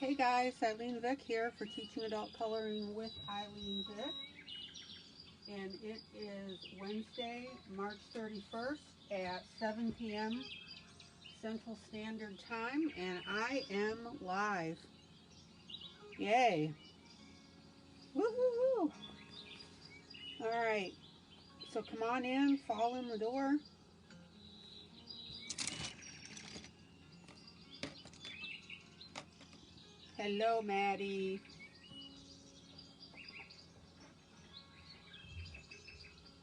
Hey guys, ILene Vick here for Teaching Adult Coloring with ILene Vick. And it is Wednesday, March 31st at 7 p.m. Central Standard Time, and I am live. Yay! Woo-hoo-hoo! Alright, so come on in, fall in the door. Hello, Maddie.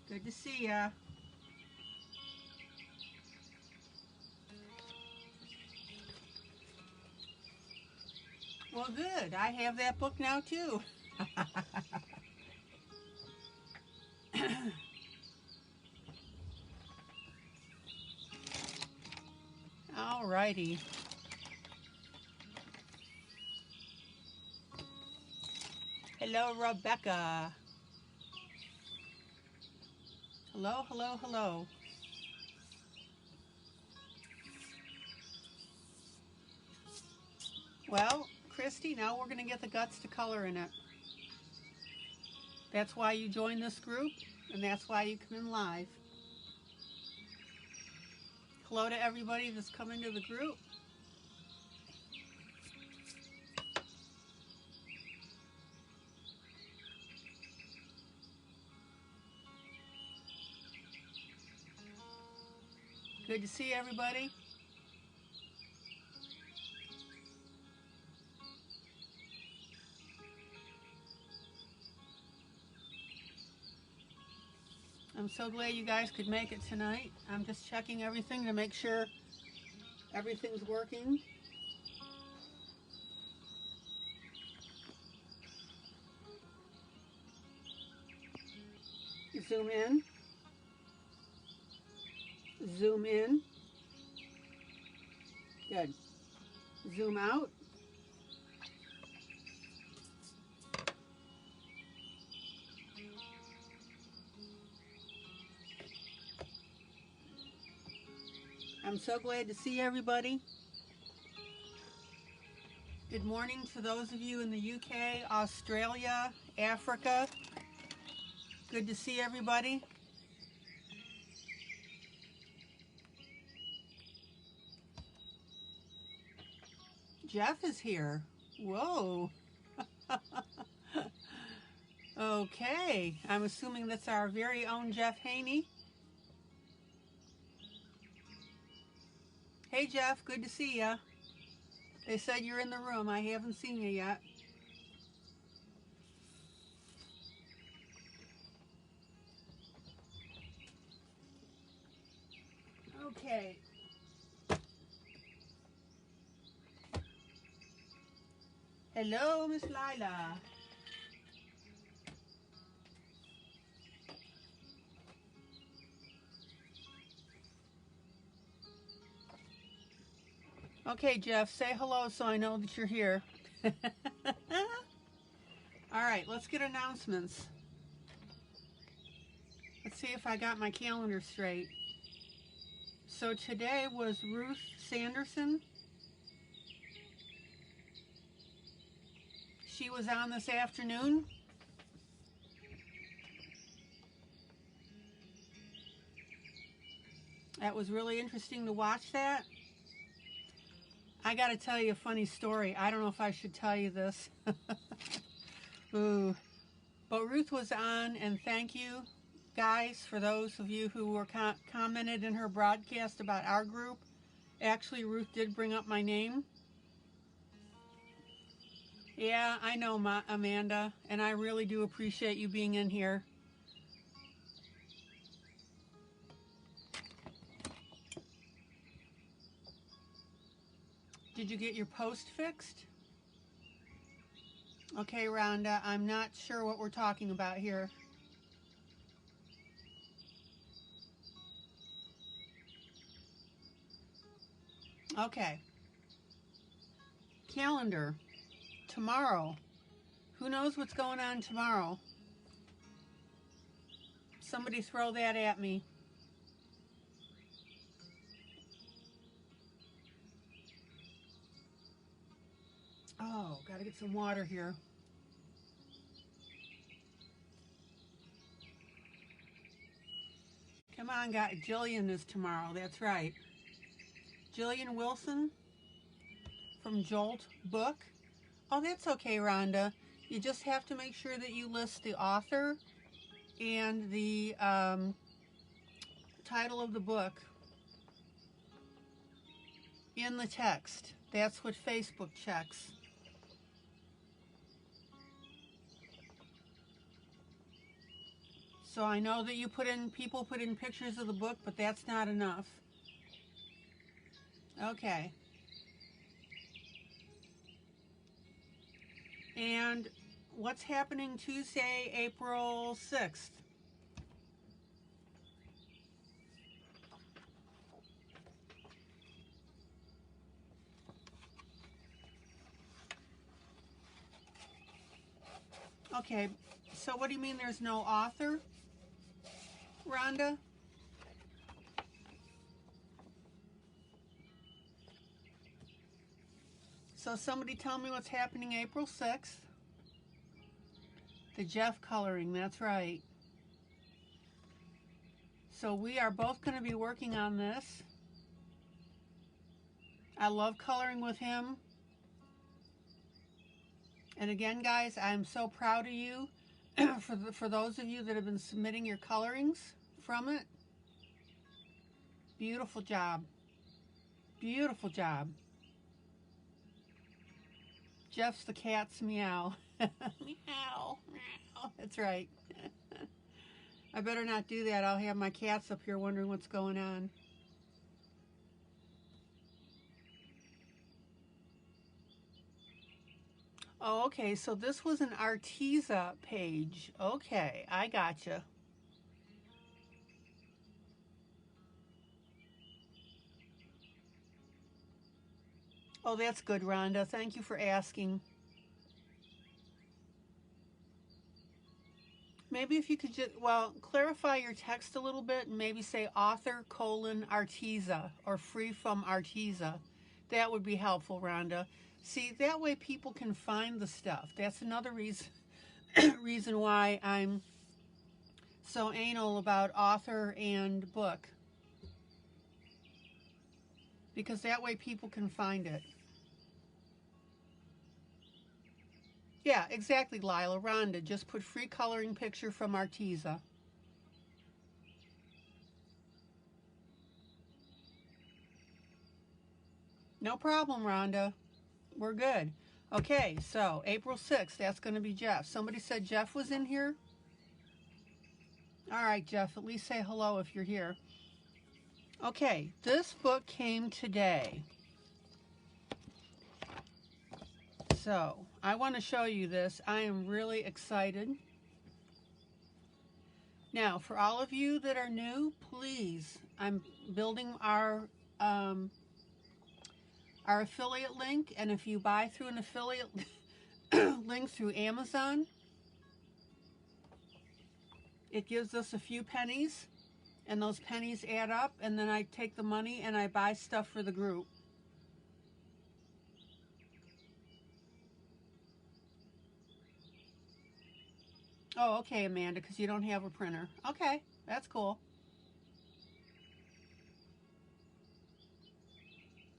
Good to see ya. Well, good. I have that book now, too. Alrighty. Hello, Rebecca. Hello, hello, hello. Well, Christy, now we're going to get the guts to color in it. That's why you join this group, and that's why you come in live. Hello to everybody that's come into the group. Good to see everybody. I'm so glad you guys could make it tonight. I'm just checking everything to make sure everything's working. Zoom in. Zoom in. Good. Zoom out. I'm so glad to see everybody. Good morning to those of you in the UK, Australia, Africa. Good to see everybody. Jeff is here. Whoa. Okay, I'm assuming that's our very own Jeff Haney. Hey Jeff, good to see ya. They said you're in the room. I haven't seen you yet. Okay. Hello, Miss Lila. Okay, Jeff, say hello so I know that you're here. All right, let's get announcements. Let's see if I got my calendar straight. So today was Ruth Sanderson. She was on this afternoon. That was really interesting to watch that. I got to tell you a funny story. I don't know if I should tell you this. Ooh. But Ruth was on, and thank you, guys, for those of you who were commented in her broadcast about our group. Actually, Ruth did bring up my name. Yeah, I know, Amanda, and I really do appreciate you being in here. Did you get your post fixed? Okay, Rhonda, I'm not sure what we're talking about here. Okay. Calendar. Tomorrow. Who knows what's going on tomorrow? Somebody throw that at me. Oh, Oh, gotta get some water here. Come on, guys. Jillian is tomorrow. That's right. Jillian Wilson from Jolt Book. Oh, that's okay, Rhonda. You just have to make sure that you list the author and the title of the book in the text. That's what Facebook checks. So I know that you people put in pictures of the book, but that's not enough. Okay. And what's happening Tuesday, April 6th? Okay, so what do you mean there's no author, Rhonda? So somebody tell me what's happening April 6th. The Jeff coloring, that's right. So we are both going to be working on this. I love coloring with him. And again, guys, I'm so proud of you for those of you that have been submitting your colorings from it. Beautiful job. Beautiful job. Jeff's the cat's meow. Meow, meow. That's right. I better not do that. I'll have my cats up here wondering what's going on. Oh, okay. So this was an Arteza page. Okay, I gotcha. Oh, that's good, Rhonda. Thank you for asking. Maybe if you could just, well, clarify your text a little bit and maybe say author : Arteza or free from Arteza. That would be helpful, Rhonda. See, that way people can find the stuff. That's another reason why I'm so anal about author and book. Because that way people can find it. Yeah, exactly, Lila. Rhonda, just put free coloring picture from Arteza. No problem, Rhonda. We're good. Okay, so April 6th, that's going to be Jeff. Somebody said Jeff was in here? All right, Jeff, at least say hello if you're here. Okay, this book came today. So, I want to show you this. I am really excited. Now, for all of you that are new, please, I'm building our affiliate link, and if you buy through an affiliate link through Amazon, it gives us a few pennies, and those pennies add up, and then I take the money and I buy stuff for the group. Oh, okay, Amanda, because you don't have a printer. Okay, that's cool.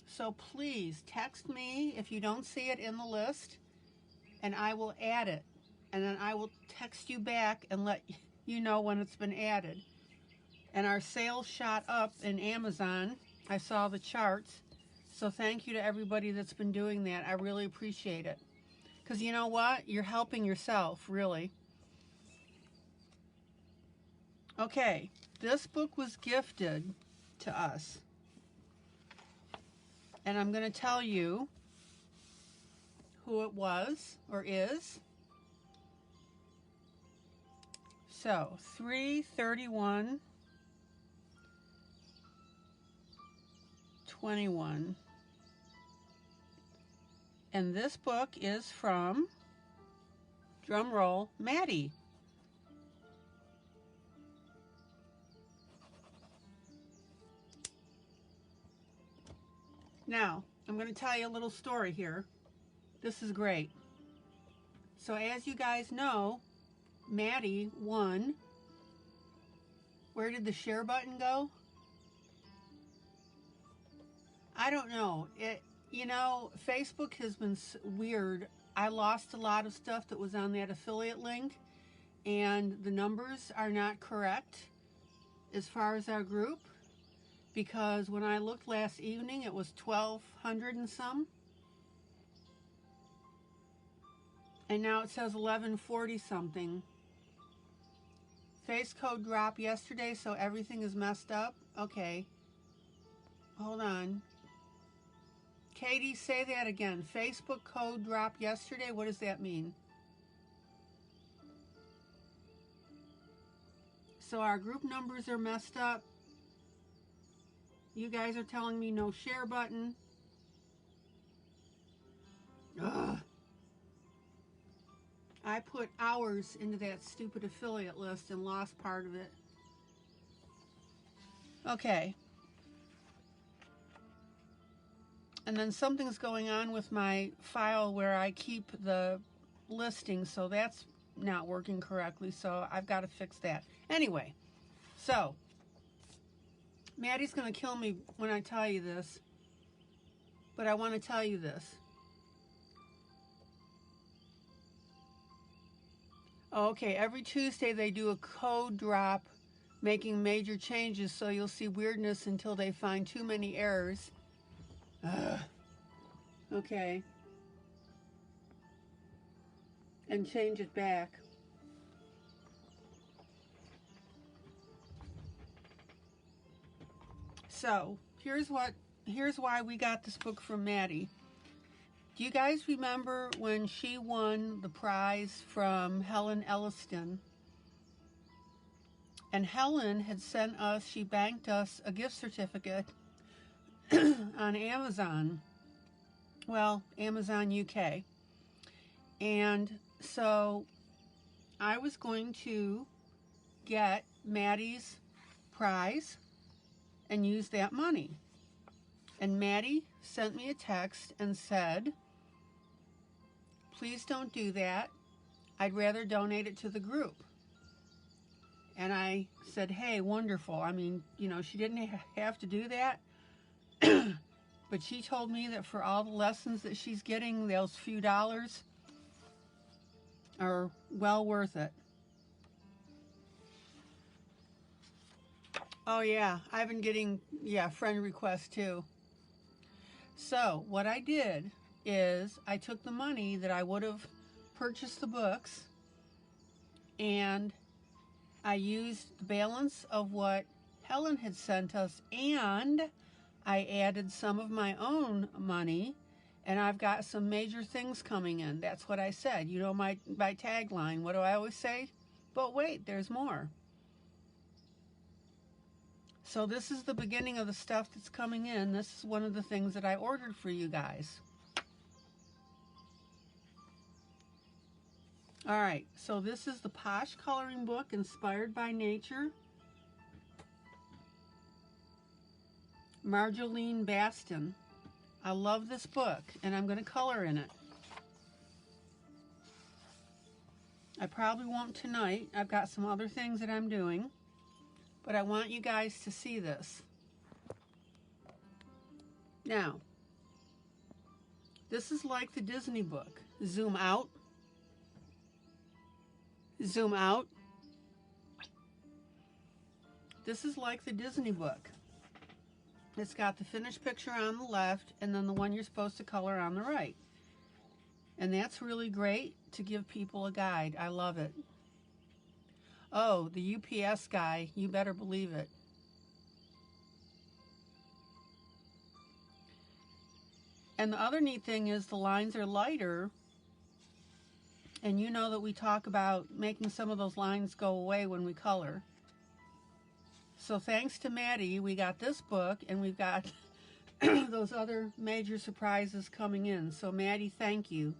So please text me if you don't see it in the list, and I will add it. And then I will text you back and let you know when it's been added. And our sales shot up in Amazon. I saw the charts. So thank you to everybody that's been doing that. I really appreciate it. Because you know what? You're helping yourself, really. Okay, this book was gifted to us. And I'm going to tell you who it was or is. So, 3/31/21. And this book is from, drum roll, Maddie. Now, I'm going to tell you a little story here. This is great. So as you guys know, Maddie won. Where did the share button go? I don't know. You know, Facebook has been weird. I lost a lot of stuff that was on that affiliate link, and the numbers are not correct as far as our group, because when I looked last evening, it was 1,200 and some. And now it says 1140 something. Face code dropped yesterday, so everything is messed up. Okay. Hold on. Katie, say that again. Facebook code dropped yesterday. What does that mean? So our group numbers are messed up. You guys are telling me no share button. Ugh. I put hours into that stupid affiliate list and lost part of it. Okay. And then something's going on with my file where I keep the listing, so that's not working correctly, so I've got to fix that. Anyway, so Maddie's going to kill me when I tell you this, but I want to tell you this. Okay, every Tuesday they do a code drop making major changes, so you'll see weirdness until they find too many errors. Ugh. Okay. And change it back. So, here's why we got this book from Maddie. Do you guys remember when she won the prize from Helen Elliston? And Helen had sent us, she banked us a gift certificate on Amazon. Well, Amazon UK. And so I was going to get Maddie's prize and use that money. And Maddie sent me a text and said, please don't do that. I'd rather donate it to the group. And I said, hey, wonderful. I mean, you know, she didn't have to do that. But she told me that for all the lessons that she's getting, those few dollars are well worth it. Oh yeah, I've been getting, friend requests too. So what I did is I took the money that I would have purchased the books, and I used the balance of what Helen had sent us, and I added some of my own money, and I've got some major things coming in. That's what I said. You know my tagline. What do I always say? But wait, there's more. So this is the beginning of the stuff that's coming in. This is one of the things that I ordered for you guys. All right, so this is the POSH Coloring Book, Inspired by Nature. Marjolaine Baston. I love this book, and I'm going to color in it. I probably won't tonight. I've got some other things that I'm doing, but I want you guys to see this. Now, this is like the Disney book. Zoom out. Zoom out. This is like the Disney book. It's got the finished picture on the left and then the one you're supposed to color on the right. And that's really great to give people a guide. I love it. Oh, the UPS guy, you better believe it. And the other neat thing is the lines are lighter. And you know that we talk about making some of those lines go away when we color. So thanks to Maddie, we got this book, and we've got those other major surprises coming in. So Maddie, thank you.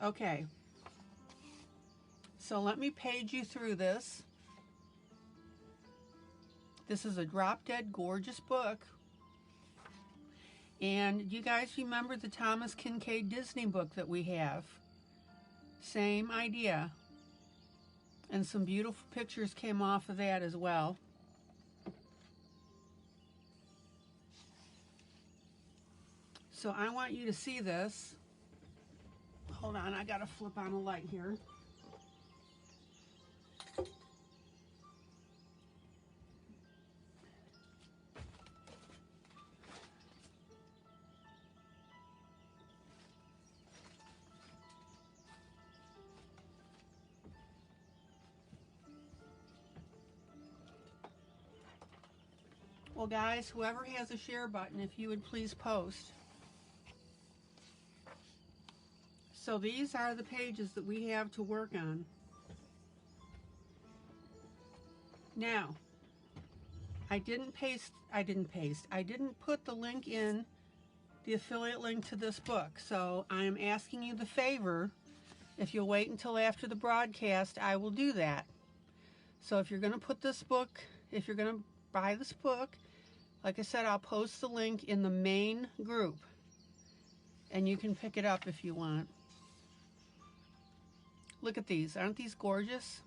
Okay. So let me page you through this. This is a drop-dead gorgeous book. And you guys remember the Thomas Kinkade Disney book that we have? Same idea. And some beautiful pictures came off of that as well. So I want you to see this. Hold on, I gotta flip on a light here. Well guys, whoever has a share button, if you would please post. So these are the pages that we have to work on. Now, I didn't put the link in, the affiliate link to this book. So I am asking you the favor, if you'll wait until after the broadcast, I will do that. So if you're going to put this book, if you're going to buy this book, like I said, I'll post the link in the main group. And you can pick it up if you want. Look at these. Aren't these gorgeous?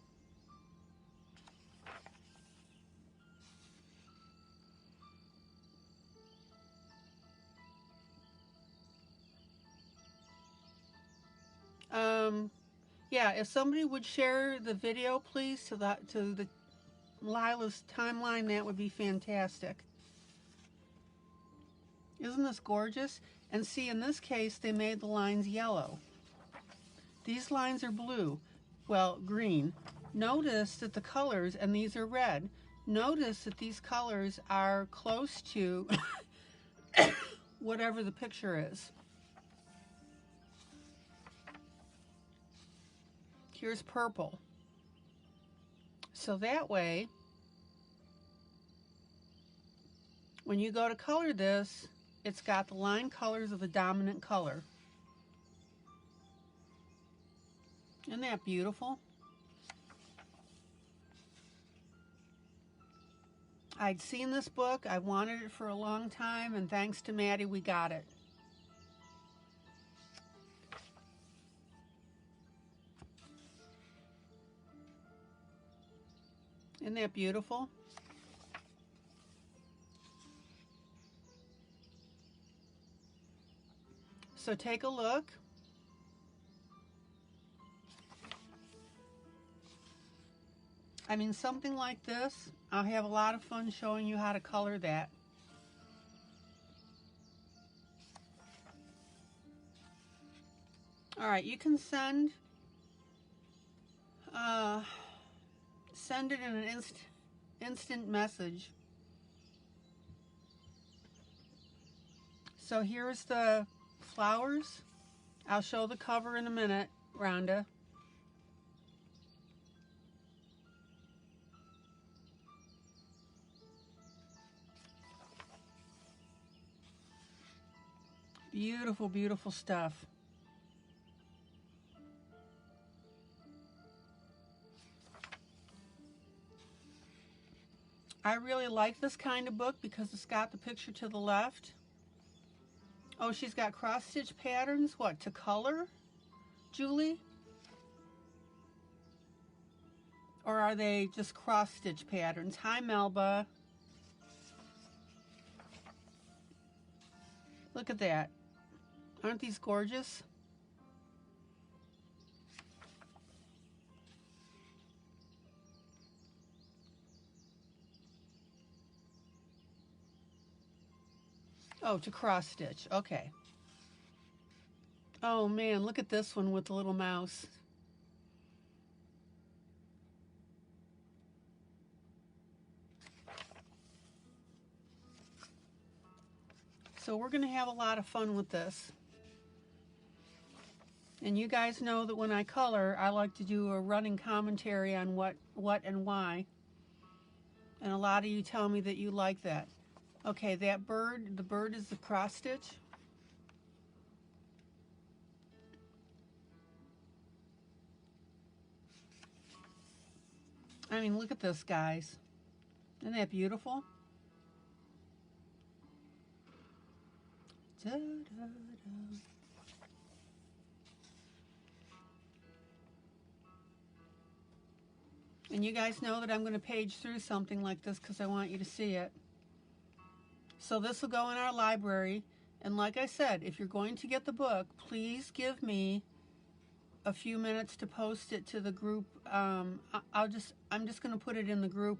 Yeah, if somebody would share the video, please, to the Lila's timeline, that would be fantastic. Isn't this gorgeous? And see, in this case, they made the lines yellow. These lines are blue. Well, green. Notice that the colors, and these are red. Notice that these colors are close to whatever the picture is. Here's purple. So that way, when you go to color this, it's got the line colors of the dominant color. Isn't that beautiful? I'd seen this book, I wanted it for a long time, and thanks to Maddie, we got it. Isn't that beautiful? So take a look. I mean, something like this, I'll have a lot of fun showing you how to color that. All right, you can send it in an instant message. So here's the flowers. I'll show the cover in a minute, Rhonda. Beautiful, beautiful stuff. I really like this kind of book because it's got the picture to the left. Oh, she's got cross-stitch patterns. What, to color, Julie? Or are they just cross-stitch patterns? Hi, Melba. Look at that. Aren't these gorgeous? Oh, to cross stitch. Okay. Oh man, look at this one with the little mouse. So we're going to have a lot of fun with this. And you guys know that when I color, I like to do a running commentary on what and why. And a lot of you tell me that you like that. Okay, that bird, the bird is the cross stitch. I mean, look at this, guys. Isn't that beautiful? Da, da, da. And you guys know that I'm going to page through something like this because I want you to see it. So this will go in our library. And like I said, if you're going to get the book, please give me a few minutes to post it to the group. I'm just going to put it in the group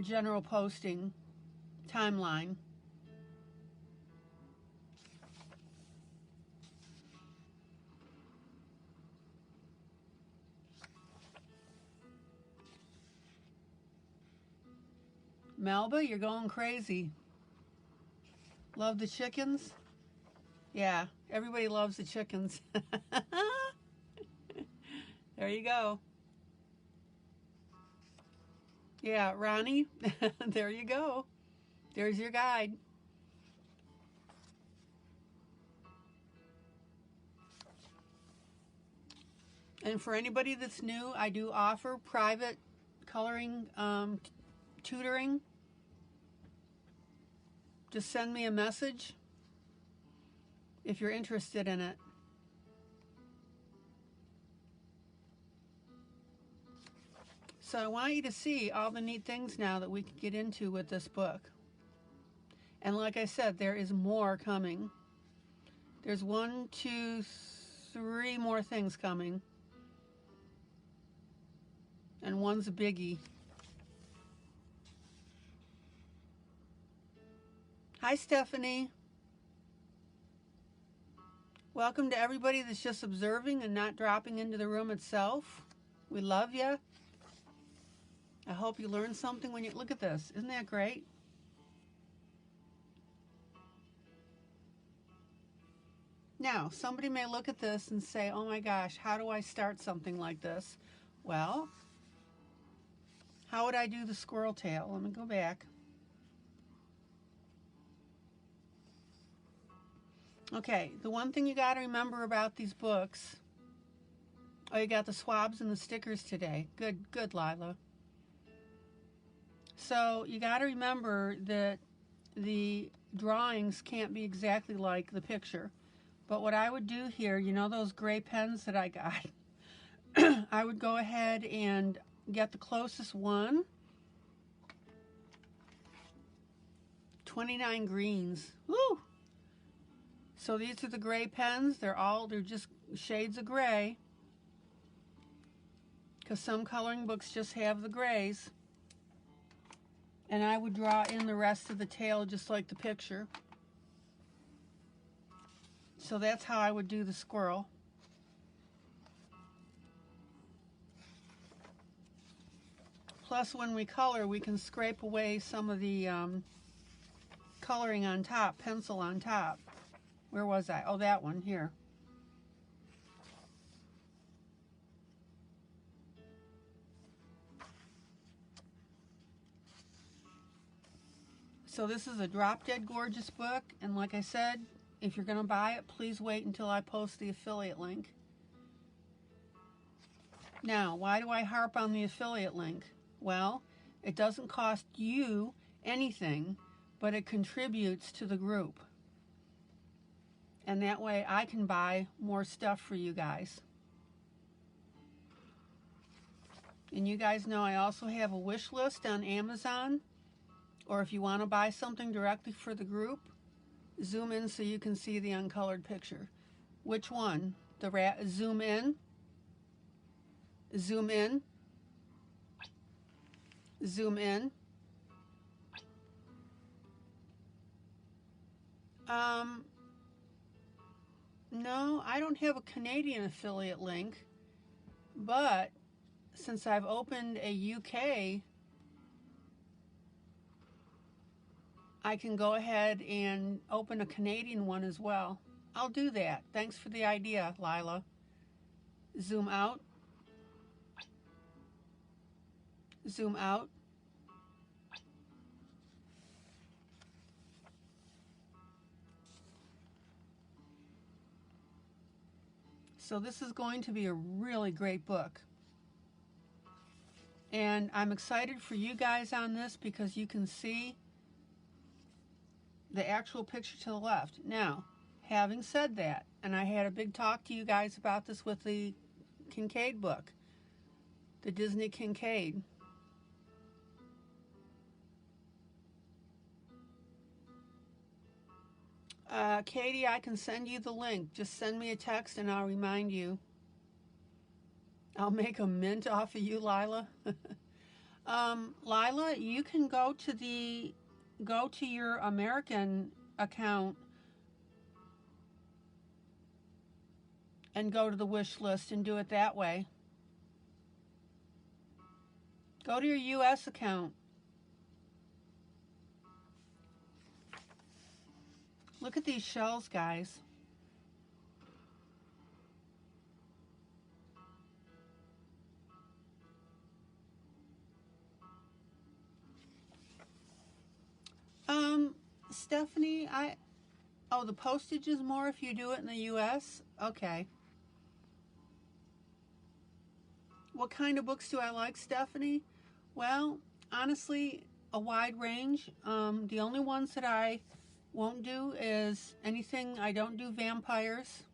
general posting timeline. Melba, you're going crazy. Love the chickens? Yeah, everybody loves the chickens. There you go. Yeah, Ronnie, there you go. There's your guide. And for anybody that's new, I do offer private coloring tutoring. Just send me a message if you're interested in it. So I want you to see all the neat things now that we can get into with this book. And like I said, there is more coming. There's 1, 2, 3 more things coming. And one's a biggie. Hi, Stephanie. Welcome to everybody that's just observing and not dropping into the room itself. We love you. I hope you learned something when you look at this. Isn't that great? Now, somebody may look at this and say, oh my gosh, how do I start something like this? Well, how would I do the squirrel tail? Let me go back. Okay, the one thing you got to remember about these books, oh, you got the swabs and the stickers today. Good, Lila. So you got to remember that the drawings can't be exactly like the picture. But what I would do here, you know those gray pens that I got? I would go ahead and get the closest one. 29 greens. Woo! So these are the gray pens. They're just shades of gray. Because some coloring books just have the grays. And I would draw in the rest of the tail just like the picture. So that's how I would do the squirrel. Plus, when we color, we can scrape away some of the coloring on top, pencil on top. Where was I? Oh, that one here. So this is a drop dead gorgeous book, and like I said, if you're going to buy it, please wait until I post the affiliate link. Now, why do I harp on the affiliate link? Well, it doesn't cost you anything, but it contributes to the group. And that way I can buy more stuff for you guys. And you guys know I also have a wish list on Amazon. Or if you want to buy something directly for the group, zoom in so you can see the uncolored picture. Which one? Zoom in. Zoom in. Zoom in. No, I don't have a Canadian affiliate link, but since I've opened a UK, I can go ahead and open a Canadian one as well. I'll do that. Thanks for the idea, Lila. Zoom out. Zoom out. So this is going to be a really great book. And I'm excited for you guys on this because you can see the actual picture to the left. Now, having said that, and I had a big talk to you guys about this with the Kincaid book, the Disney Kincaid. Katie, I can send you the link. Just send me a text and I'll remind you. I'll make a mint off of you, Lila. Lila, you can go to your American account and go to the wish list and do it that way. Go to your US account. Look at these shells, guys. Stephanie, oh, the postage is more if you do it in the US? Okay. What kind of books do I like, Stephanie? Well, honestly, a wide range. The only ones that I won't do is anything, I don't do vampires.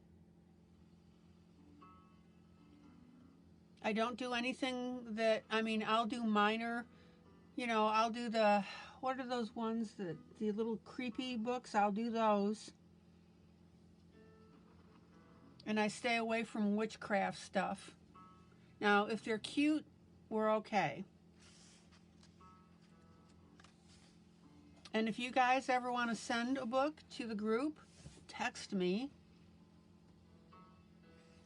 I don't do anything that, I mean, I'll do minor, you know, I'll do the, what are those ones, the little creepy books? I'll do those. And I stay away from witchcraft stuff. Now, if they're cute, we're okay. And if you guys ever want to send a book to the group, text me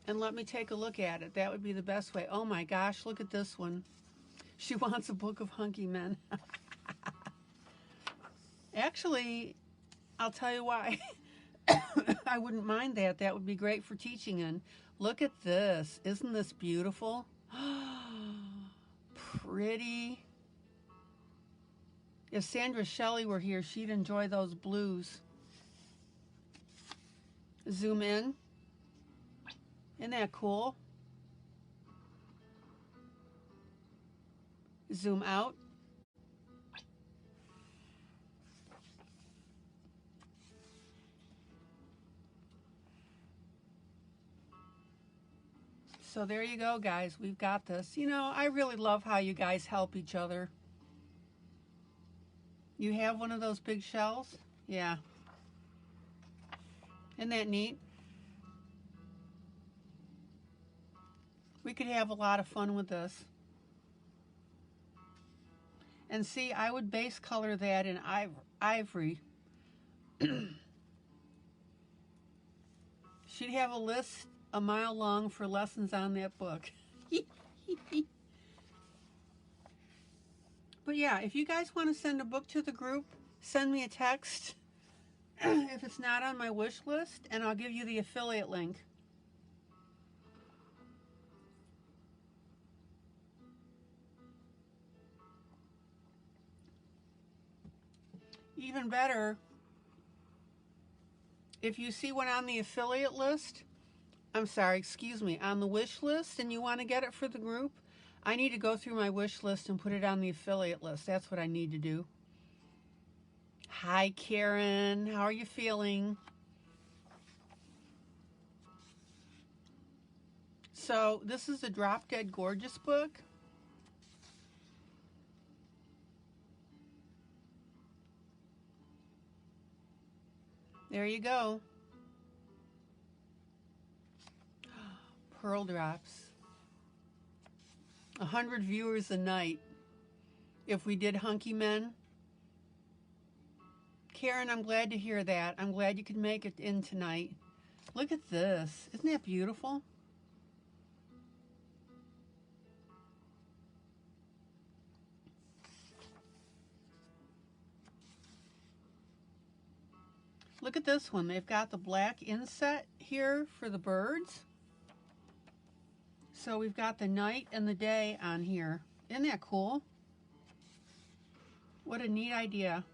and let me take a look at it. That would be the best way. Oh my gosh, look at this one. She wants a book of hunky men. Actually, I'll tell you why. I wouldn't mind that. That would be great for teaching in. Look at this. Isn't this beautiful? Pretty. If Sandra Shelley were here, she'd enjoy those blues. Zoom in. Isn't that cool? Zoom out. So there you go, guys. We've got this. You know, I really love how you guys help each other. You have one of those big shells? Yeah. Isn't that neat? We could have a lot of fun with this. And see, I would base color that in ivory. She'd have a list a mile long for lessons on that book. But yeah, if you guys want to send a book to the group, send me a text if it's not on my wish list, and I'll give you the affiliate link. Even better, if you see one on the affiliate list, I'm sorry, excuse me, on the wish list and you want to get it for the group, I need to go through my wish list and put it on the affiliate list. That's what I need to do. Hi, Karen. How are you feeling? So this is a Drop Dead Gorgeous book. There you go. Pearl drops. 100 viewers a night if we did hunky men. Karen, I'm glad to hear that. I'm glad you could make it in tonight. Look at this. Isn't that beautiful? Look at this one. They've got the black inset here for the birds. So we've got the night and the day on here. Isn't that cool? What a neat idea.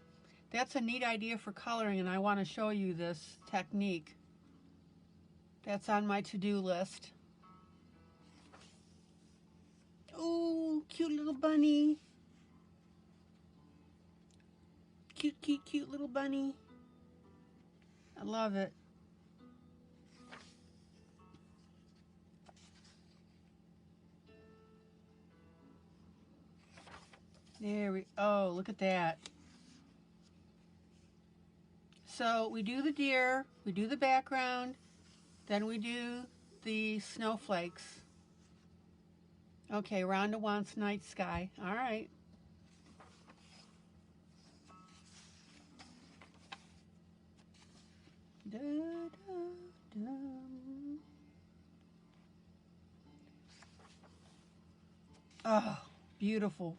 That's a neat idea for coloring, and I want to show you this technique. That's on my to-do list. Oh, cute little bunny. Cute, cute, cute little bunny. I love it. There we, oh, look at that. So we do the deer, we do the background, then we do the snowflakes. Okay, Rhonda wants night sky. All right. Da, da, da. Oh, beautiful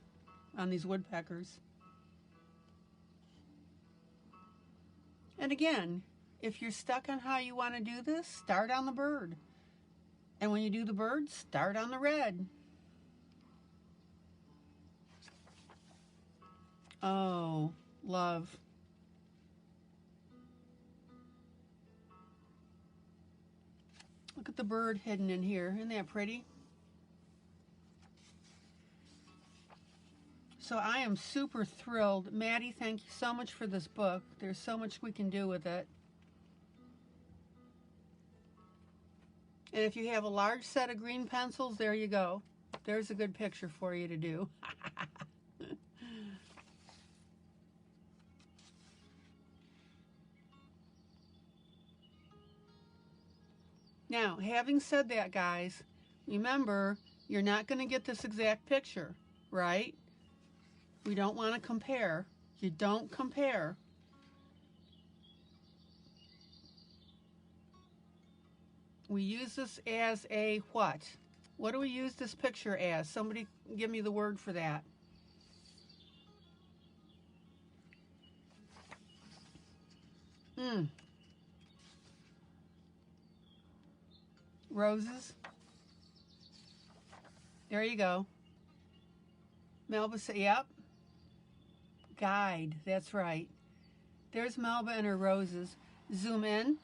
on these woodpeckers. And again, if you're stuck on how you want to do this, start on the bird. And when you do the bird, start on the red. Oh, love. Look at the bird hidden in here. Isn't that pretty? So I am super thrilled. Maddie, thank you so much for this book. There's so much we can do with it. And if you have a large set of green pencils, there you go. There's a good picture for you to do. Now, having said that, guys, remember, you're not going to get this exact picture, right? We don't want to compare. You don't compare. We use this as a what? What do we use this picture as? Somebody give me the word for that. Roses. There you go. Melba said, yep. Guide, that's right. There's Melba and her roses. Zoom in.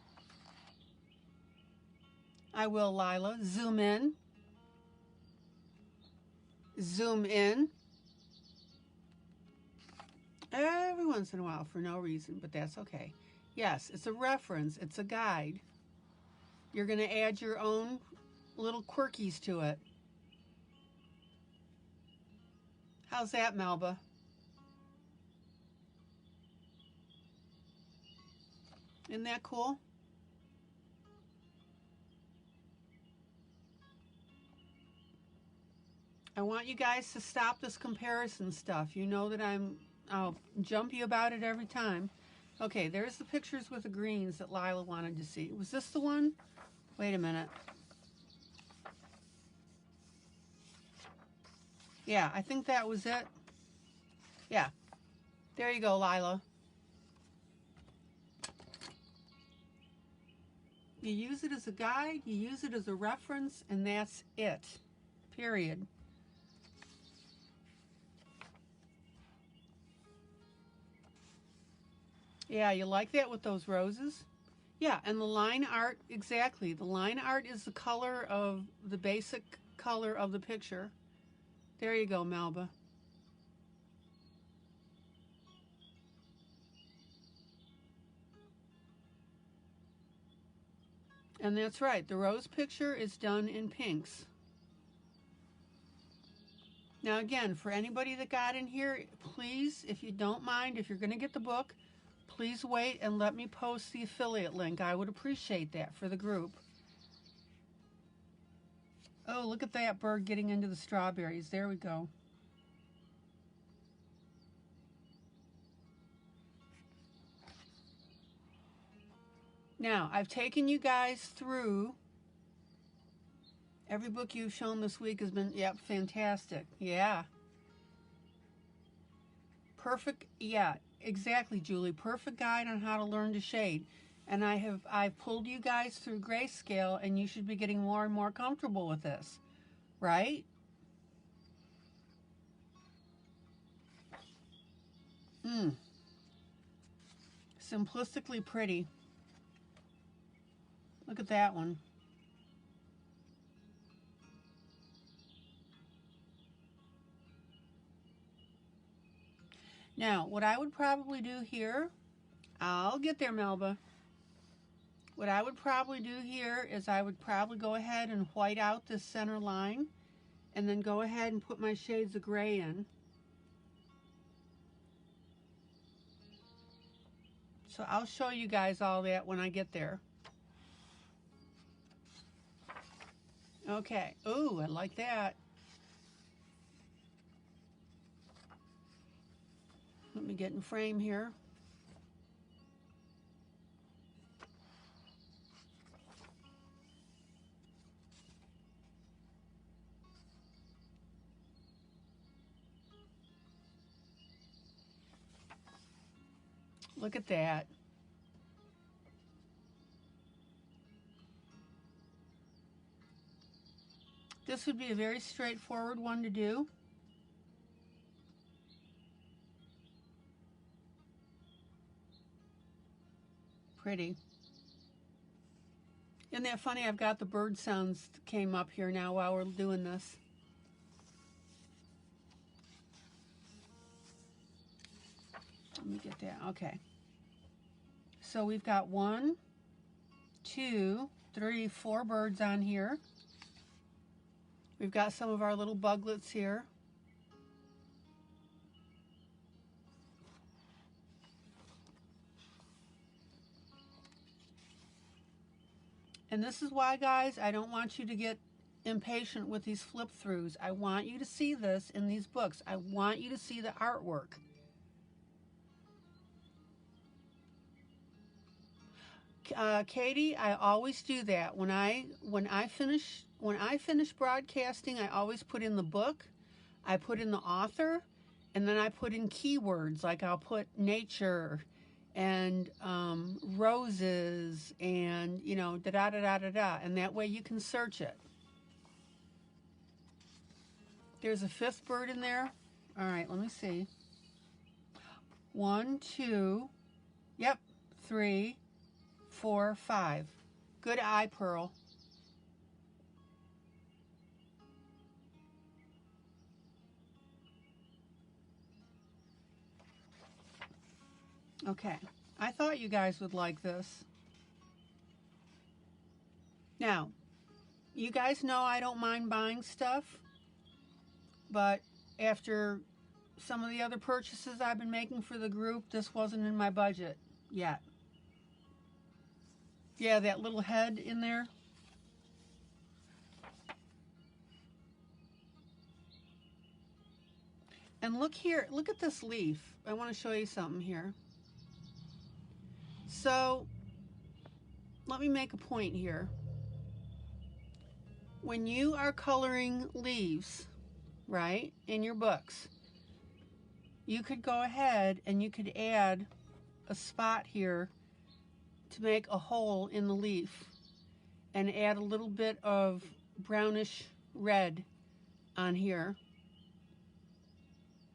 I will, Lila. Zoom in. Zoom in. Every once in a while for no reason, but that's okay. Yes, it's a reference. It's a guide. You're going to add your own little quirkies to it. How's that, Melba? Isn't that cool? I want you guys to stop this comparison stuff. You know that I'll jump you about it every time. Okay, there's the pictures with the greens that Lila wanted to see. Was this the one? Wait a minute. Yeah, I think that was it. Yeah. There you go, Lila. You use it as a guide, you use it as a reference, and that's it. Period. Yeah, you like that with those roses? Yeah, and the line art, exactly. The line art is the color of the basic color of the picture. There you go, Melba. And that's right, the rose picture is done in pinks. Now again, for anybody that got in here, please, if you don't mind, if you're going to get the book, please wait and let me post the affiliate link. I would appreciate that for the group. Oh, look at that bird getting into the strawberries. There we go. Now, I've taken you guys through every book you've shown this week has been, yep, fantastic. Yeah. Perfect, yeah, exactly, Julie. Perfect guide on how to learn to shade. And I've pulled you guys through grayscale, and you should be getting more and more comfortable with this, right? Simplistically pretty. Look at that one. Now, what I would probably do here, I'll get there, Melba. What I would probably do here is I would probably go ahead and white out this center line and then go ahead and put my shades of gray in. So I'll show you guys all that when I get there. Okay. Ooh, I like that. Let me get in frame here. Look at that. This would be a very straightforward one to do. Pretty. Isn't that funny? I've got the bird sounds came up here now while we're doing this. Let me get that. Okay. So we've got 1, 2, 3, 4 birds on here. We've got some of our little buglets here. And this is why, guys, I don't want you to get impatient with these flip throughs. I want you to see this in these books. I want you to see the artwork. Katie, I always do that. When I finish broadcasting, I always put in the book, I put in the author, and then I put in keywords, like I'll put nature and roses and, you know, da-da-da-da-da-da, and that way you can search it. There's a 5th bird in there. All right, let me see. 1, 2, yep, 3, 4, 5. Good eye, Pearl. Okay, I thought you guys would like this. Now, you guys know I don't mind buying stuff, but after some of the other purchases I've been making for the group, this wasn't in my budget yet. Yeah, that little head in there. And look here, look at this leaf. I want to show you something here. So, let me make a point here. When you are coloring leaves, right, in your books, you could go ahead and you could add a spot here to make a hole in the leaf and add a little bit of brownish red on here.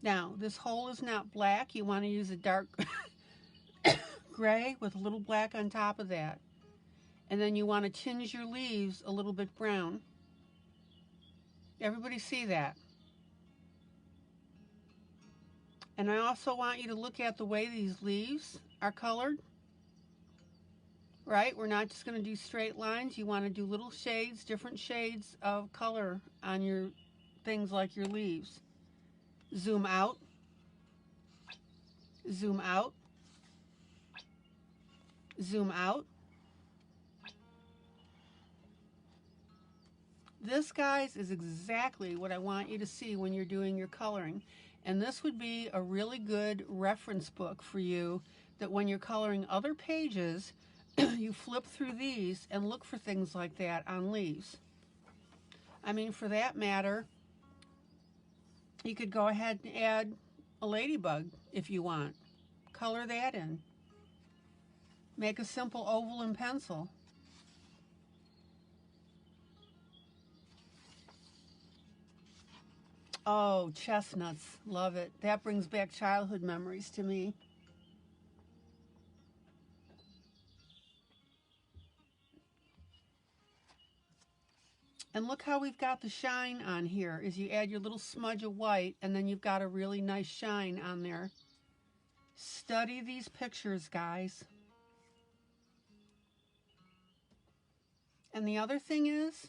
Now, this hole is not black. You want to use a dark gray with a little black on top of that. And then you want to tinge your leaves a little bit brown. Everybody see that? And I also want you to look at the way these leaves are colored. Right? We're not just going to do straight lines. You want to do little shades, different shades of color on your things like your leaves. Zoom out. Zoom out. Zoom out. This, guys, is exactly what I want you to see when you're doing your coloring. And this would be a really good reference book for you, that when you're coloring other pages, you flip through these and look for things like that on leaves. I mean, for that matter, you could go ahead and add a ladybug if you want. Color that in. Make a simple oval and pencil. Oh, chestnuts. Love it. That brings back childhood memories to me. And look how we've got the shine on here. Is you add your little smudge of white, and then you've got a really nice shine on there. Study these pictures, guys. And the other thing is,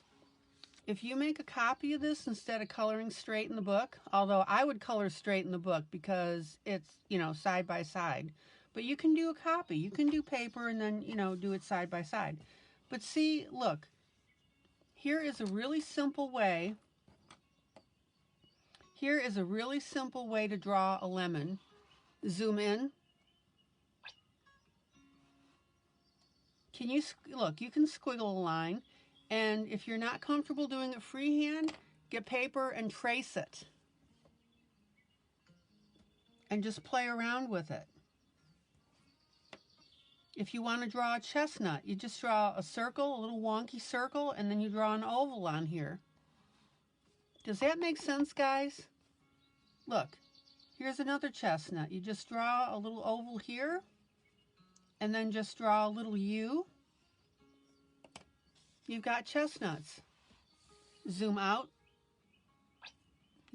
if you make a copy of this instead of coloring straight in the book, although I would color straight in the book because it's, you know, side by side. But you can do a copy. You can do paper and then, you know, do it side by side. But see, look, here is a really simple way. Here is a really simple way to draw a lemon. Zoom in. Can you, look, you can squiggle a line. And if you're not comfortable doing it freehand, get paper and trace it. And just play around with it. If you want to draw a chestnut, you just draw a circle, a little wonky circle, and then you draw an oval on here. Does that make sense, guys? Look, here's another chestnut. You just draw a little oval here, and then just draw a little U. You've got chestnuts. Zoom out.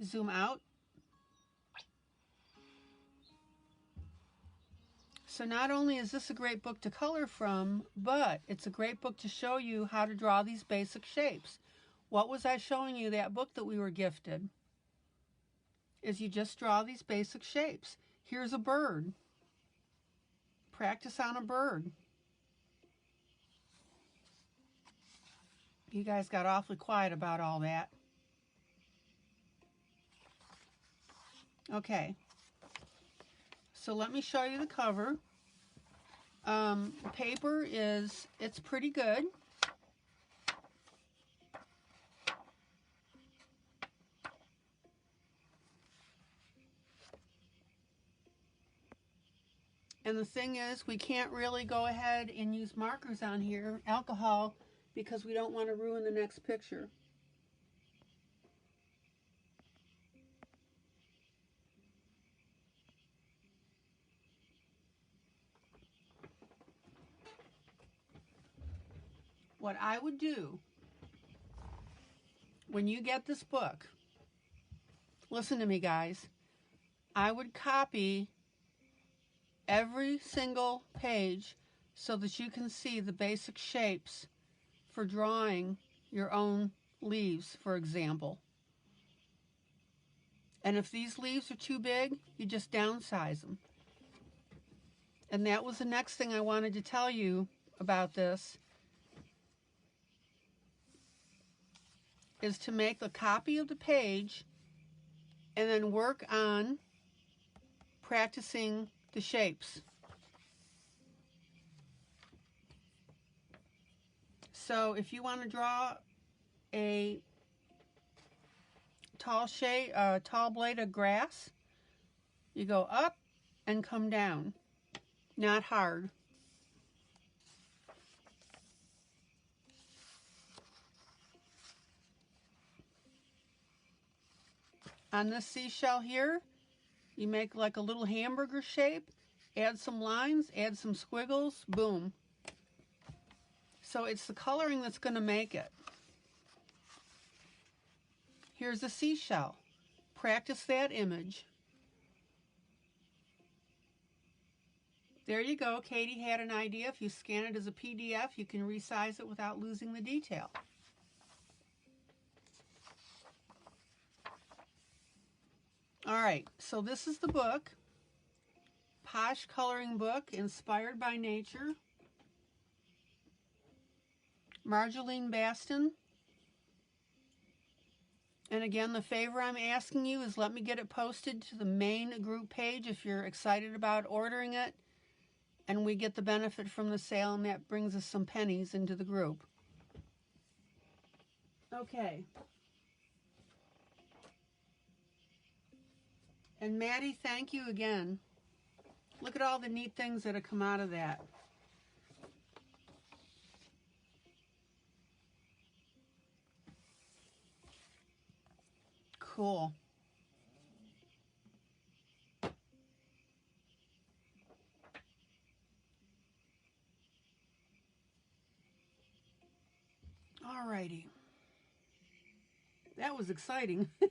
Zoom out. So not only is this a great book to color from, but it's a great book to show you how to draw these basic shapes. What was I showing you, that book that we were gifted? Is you just draw these basic shapes. Here's a bird. Practice on a bird. You guys got awfully quiet about all that. Okay. So let me show you the cover. Paper is, it's pretty good. And the thing is, we can't really go ahead and use markers on here, alcohol, because we don't want to ruin the next picture. What I would do when you get this book, listen to me, guys, I would copy every single page so that you can see the basic shapes for drawing your own leaves, for example. And if these leaves are too big, you just downsize them. And that was the next thing I wanted to tell you about this, is to make a copy of the page and then work on practicing the shapes. So if you want to draw a tall blade of grass, you go up and come down, not hard. On this seashell here, you make like a little hamburger shape, add some lines, add some squiggles, boom. So it's the coloring that's going to make it. Here's a seashell. Practice that image. There you go. Katie had an idea. If you scan it as a PDF, you can resize it without losing the detail. All right, so this is the book, POSH Coloring Book, Inspired by Nature. Marjolaine Baston. And again, the favor I'm asking you is let me get it posted to the main group page if you're excited about ordering it. And we get the benefit from the sale, and that brings us some pennies into the group. Okay. And Maddie, thank you again. Look at all the neat things that have come out of that. Cool. Alrighty. That was exciting. All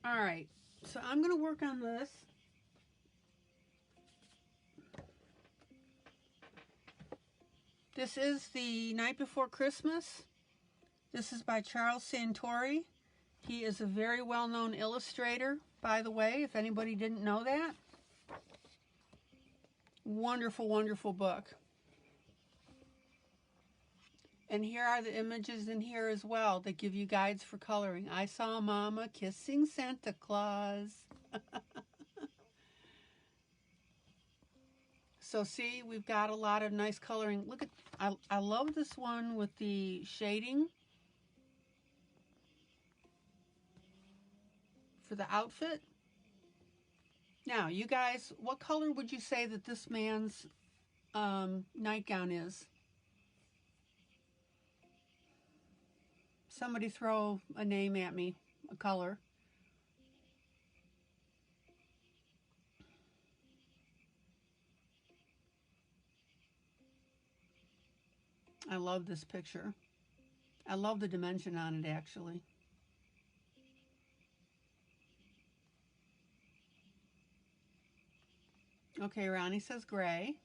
All right, so I'm going to work on this. This is The Night Before Christmas. This is by Charles Santore. He is a very well-known illustrator, by the way, if anybody didn't know that. Wonderful, wonderful book. And here are the images in here as well that give you guides for coloring. I saw Mama kissing Santa Claus. So see, we've got a lot of nice coloring. Look at, I love this one with the shading for the outfit. Now, you guys, what color would you say that this man's nightgown is? Somebody throw a name at me, a color. I love this picture. I love the dimension on it, actually. Okay, Ronnie says gray.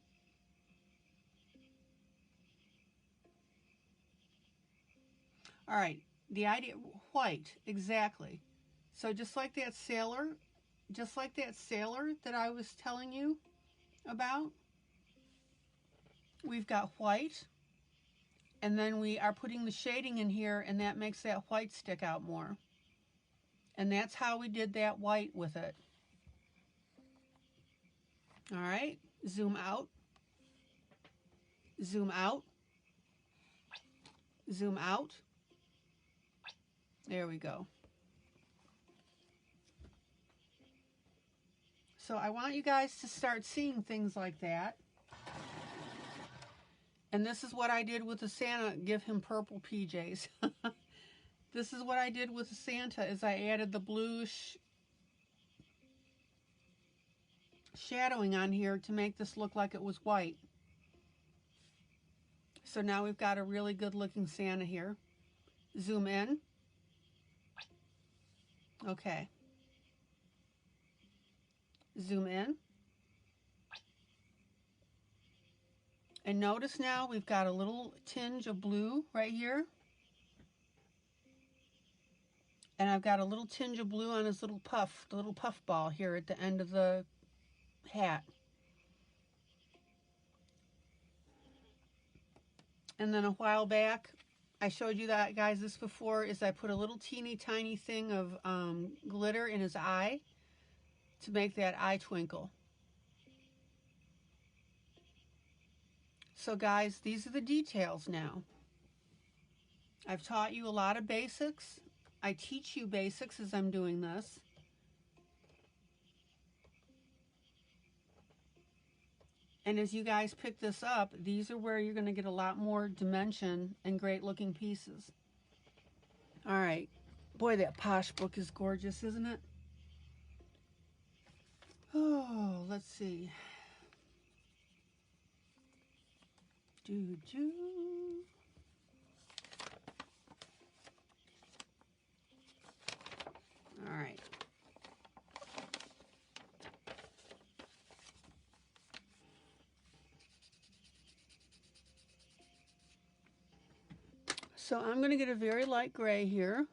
All right, the idea, white, exactly. So just like that sailor that I was telling you about, we've got white, and then we are putting the shading in here, and that makes that white stick out more. And that's how we did that white with it. All right, zoom out, zoom out, zoom out. There we go. So I want you guys to start seeing things like that. And this is what I did with the Santa, give him purple PJs. This is what I did with the Santa, is I added the blue shadowing on here to make this look like it was white. So now we've got a really good looking Santa here. Zoom in. Okay. Zoom in. And notice now we've got a little tinge of blue right here. And I've got a little tinge of blue on his little puff, the little puff ball here at the end of the hat. And then a while back, I showed you that, guys, this before, is I put a little teeny tiny thing of glitter in his eye to make that eye twinkle. So guys, these are the details now. I've taught you a lot of basics. I teach you basics as I'm doing this. And as you guys pick this up, these are where you're going to get a lot more dimension and great looking pieces. All right. Boy, that POSH book is gorgeous, isn't it? Oh, let's see. Doo-doo. All right. So I'm going to get a very light gray here.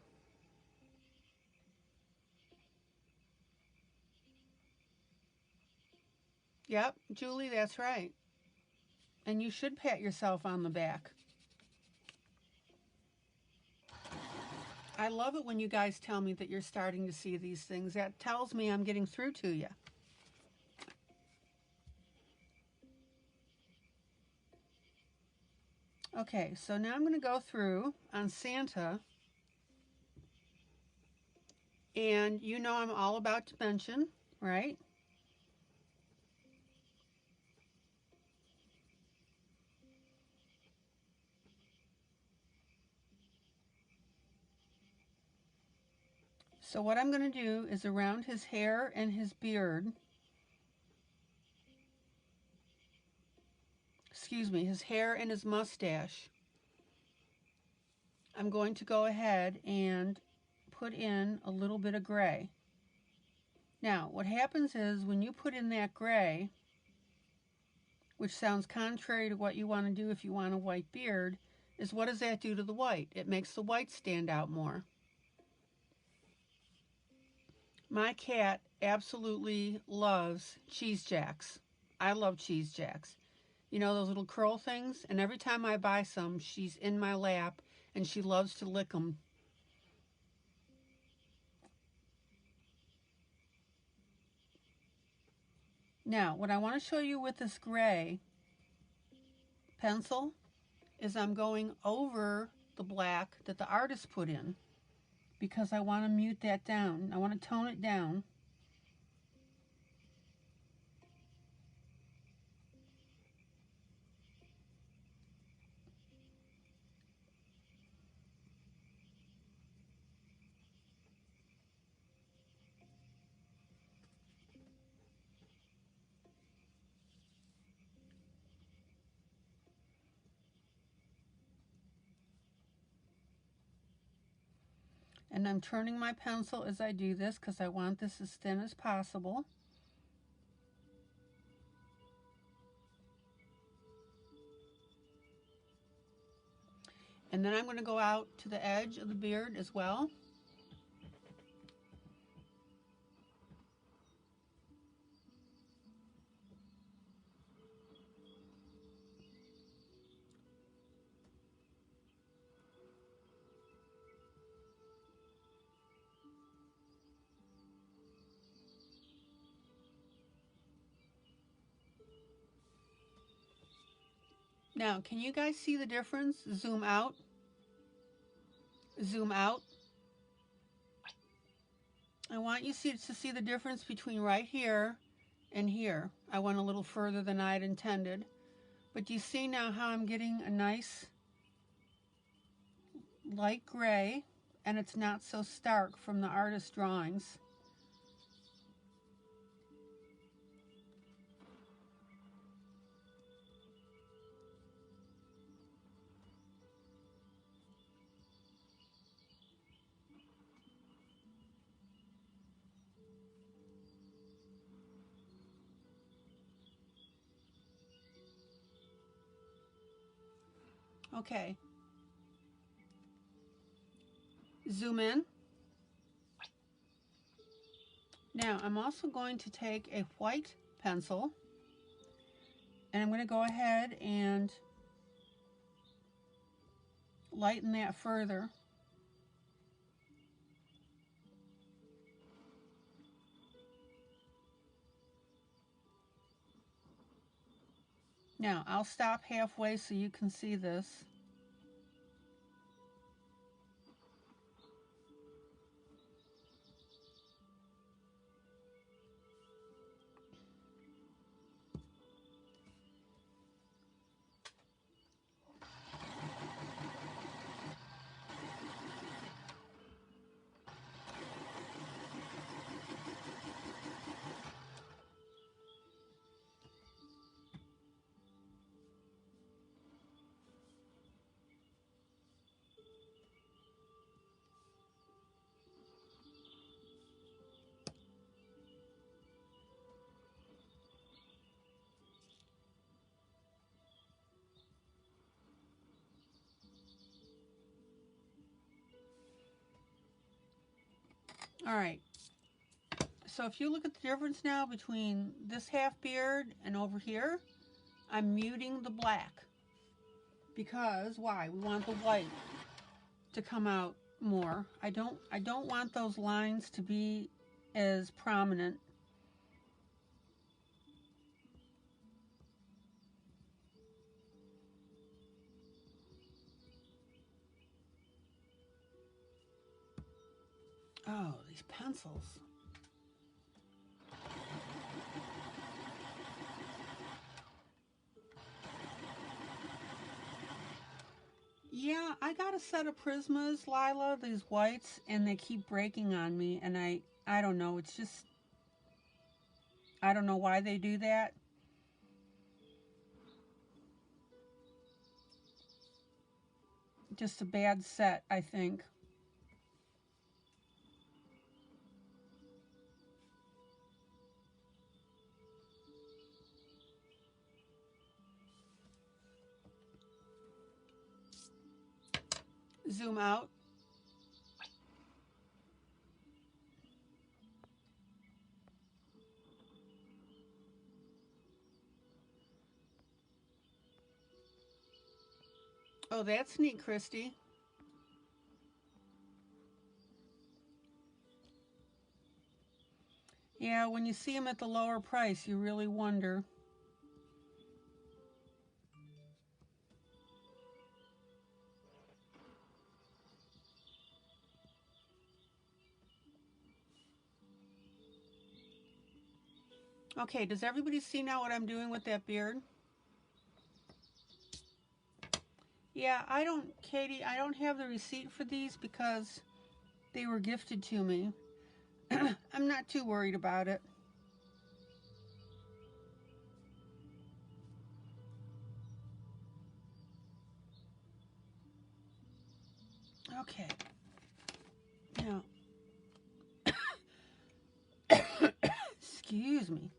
Yep, Julie, that's right. And you should pat yourself on the back. I love it when you guys tell me that you're starting to see these things. That tells me I'm getting through to you. Okay, so now I'm going to go through on Santa. And you know I'm all about dimension, right? So what I'm going to do is around his hair and his beard, excuse me, his hair and his mustache, I'm going to go ahead and put in a little bit of gray. Now, what happens is when you put in that gray, which sounds contrary to what you want to do if you want a white beard, is what does that do to the white? It makes the white stand out more. My cat absolutely loves cheese jacks. I love cheese jacks. You know those little curl things? And every time I buy some, she's in my lap and she loves to lick them. Now, what I want to show you with this gray pencil is I'm going over the black that the artist put in because I want to mute that down. I want to tone it down. And I'm turning my pencil as I do this because I want this as thin as possible. And then I'm going to go out to the edge of the beard as well. Now, can you guys see the difference? Zoom out. Zoom out. I want you to see the difference between right here and here. I went a little further than I had intended. But do you see now how I'm getting a nice light gray and it's not so stark from the artist drawings? Okay. Zoom in. Now I'm also going to take a white pencil and I'm going to go ahead and lighten that further. Now I'll stop halfway so you can see this. All right. So if you look at the difference now between this half beard and over here, I'm muting the black. Because why? We want the white to come out more. I don't want those lines to be as prominent. Oh, these pencils. Yeah, I got a set of Prismas, Lila, these whites, and they keep breaking on me, and I don't know, it's just, I don't know why they do that. Just a bad set, I think. Zoom out. Oh, that's neat, Christy. Yeah, when you see them at the lower price, you really wonder. Okay, does everybody see now what I'm doing with that beard? Yeah, Katie, I don't have the receipt for these because they were gifted to me. I'm not too worried about it. Okay. Now, excuse me.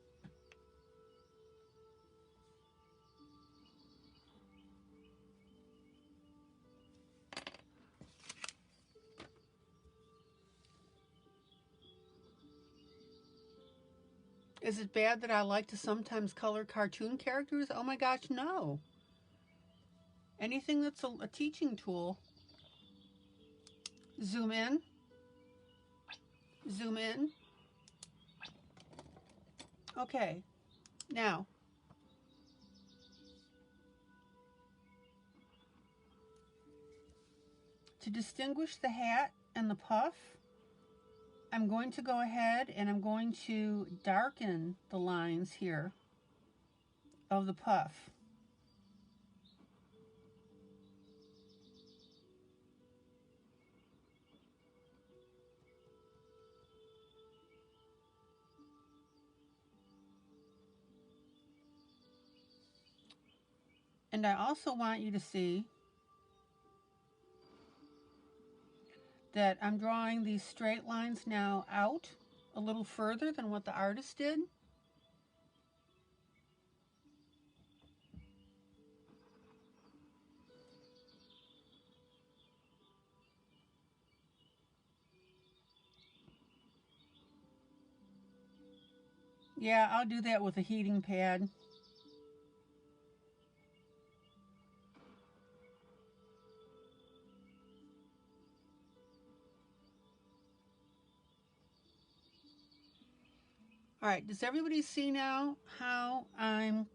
Is it bad that I like to sometimes color cartoon characters? Oh my gosh, no. Anything that's a teaching tool. Zoom in. Zoom in. Okay. Now, to distinguish the hat and the puff, I'm going to go ahead and I'm going to darken the lines here of the puff. And I also want you to see that I'm drawing these straight lines now out a little further than what the artist did. Yeah, I'll do that with a heating pad. All right, does everybody see now how I'm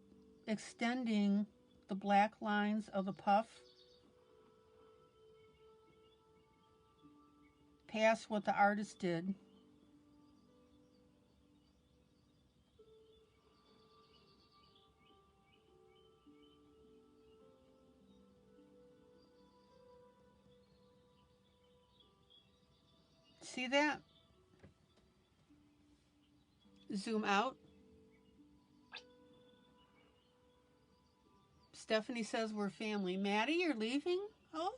extending the black lines of the puff past what the artist did? See that? Zoom out. Stephanie says we're family. Maddie, you're leaving? Oh,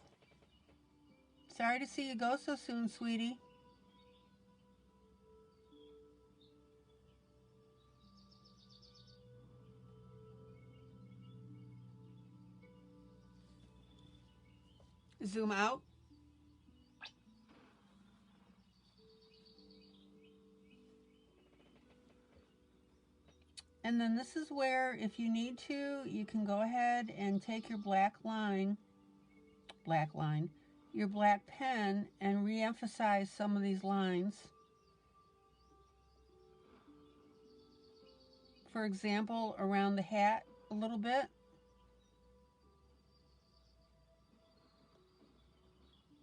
sorry to see you go so soon, sweetie. Zoom out. And then this is where, if you need to, you can go ahead and take your black line, your black pen, and re-emphasize some of these lines. For example, around the hat a little bit.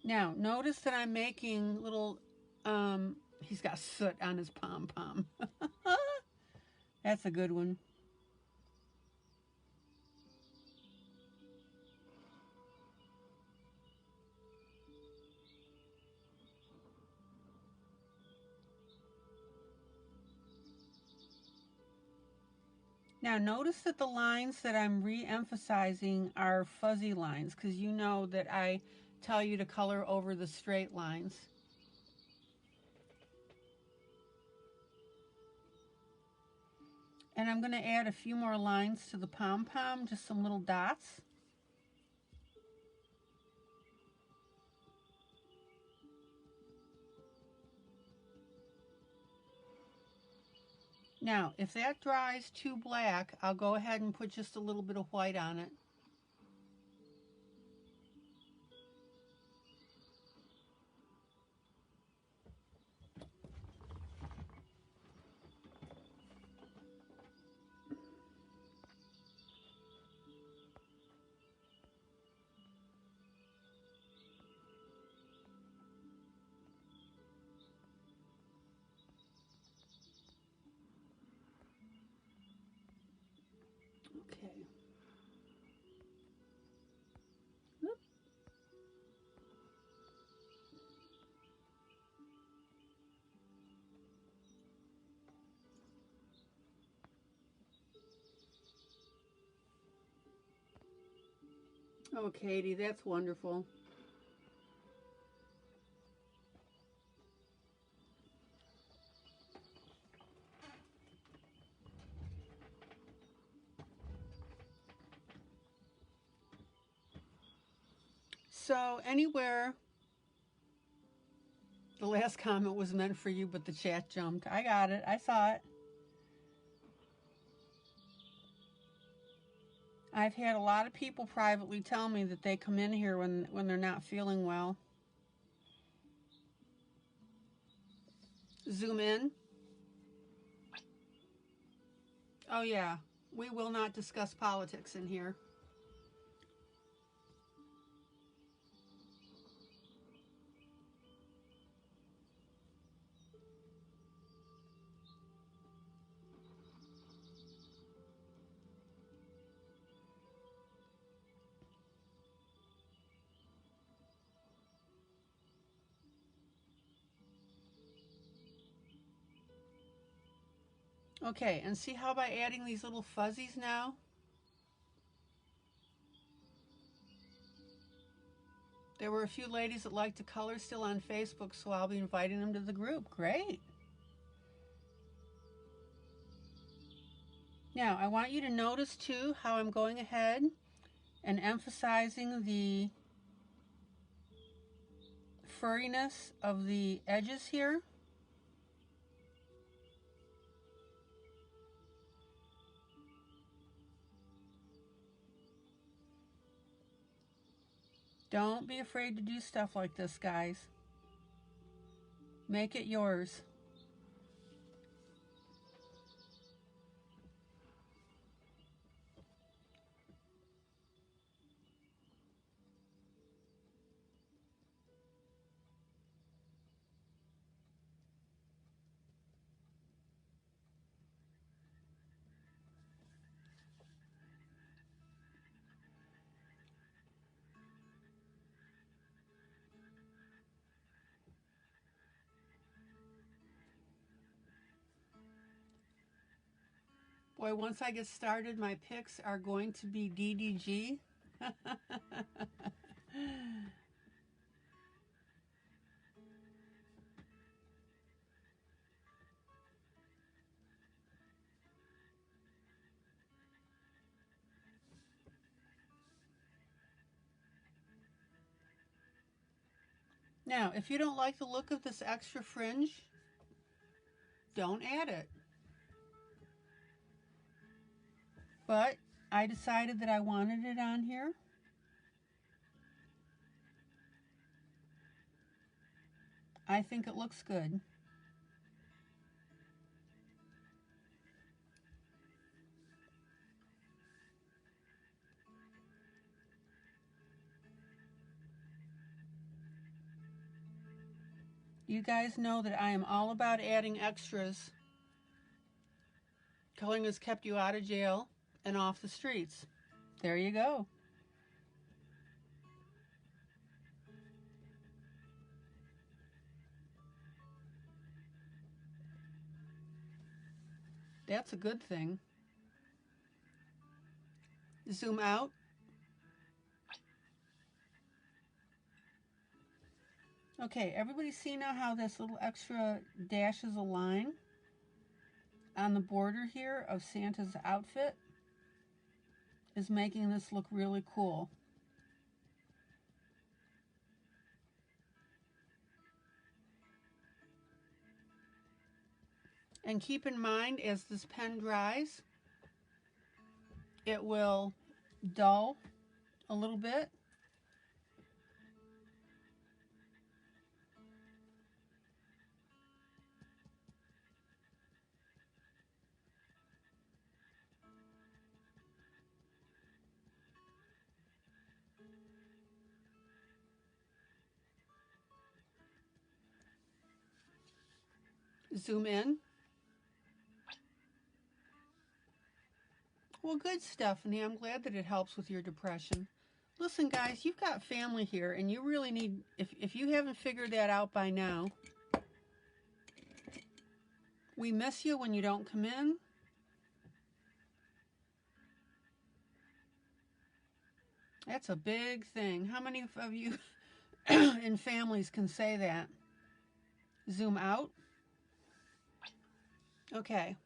Now, notice that I'm making little, he's got soot on his pom-pom. That's a good one. Now notice that the lines that I'm re-emphasizing are fuzzy lines, because you know that I tell you to color over the straight lines. And I'm going to add a few more lines to the pom-pom, just some little dots. Now, if that dries too black, I'll go ahead and put just a little bit of white on it. Okay. Whoop. Oh, Katie, that's wonderful. So anywhere, the last comment was meant for you, but the chat jumped. I got it. I saw it. I've had a lot of people privately tell me that they come in here when they're not feeling well. Zoom in. Oh yeah, we will not discuss politics in here. Okay, and see how by adding these little fuzzies now, there were a few ladies that like to color still on Facebook, so I'll be inviting them to the group. Great. Now, I want you to notice too how I'm going ahead and emphasizing the furriness of the edges here. Don't be afraid to do stuff like this, guys. Make it yours. Boy, once I get started, my picks are going to be DDG. Now, if you don't like the look of this extra fringe, don't add it. But I decided that I wanted it on here. I think it looks good. You guys know that I am all about adding extras. Coloring has kept you out of jail and off the streets. There you go. That's a good thing. Zoom out. Okay, everybody see now how this little extra dash is a line on the border here of Santa's outfit is making this look really cool. And keep in mind, as this pen dries, it will dull a little bit. Zoom in. Well, good, Stephanie. I'm glad that it helps with your depression. Listen, guys, you've got family here, and you really need, if you haven't figured that out by now, we miss you when you don't come in. That's a big thing. How many of you in families can say that? Zoom out. Okay.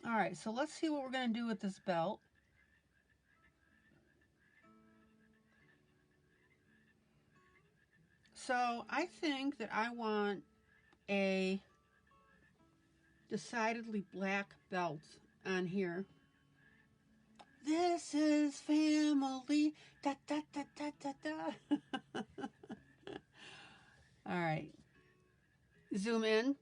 All right, so let's see what we're going to do with this belt. So I think that I want a decidedly black belt on here. This is family. Da, da, da, da, da, da. All right. Zoom in.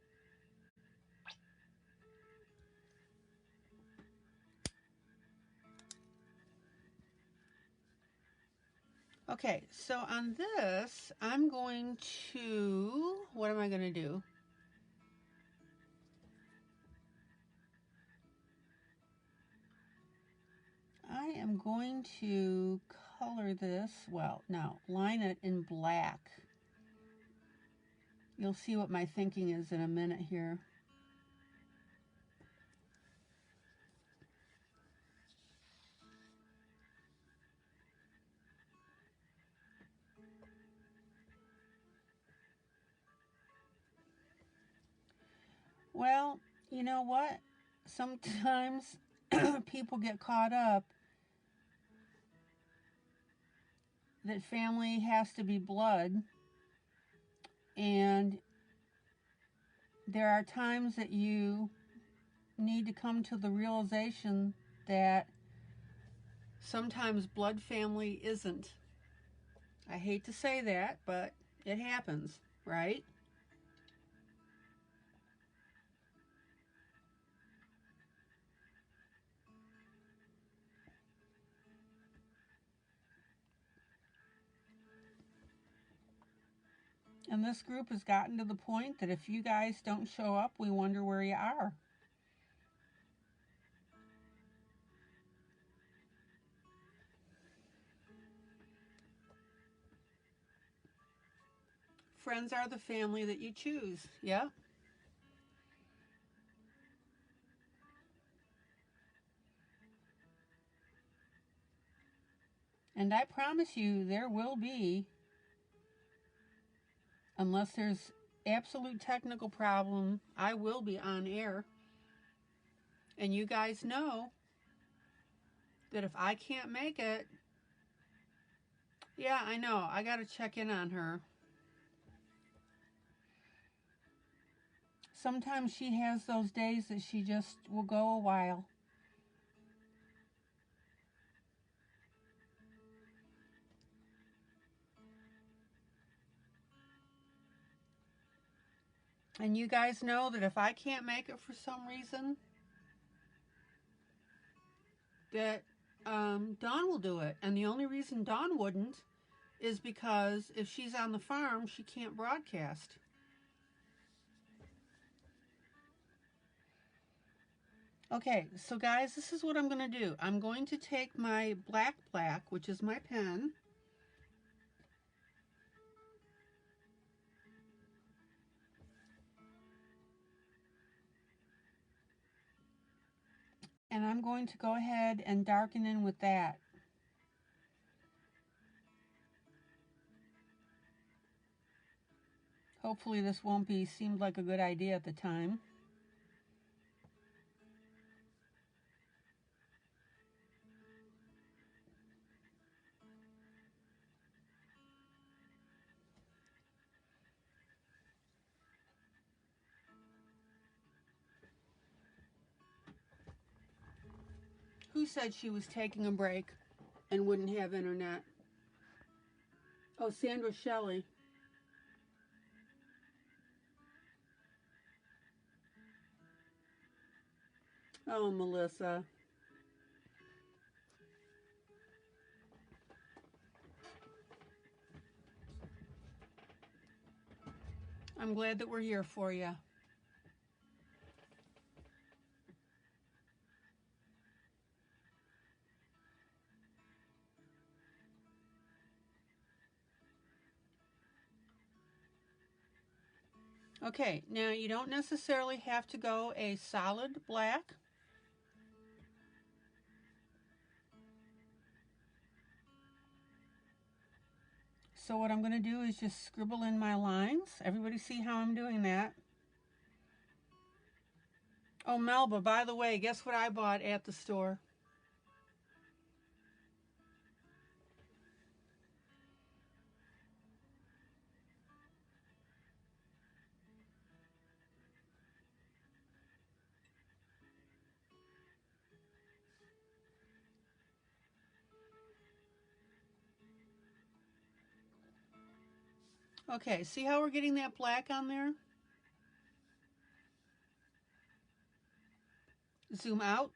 Okay, so on this, I'm going to, what am I going to do? I am going to color this, well, no, line it in black. You'll see what my thinking is in a minute here. Well, you know what? Sometimes people get caught up that family has to be blood, and there are times that you need to come to the realization that sometimes blood family isn't. I hate to say that, but it happens, right? And this group has gotten to the point that if you guys don't show up, we wonder where you are. Friends are the family that you choose, yeah? And I promise you, there will be, unless there's absolute technical problem, I will be on air. And you guys know that if I can't make it, yeah, I know, I got to check in on her. Sometimes she has those days that she just will go a while. And you guys know that if I can't make it for some reason, that Dawn will do it. And the only reason Dawn wouldn't is because if she's on the farm, she can't broadcast. Okay, so guys, this is what I'm going to do. I'm going to take my black, which is my pen, and I'm going to go ahead and darken in with that. Hopefully this won't be seemed like a good idea at the time. Who said she was taking a break and wouldn't have internet? Oh, Sandra Shelley. Oh, Melissa. I'm glad that we're here for you. Okay, now you don't necessarily have to go a solid black. So what I'm going to do is just scribble in my lines. Everybody see how I'm doing that? Oh, Melba, by the way, guess what I bought at the store? Okay, see how we're getting that black on there? Zoom out.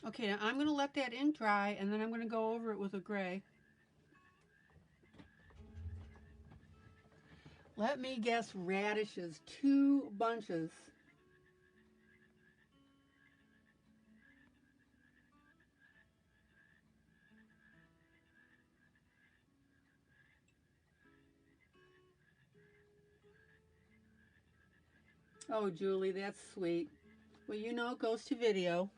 Okay, now I'm going to let that ink dry, and then I'm going to go over it with a gray. Let me guess, radishes, 2 bunches. Oh, Julie, that's sweet. Well, you know it goes to video.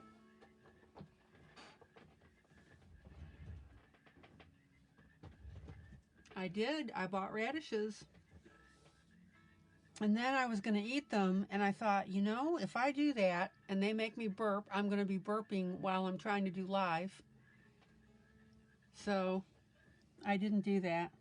I did. I bought radishes. And then I was going to eat them, and I thought, you know, if I do that and they make me burp, I'm going to be burping while I'm trying to do live. So I didn't do that.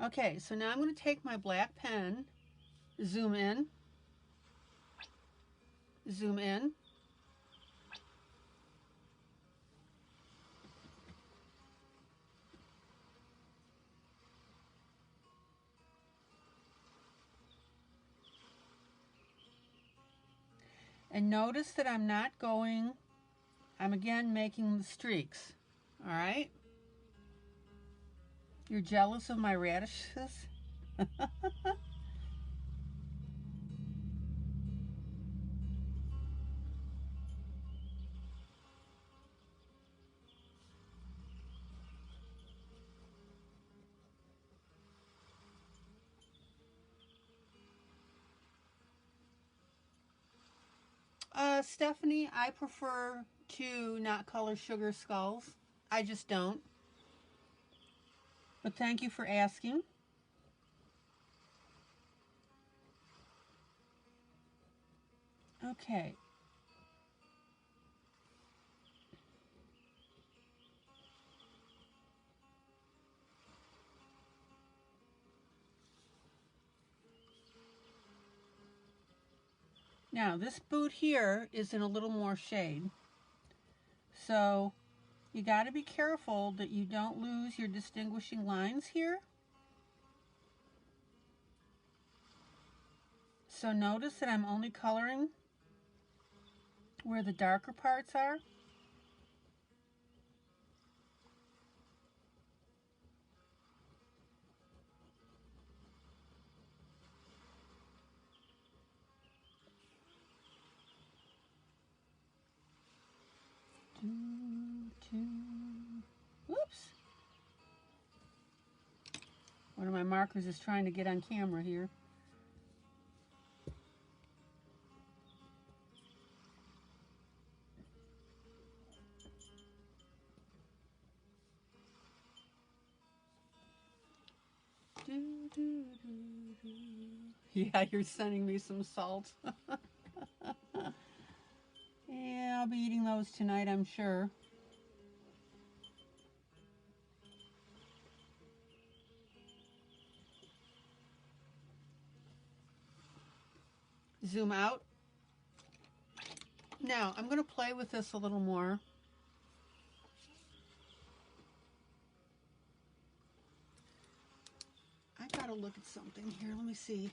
Okay, so now I'm going to take my black pen, zoom in, zoom in. And notice that I'm not going, I'm again making the streaks. All right? You're jealous of my radishes? Stephanie, I prefer to not color sugar skulls. I just don't. But thank you for asking. Okay. Now, this boot here is in a little more shade. So, you got to be careful that you don't lose your distinguishing lines here. So notice that I'm only coloring where the darker parts are. Whoops. One of my markers is trying to get on camera here. Yeah, you're sending me some salt. Yeah, I'll be eating those tonight, I'm sure. Zoom out. Now, I'm going to play with this a little more. I got to look at something here. Let me see.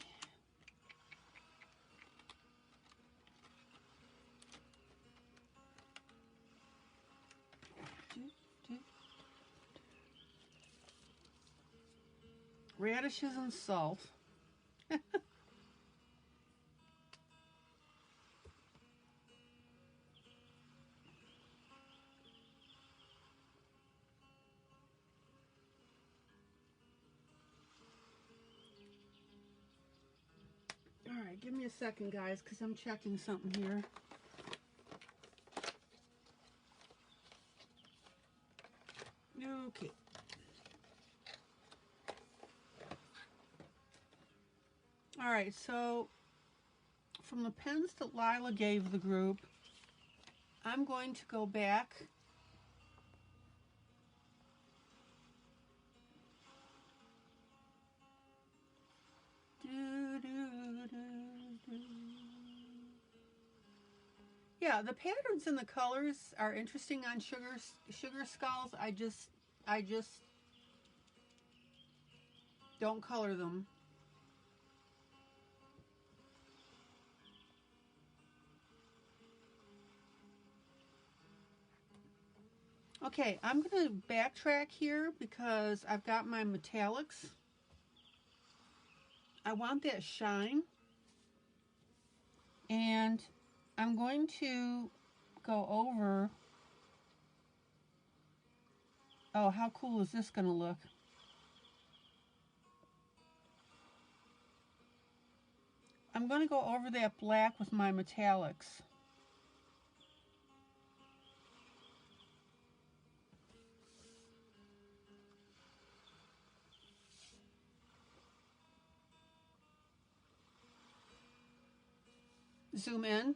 Radishes and salt. All right, give me a second, guys, because I'm checking something here. Okay. All right, so from the pens that Lila gave the group, I'm going to go back Yeah, the patterns and the colors are interesting on sugar skulls. I just don't color them. Okay, I'm going to backtrack here because I've got my metallics. I want that shine. And I'm going to go over. Oh, how cool is this going to look? I'm going to go over that black with my metallics. Zoom in.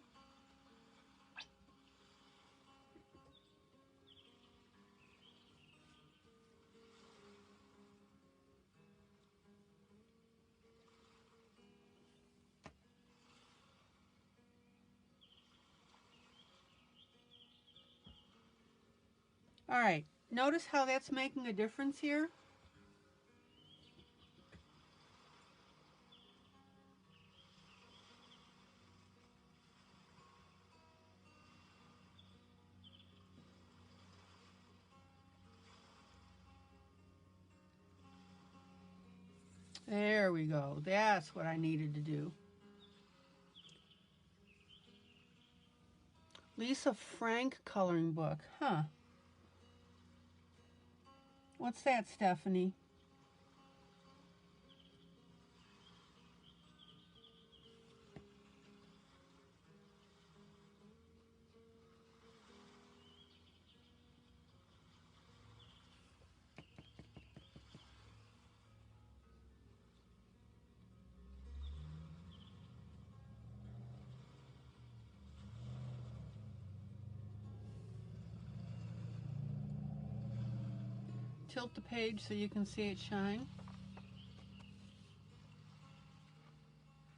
All right, notice how that's making a difference here? There we go. That's what I needed to do. Lisa Frank Coloring Book. Huh. What's that, Stephanie? Tilt the page so you can see it shine.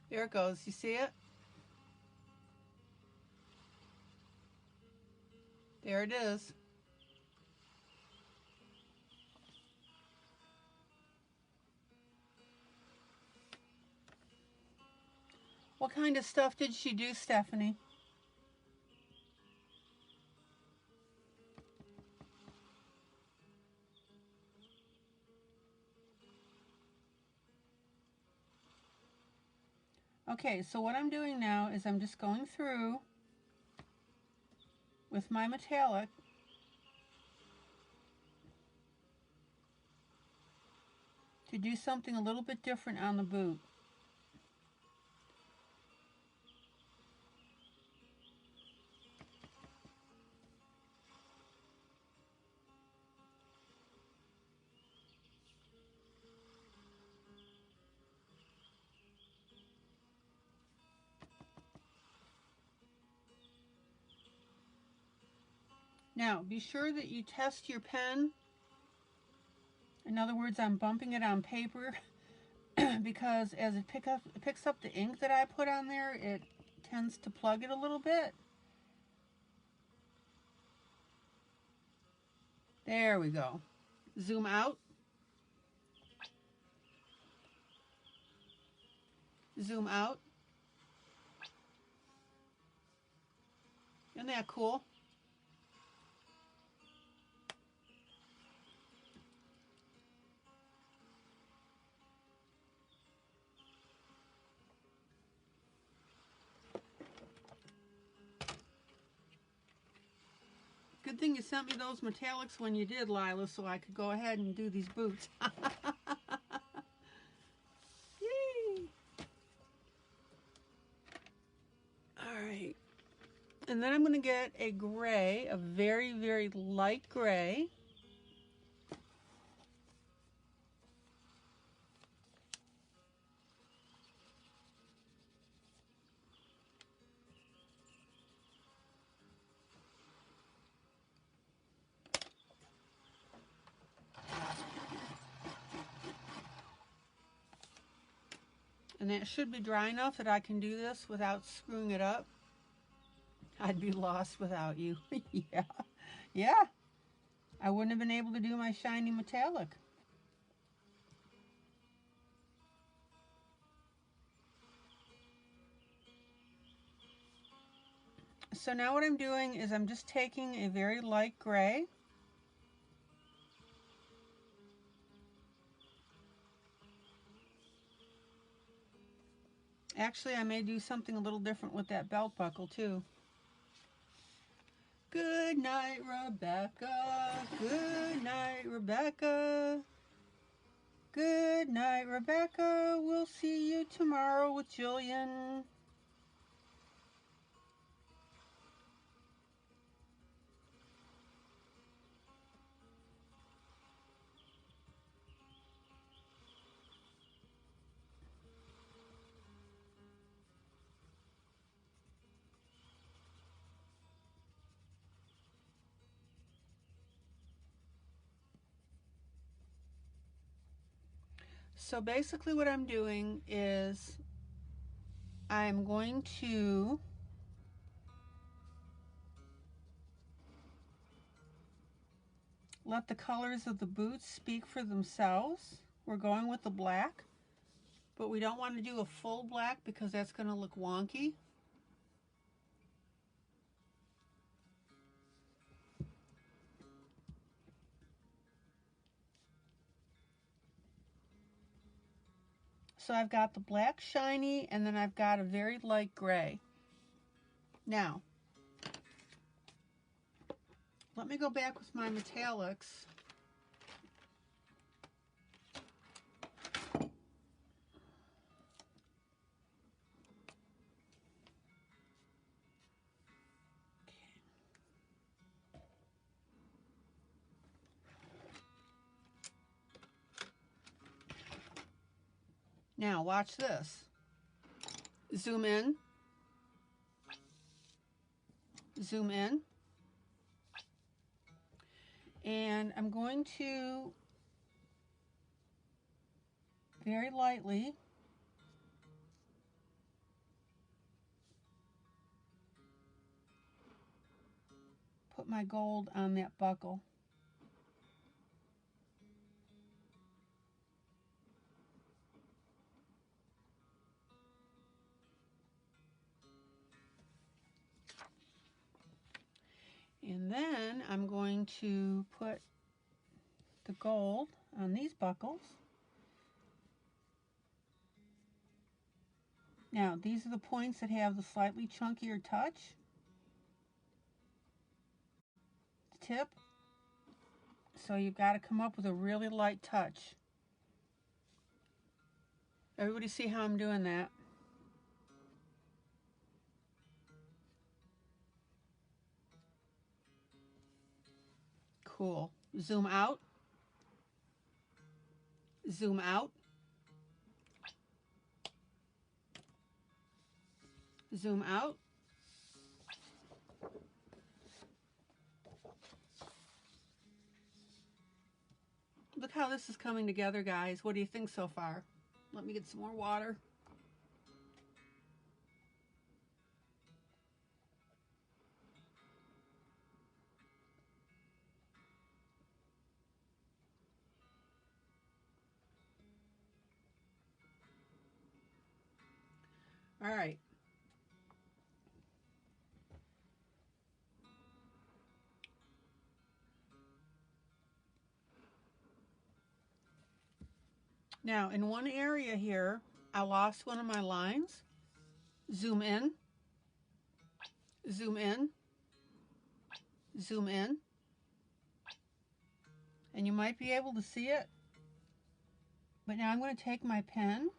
There it goes. You see it? There it is. What kind of stuff did she do, Stephanie? Okay, so what I'm doing now is I'm just going through with my metallic to do something a little bit different on the boot. Now, be sure that you test your pen. In other words, I'm bumping it on paper because as it picks up the ink that I put on there, it tends to plug it a little bit. There we go. Zoom out. Zoom out. Isn't that cool? Good thing you sent me those metallics when you did, Lila, so I could go ahead and do these boots. Yay! Alright. And then I'm going to get a gray, a very, very light gray. And that should be dry enough that I can do this without screwing it up. I'd be lost without you. Yeah. I wouldn't have been able to do my shiny metallic. So now what I'm doing is I'm just taking a very light gray. Actually, I may do something a little different with that belt buckle too. Good night, Rebecca. Good night, Rebecca. Good night, Rebecca. We'll see you tomorrow with Jillian. So basically what I'm doing is I'm going to let the colors of the boots speak for themselves. We're going with the black, but we don't want to do a full black because that's going to look wonky. So I've got the black shiny and then I've got a very light gray. Now, let me go back with my metallics. Now watch this. Zoom in. Zoom in. And I'm going to very lightly put my gold on that buckle. And then I'm going to put the gold on these buckles. Now, these are the points that have the slightly chunkier touch. Tip. So you've got to come up with a really light touch. Everybody see how I'm doing that? Cool. Zoom out. Zoom out. Zoom out. how this is coming together, guys. What do you think so far? Let me get some more water. All right. Now, in one area here, I lost one of my lines. Zoom in, zoom in, zoom in. And you might be able to see it. But now I'm going to take my pen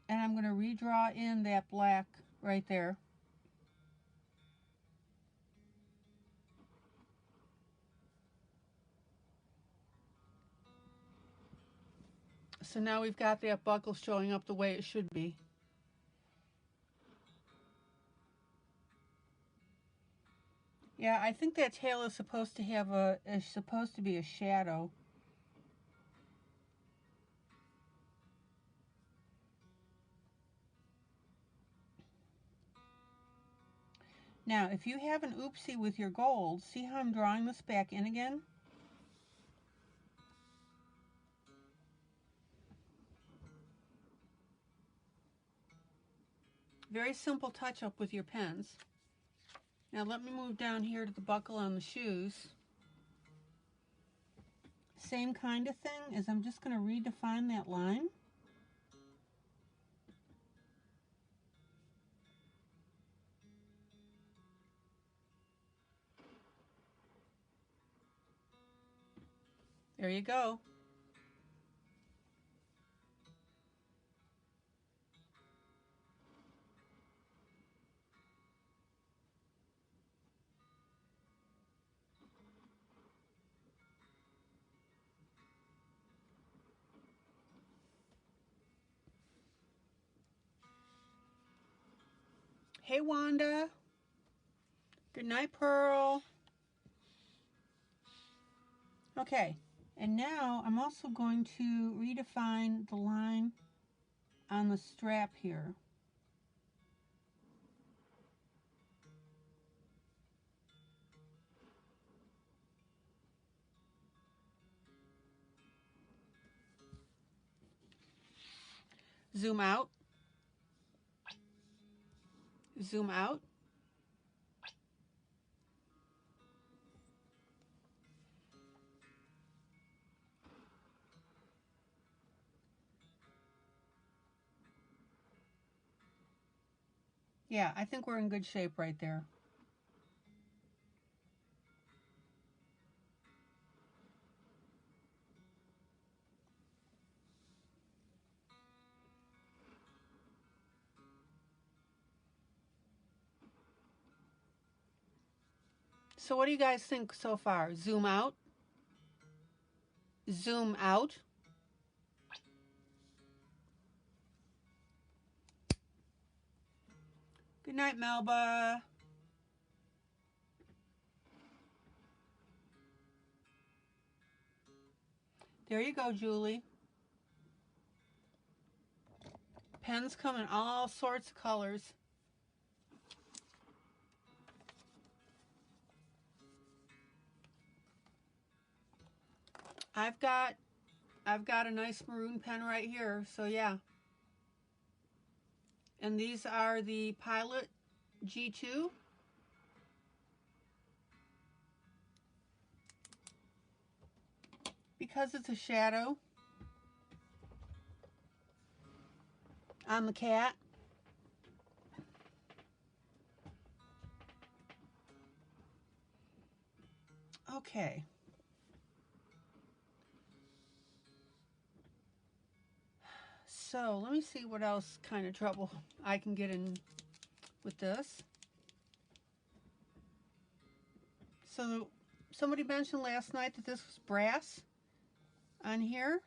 and I'm going to redraw in that black right there. So now we've got that buckle showing up the way it should be. Yeah, I think that tail is supposed to have supposed to be a shadow. Now, if you have an oopsie with your gold, see how I'm drawing this back in again? Very simple touch-up with your pens. Now let me move down here to the buckle on the shoes. Same kind of thing, as I'm just going to redefine that line. There you go. Hey, Wanda. Good night, Pearl. Okay, and now I'm also going to redefine the line on the strap here. Zoom out. Zoom out. Yeah, I think we're in good shape right there. So what do you guys think so far? Zoom out. Zoom out. Good night, Melba. There you go, Julie. Pens come in all sorts of colors. I've got a nice maroon pen right here, so yeah. And these are the Pilot G2. Because it's a shadow on the cat. Okay. So let me see what else kind of trouble I can get in with this. So somebody mentioned last night that this was brass on here.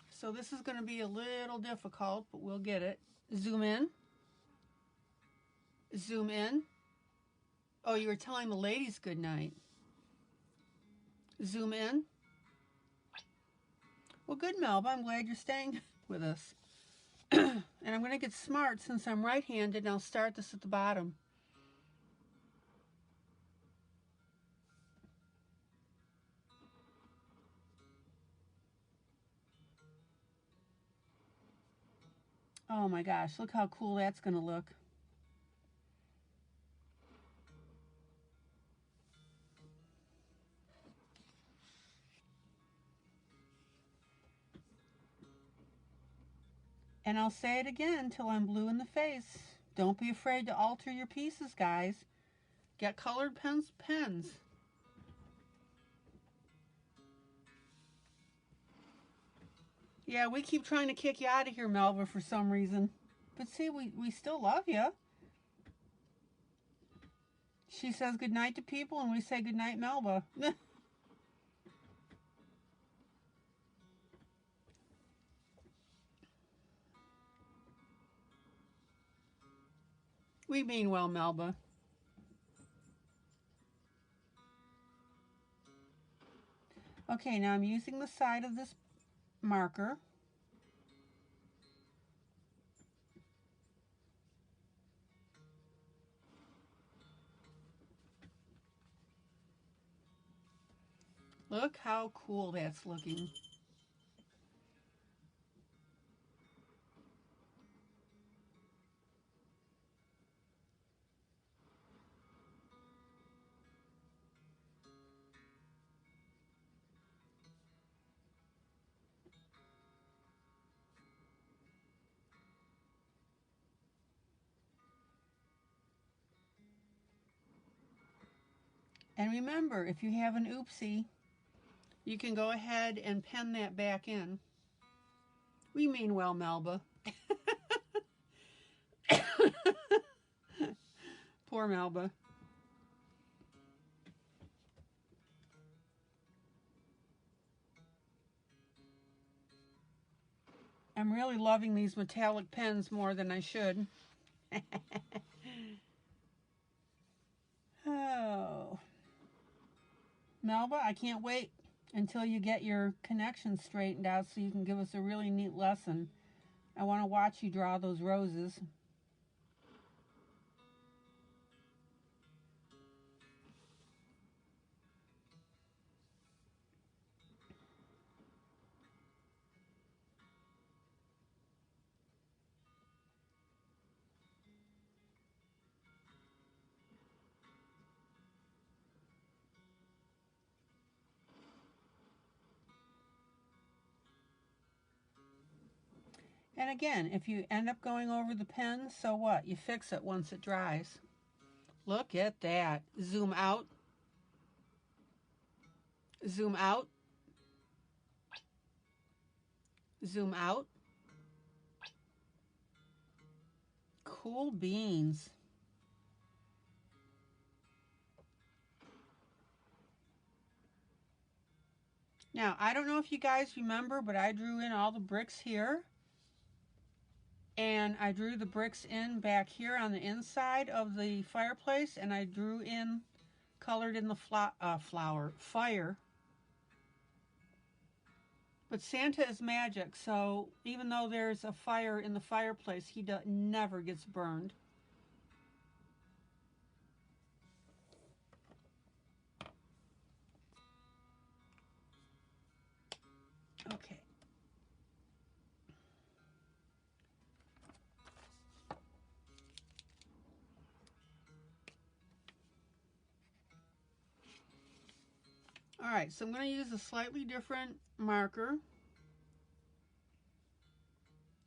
So this is going to be a little difficult, but we'll get it. Zoom in. Zoom in. Oh, you were telling the ladies good night. Zoom in. Well, good, Melba. I'm glad you're staying with us. And I'm going to get smart since I'm right-handed, and I'll start this at the bottom. Oh my gosh, look how cool that's going to look. And I'll say it again till I'm blue in the face. Don't be afraid to alter your pieces, guys. Get colored pens. Yeah, we keep trying to kick you out of here, Melba, for some reason. But see, we still love you. She says goodnight to people, and we say goodnight, Melba. We mean well, Melba. Okay, now I'm using the side of this marker. Look how cool that's looking. And remember, if you have an oopsie, you can go ahead and pen that back in. We mean well, Melba. Poor Melba. I'm really loving these metallic pens more than I should. Oh. Melba, I can't wait until you get your connections straightened out so you can give us a really neat lesson. I want to watch you draw those roses. And again, if you end up going over the pen, so what? You fix it once it dries. Look at that. Zoom out. Zoom out. Zoom out. Cool beans. Now, I don't know if you guys remember, but I drew in all the bricks here. And I drew the bricks in back here on the inside of the fireplace, and I drew in, colored in the fire. But Santa is magic, so even though there's a fire in the fireplace, he never gets burned. Okay. All right, so I'm going to use a slightly different marker.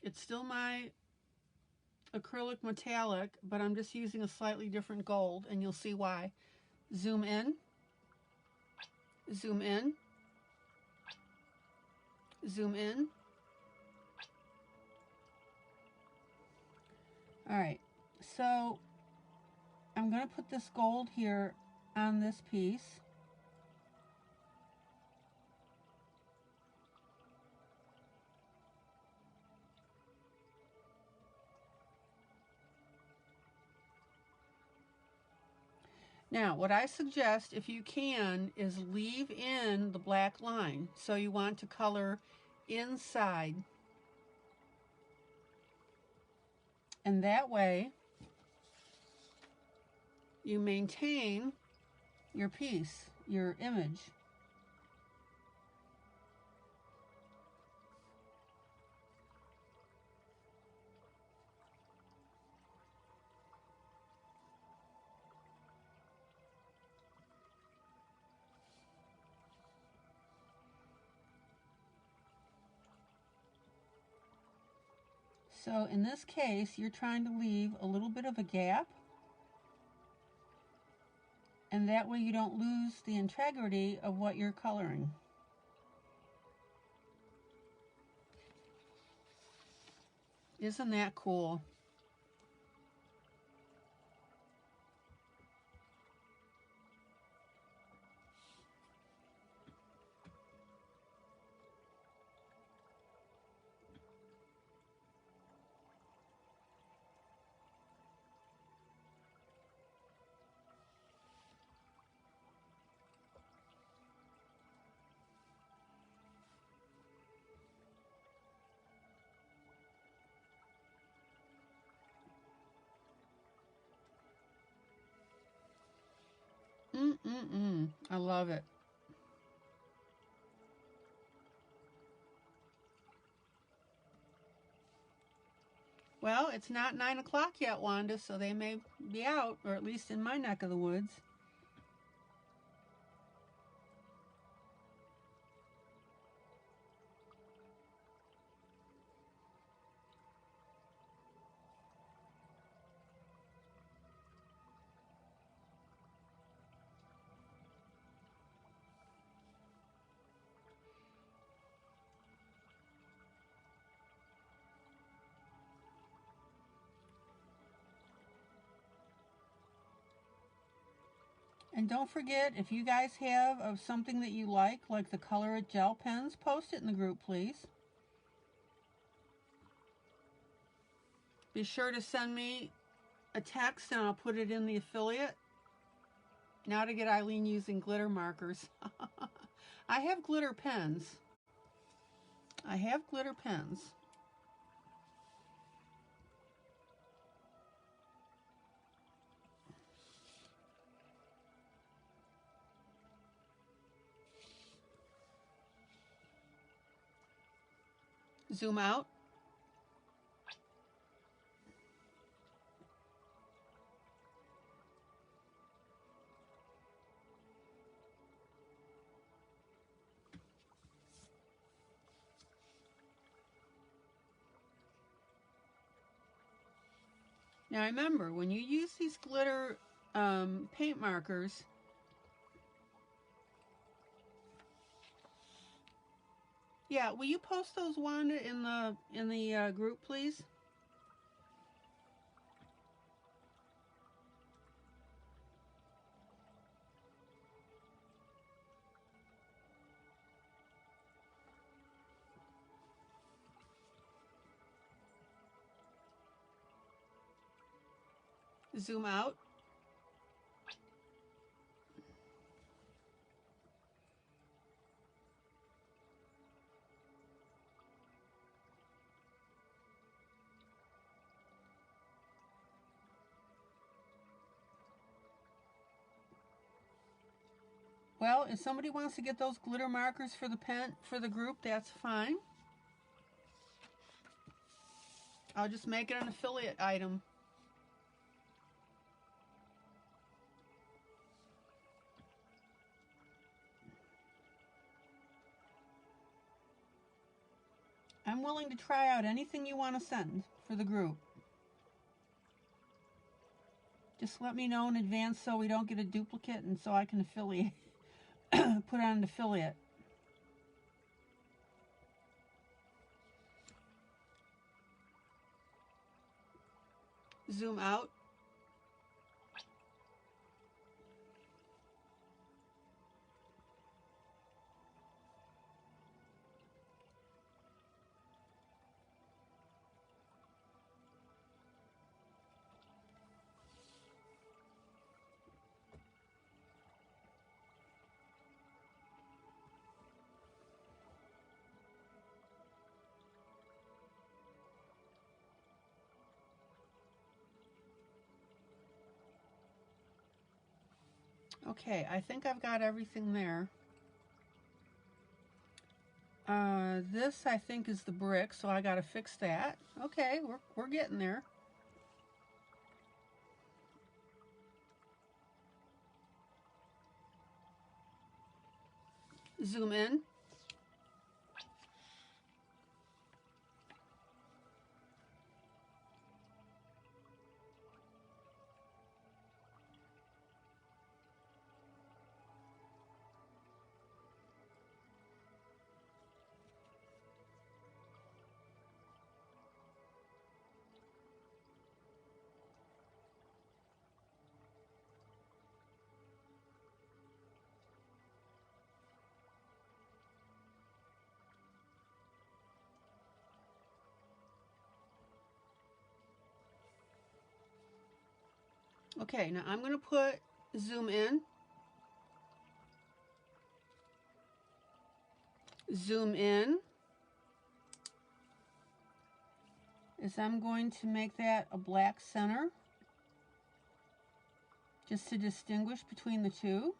It's still my acrylic metallic, but I'm just using a slightly different gold, and you'll see why. Zoom in. Zoom in. Zoom in. All right, so I'm going to put this gold here on this piece. Now, what I suggest, if you can, is leave in the black line. So you want to color inside. And that way, you maintain your piece, your image. So in this case, you're trying to leave a little bit of a gap, and that way you don't lose the integrity of what you're coloring. Isn't that cool? I love it. Well, it's not 9 o'clock yet, Wanda, so they may be out, or at least in my neck of the woods. And don't forget, if you guys have of something that you like the Color It gel pens, post it in the group, please. Be sure to send me a text and I'll put it in the affiliate. Now to get ILene using glitter markers. I have glitter pens. I have glitter pens. Zoom out. Now remember, when you use these glitter paint markers, yeah, will you post those, Wanda, in the group, please? Zoom out. Well, if somebody wants to get those glitter markers for the group, that's fine. I'll just make it an affiliate item. I'm willing to try out anything you want to send for the group. Just let me know in advance so we don't get a duplicate and so I can affiliate, put on an affiliate. Zoom out. Okay, I think I've got everything there. This I think is the brick, so I gotta fix that. Okay, we're getting there. Zoom in. Okay, now I'm going to put zoom in, zoom in, as I'm going to make that a black center, just to distinguish between the two.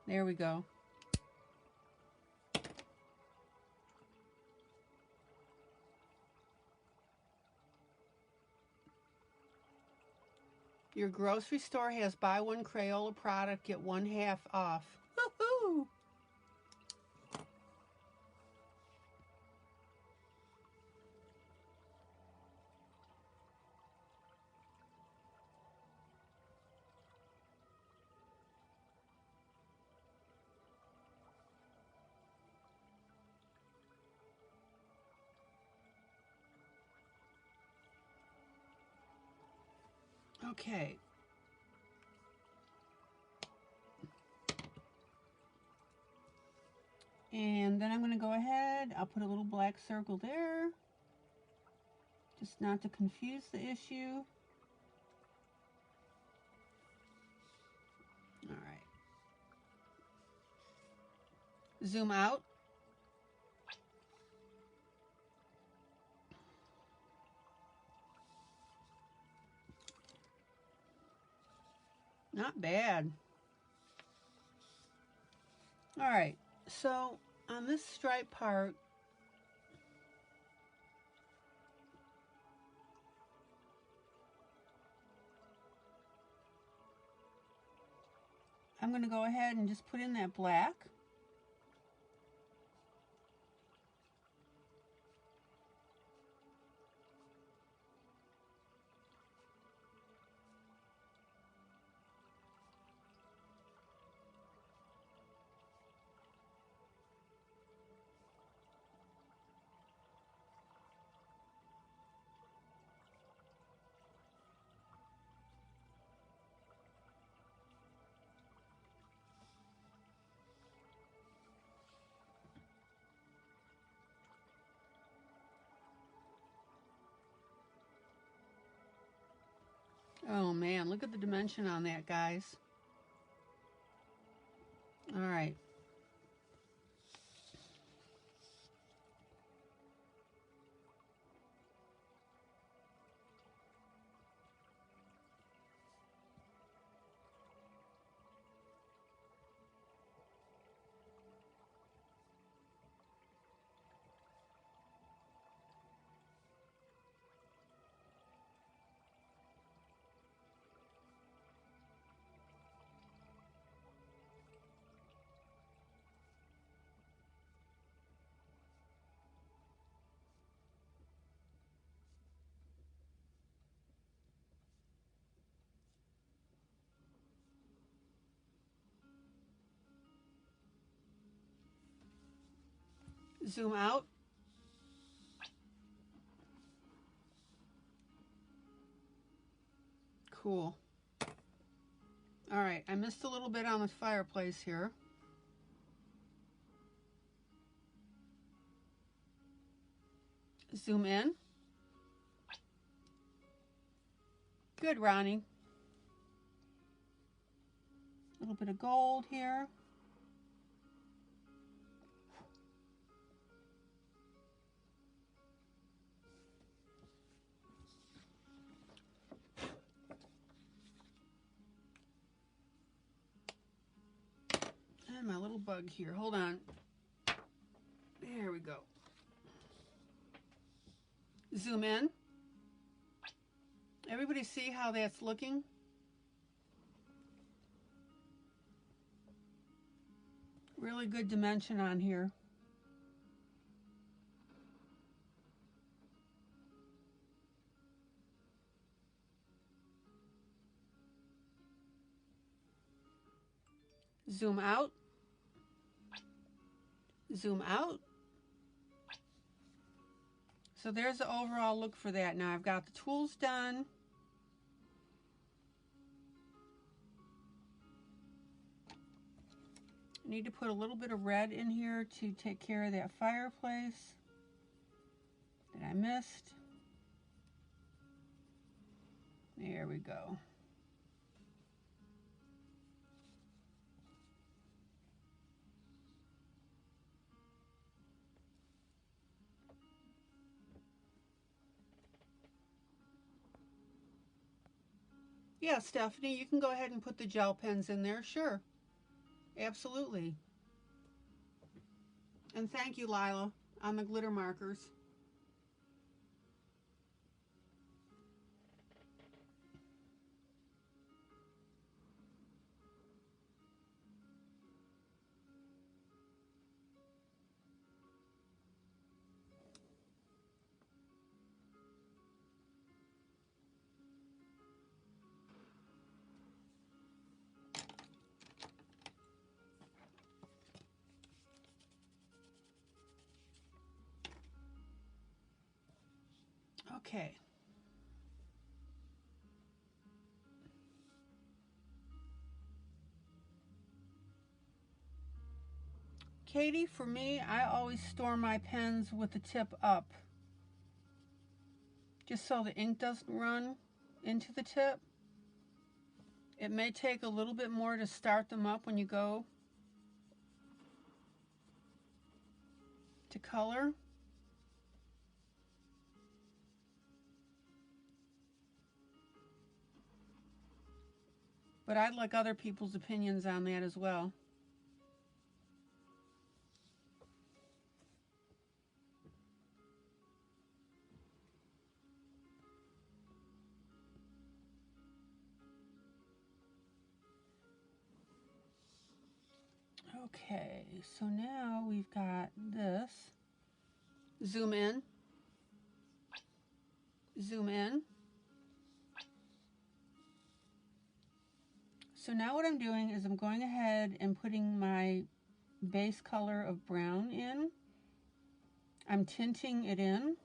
There we go. Your grocery store has buy one Crayola product, get one half off. Woohoo! Okay. And then I'm going to go ahead, I'll put a little black circle there, just not to confuse the issue. All right. Zoom out. Not bad. All right, so on this stripe part, I'm going to go ahead and just put in that black. Oh man, look at the dimension on that, guys. All right. Zoom out. Cool. All right, I missed a little bit on the fireplace here. Zoom in. Good, Ronnie. A little bit of gold here. bug here. Hold on. There we go. Zoom in. Everybody see how that's looking? Really good dimension on here. Zoom out. Zoom out. So there's the overall look for that. Now I've got the tools done. I need to put a little bit of red in here to take care of that fireplace that I missed. There we go. Yeah, Stephanie, you can go ahead and put the gel pens in there. Sure. Absolutely. And thank you, Lila, on the glitter markers. Okay. Katie, for me, I always store my pens with the tip up, just so the ink doesn't run into the tip. It may take a little bit more to start them up when you go to color. But I'd like other people's opinions on that as well. Okay, so now we've got this. Zoom in. Zoom in. So now what I'm doing is I'm going ahead and putting my base color of brown in. I'm tinting it in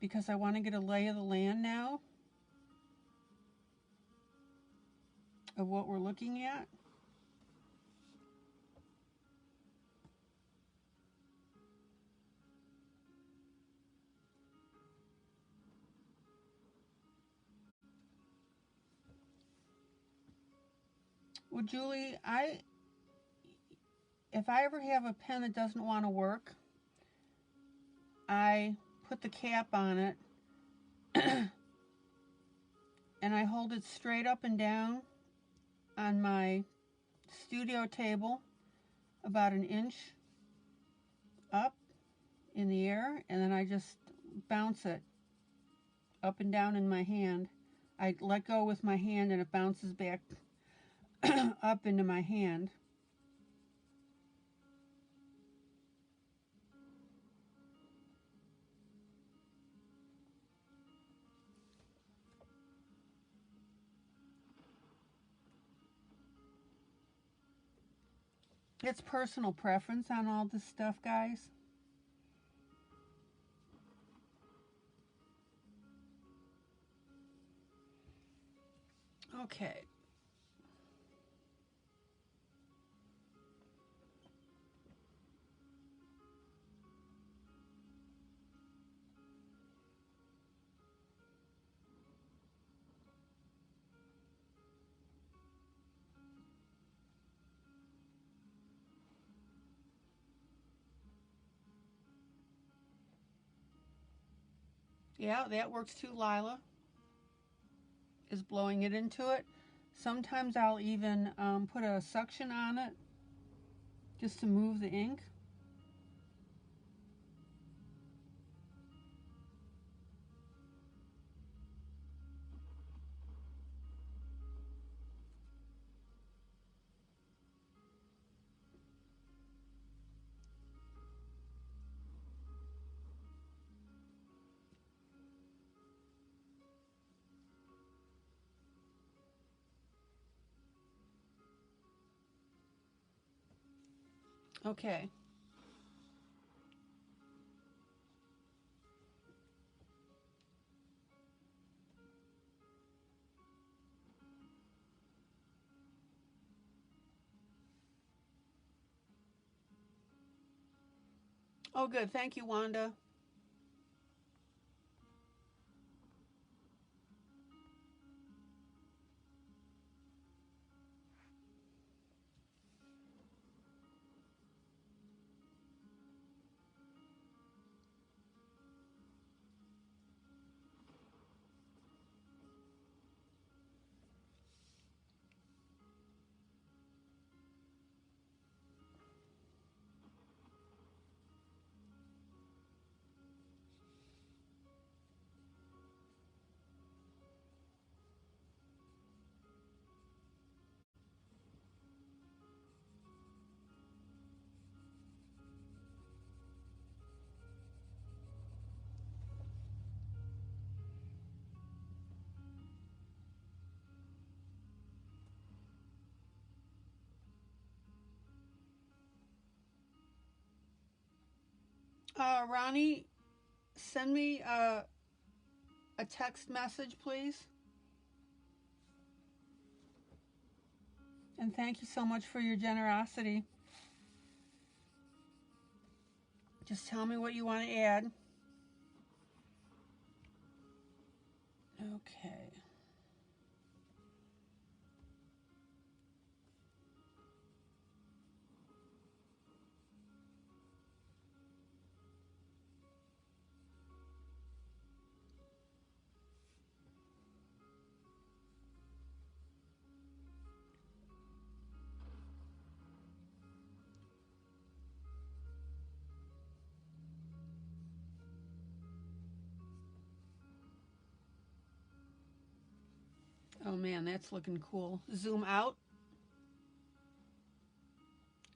because I want to get a lay of the land now of what we're looking at. Well, Julie, if I ever have a pen that doesn't want to work, I put the cap on it and I hold it straight up and down on my studio table about an inch up in the air, and then I just bounce it up and down in my hand. I let go with my hand and it bounces back up into my hand. It's personal preference on all this stuff, guys. Okay. Yeah, that works too, Lila. Is blowing it into it. Sometimes I'll even put a suction on it just to move the ink. Okay. Oh, good. Thank you, Wanda. Ronnie, send me a text message, please. And thank you so much for your generosity. Just tell me what you want to add. Okay. Oh man, that's looking cool. Zoom out.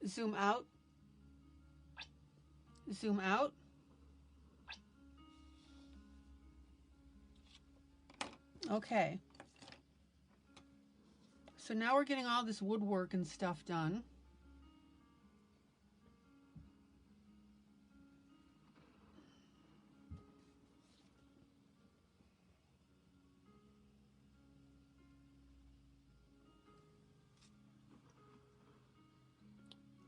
Zoom out. Zoom out. Okay. So now we're getting all this woodwork and stuff done.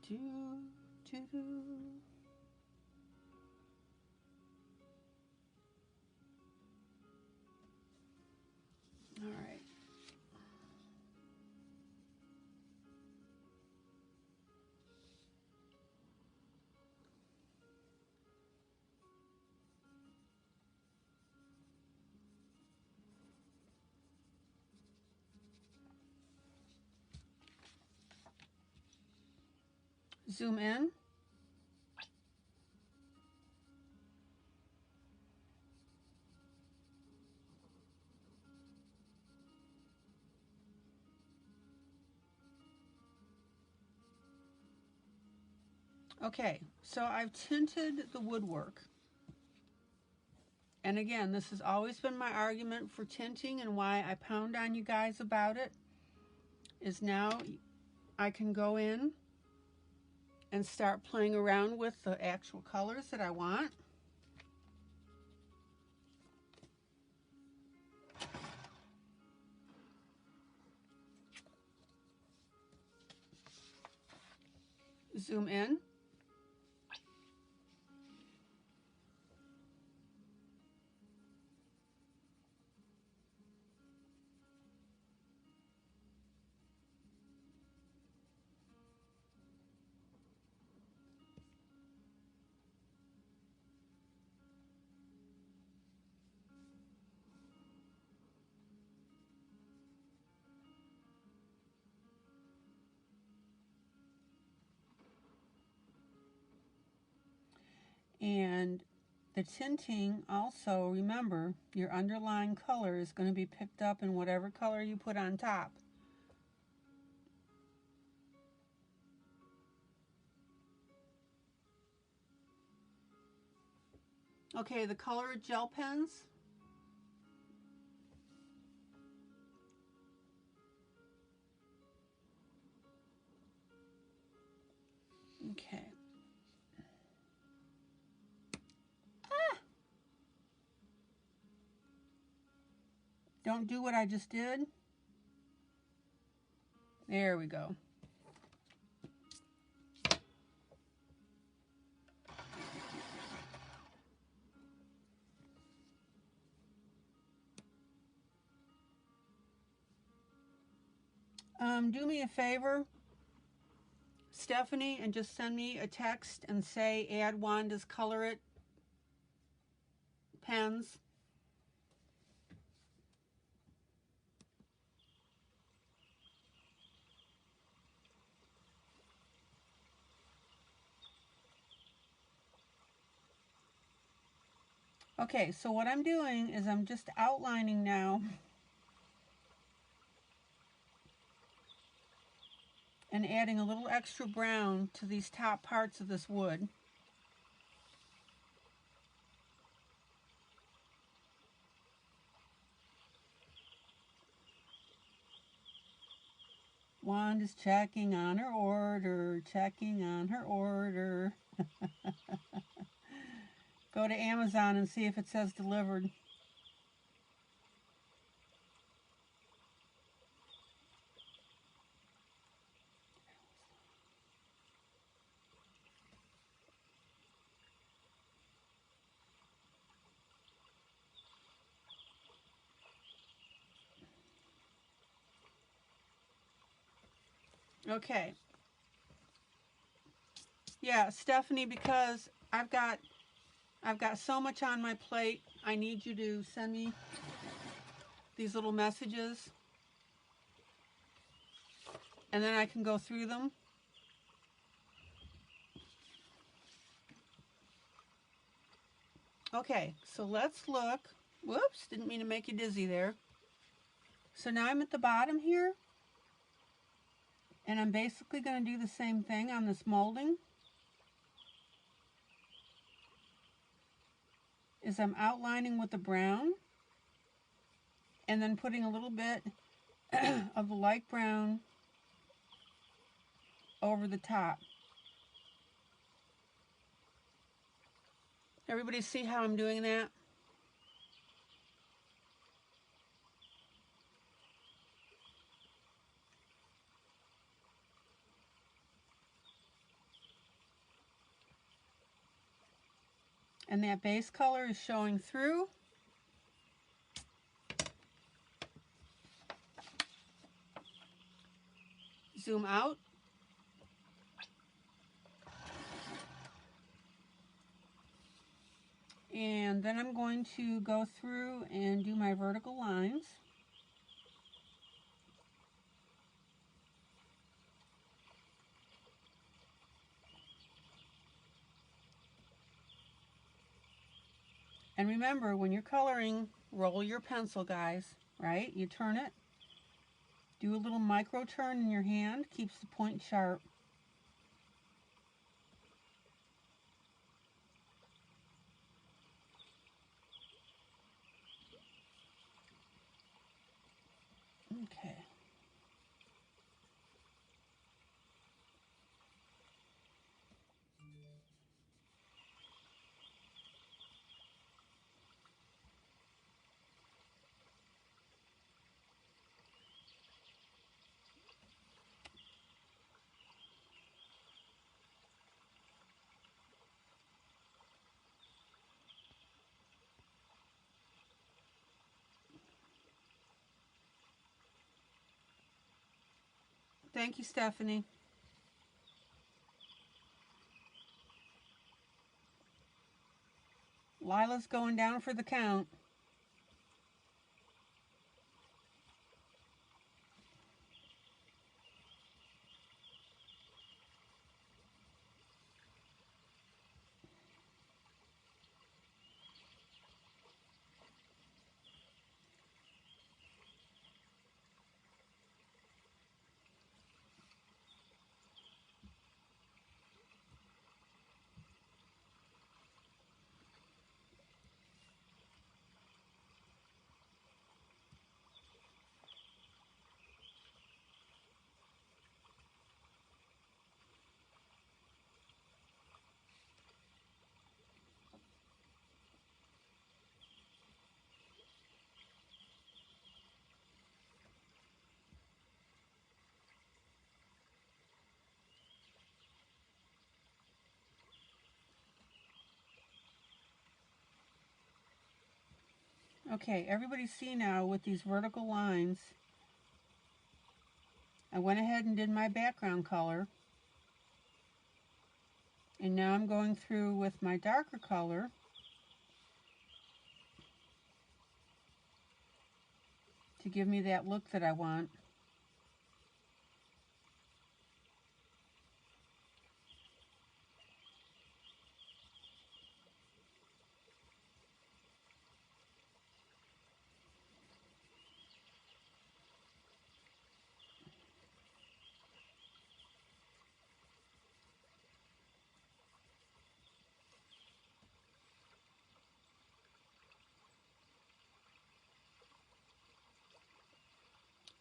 Do, do, do. All right. Zoom in. Okay, so I've tinted the woodwork. And again, this has always been my argument for tinting and why I pound on you guys about it, is now I can go in and start playing around with the actual colors that I want. Zoom in. And the tinting also, remember, your underlying color is going to be picked up in whatever color you put on top. Okay, the colored gel pens. Okay. Ah! Don't do what I just did. There we go. Do me a favor, Stephanie, and just send me a text and say add Wanda's Color It pens. Okay, so what I'm doing is I'm just outlining now and adding a little extra brown to these top parts of this wood. Wanda's checking on her order, checking on her order. Go to Amazon and see if it says delivered. Okay. Yeah, Stephanie, because I've got so much on my plate, I need you to send me these little messages, and then I can go through them. Okay, so let's look. Whoops, didn't mean to make you dizzy there. So now I'm at the bottom here, and I'm basically going to do the same thing on this molding. Is I'm outlining with the brown, and then putting a little bit of the light brown over the top. Everybody see how I'm doing that? And that base color is showing through. Zoom out. And then I'm going to go through and do my vertical lines. And remember, when you're coloring, roll your pencil, guys, right? You turn it, do a little micro turn in your hand, keeps the point sharp. Okay. Thank you, Stephanie. Lila's going down for the count. Okay, everybody see now with these vertical lines, I went ahead and did my background color. And now I'm going through with my darker color to give me that look that I want.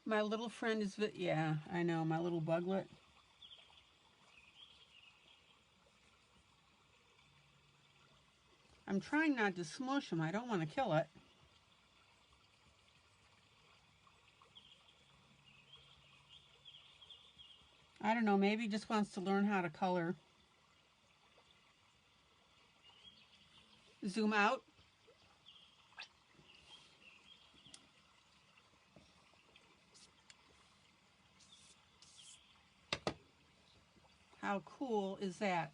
My little friend is, yeah, I know, my little buglet. I'm trying not to smush him. I don't want to kill it. I don't know, maybe he just wants to learn how to color. Zoom out. How cool is that?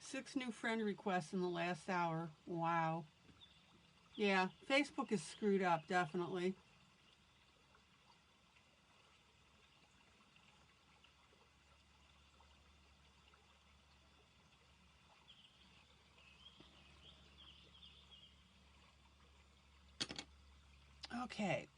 6 new friend requests in the last hour. Wow. Yeah, Facebook is screwed up, definitely. Okay.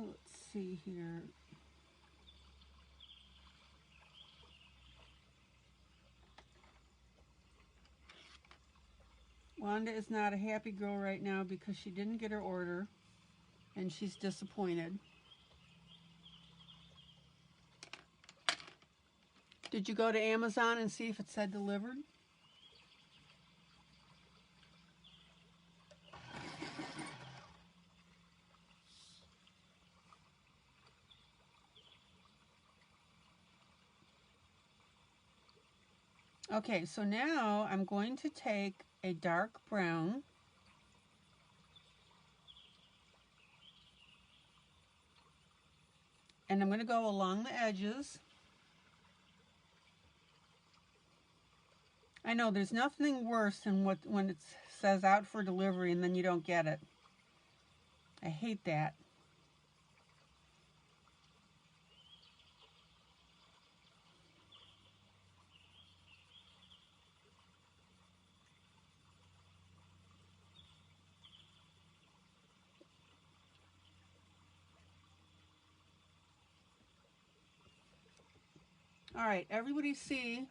Let's see here. Wanda is not a happy girl right now because she didn't get her order and she's disappointed. Did you go to Amazon and see if it said delivered? Okay, so now I'm going to take a dark brown and I'm going to go along the edges. I know there's nothing worse than when it says out for delivery and then you don't get it. I hate that. All right, everybody see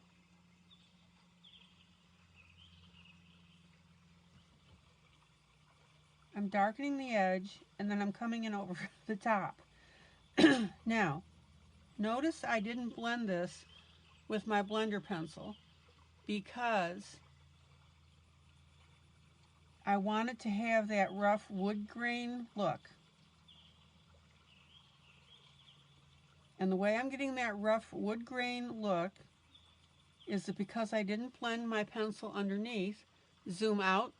I'm darkening the edge and then I'm coming in over the top. Now, notice I didn't blend this with my blender pencil because I wanted to have that rough wood grain look. And the way I'm getting that rough wood grain look is that because I didn't blend my pencil underneath, zoom out,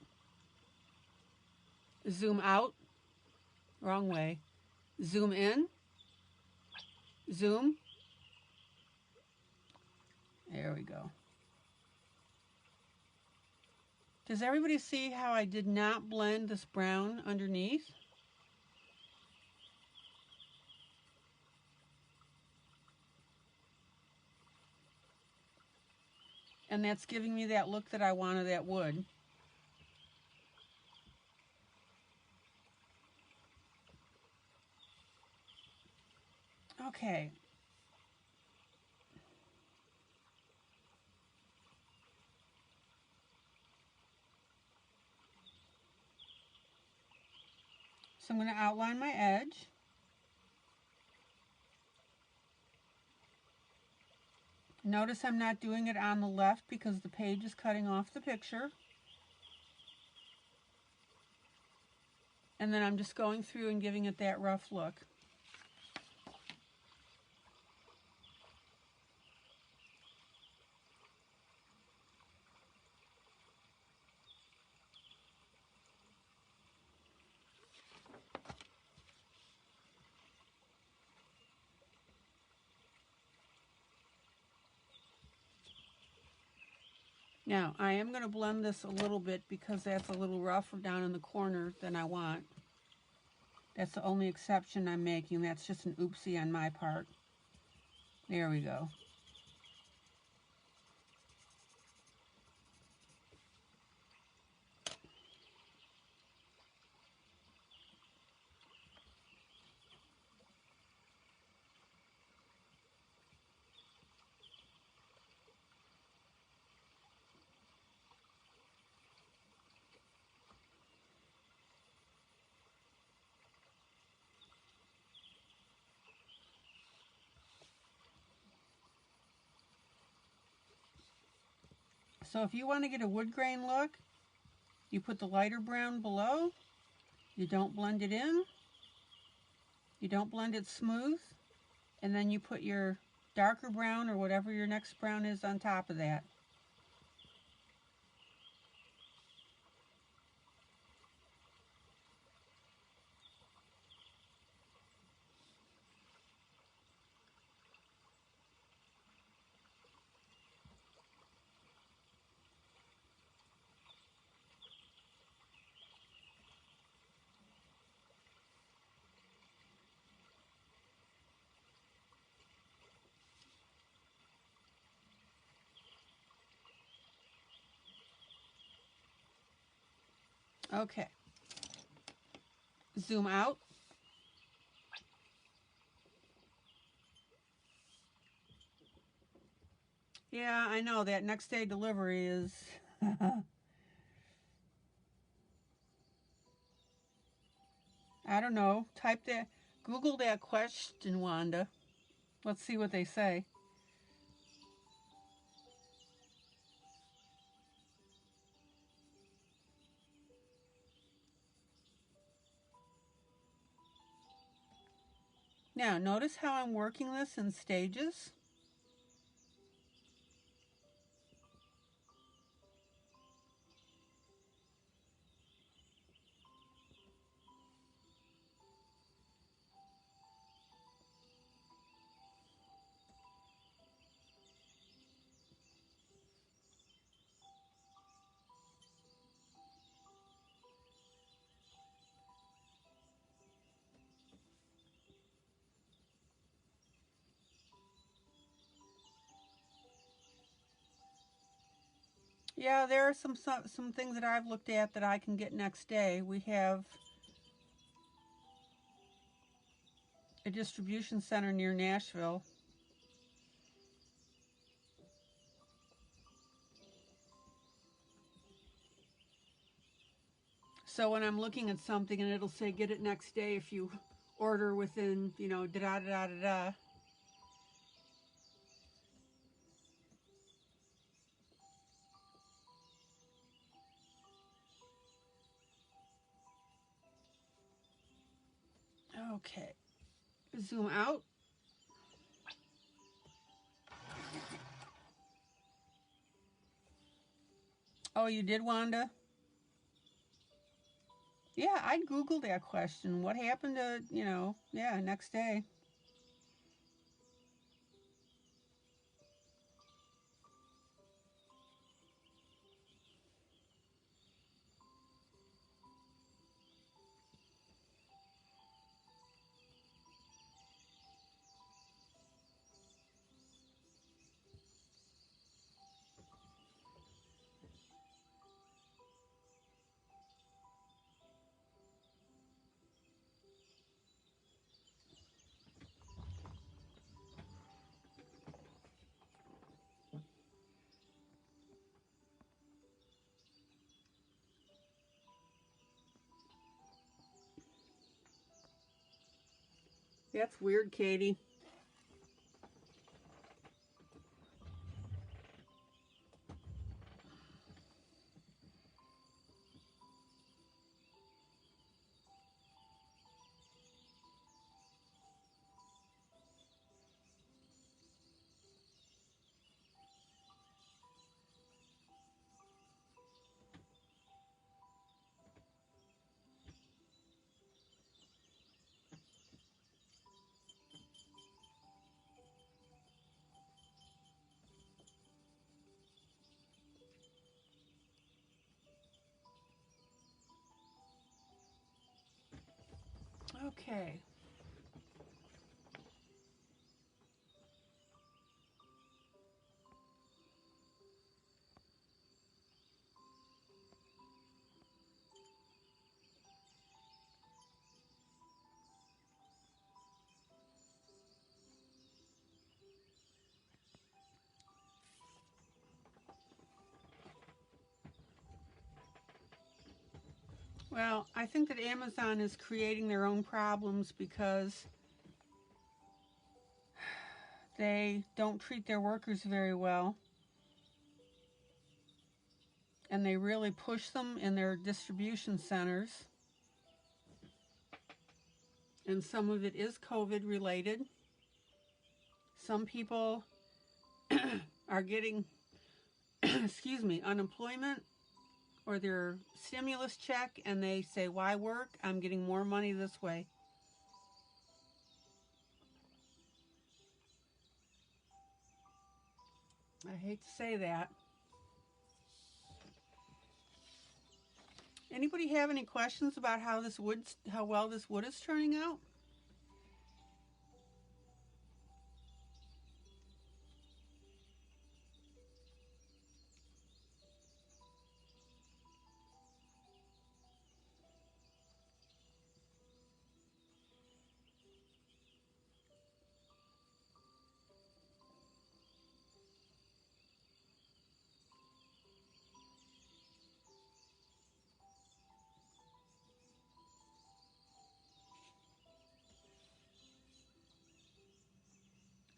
wrong way, zoom in, zoom, there we go. Does everybody see how I did not blend this brown underneath? And that's giving me that look that I wanted, that wood. Okay. So I'm going to outline my edge. Notice I'm not doing it on the left because the page is cutting off the picture. And then I'm just going through and giving it that rough look. Now, I am going to blend this a little bit because that's a little rougher down in the corner than I want. That's the only exception I'm making. That's just an oopsie on my part. There we go. So if you want to get a wood grain look, you put the lighter brown below, you don't blend it in, you don't blend it smooth, and then you put your darker brown or whatever your next brown is on top of that. Okay. Zoom out. Yeah, I know that next day delivery is... I don't know. Type that, Google that question, Wanda. Let's see what they say. Now, notice how I'm working this in stages. Yeah, there are some things that I've looked at that I can get next day. We have a distribution center near Nashville. So when I'm looking at something and it'll say get it next day if you order within, you know, da-da-da-da-da. Okay, zoom out. Oh, you did, Wanda? Yeah, I Googled that question. What happened to, you know, yeah, next day. That's weird, Katie. Okay. Well, I think that Amazon is creating their own problems because they don't treat their workers very well. And they really push them in their distribution centers. And some of it is COVID related. Some people are getting, excuse me, unemployment or their stimulus check, and they say, why work? I'm getting more money this way. I hate to say that. Anybody have any questions about how well this wood is turning out?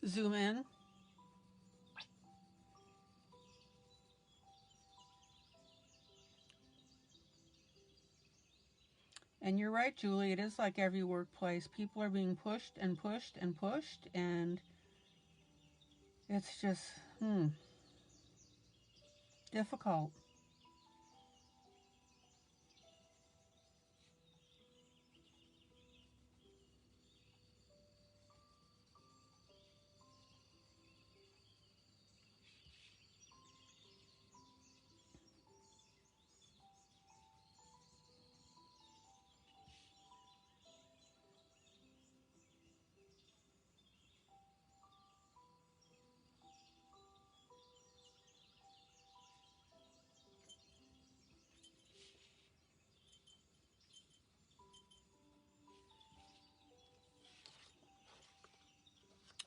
Zoom in. And you're right, Julie, it is like every workplace. People are being pushed and pushed and pushed, and it's just, difficult.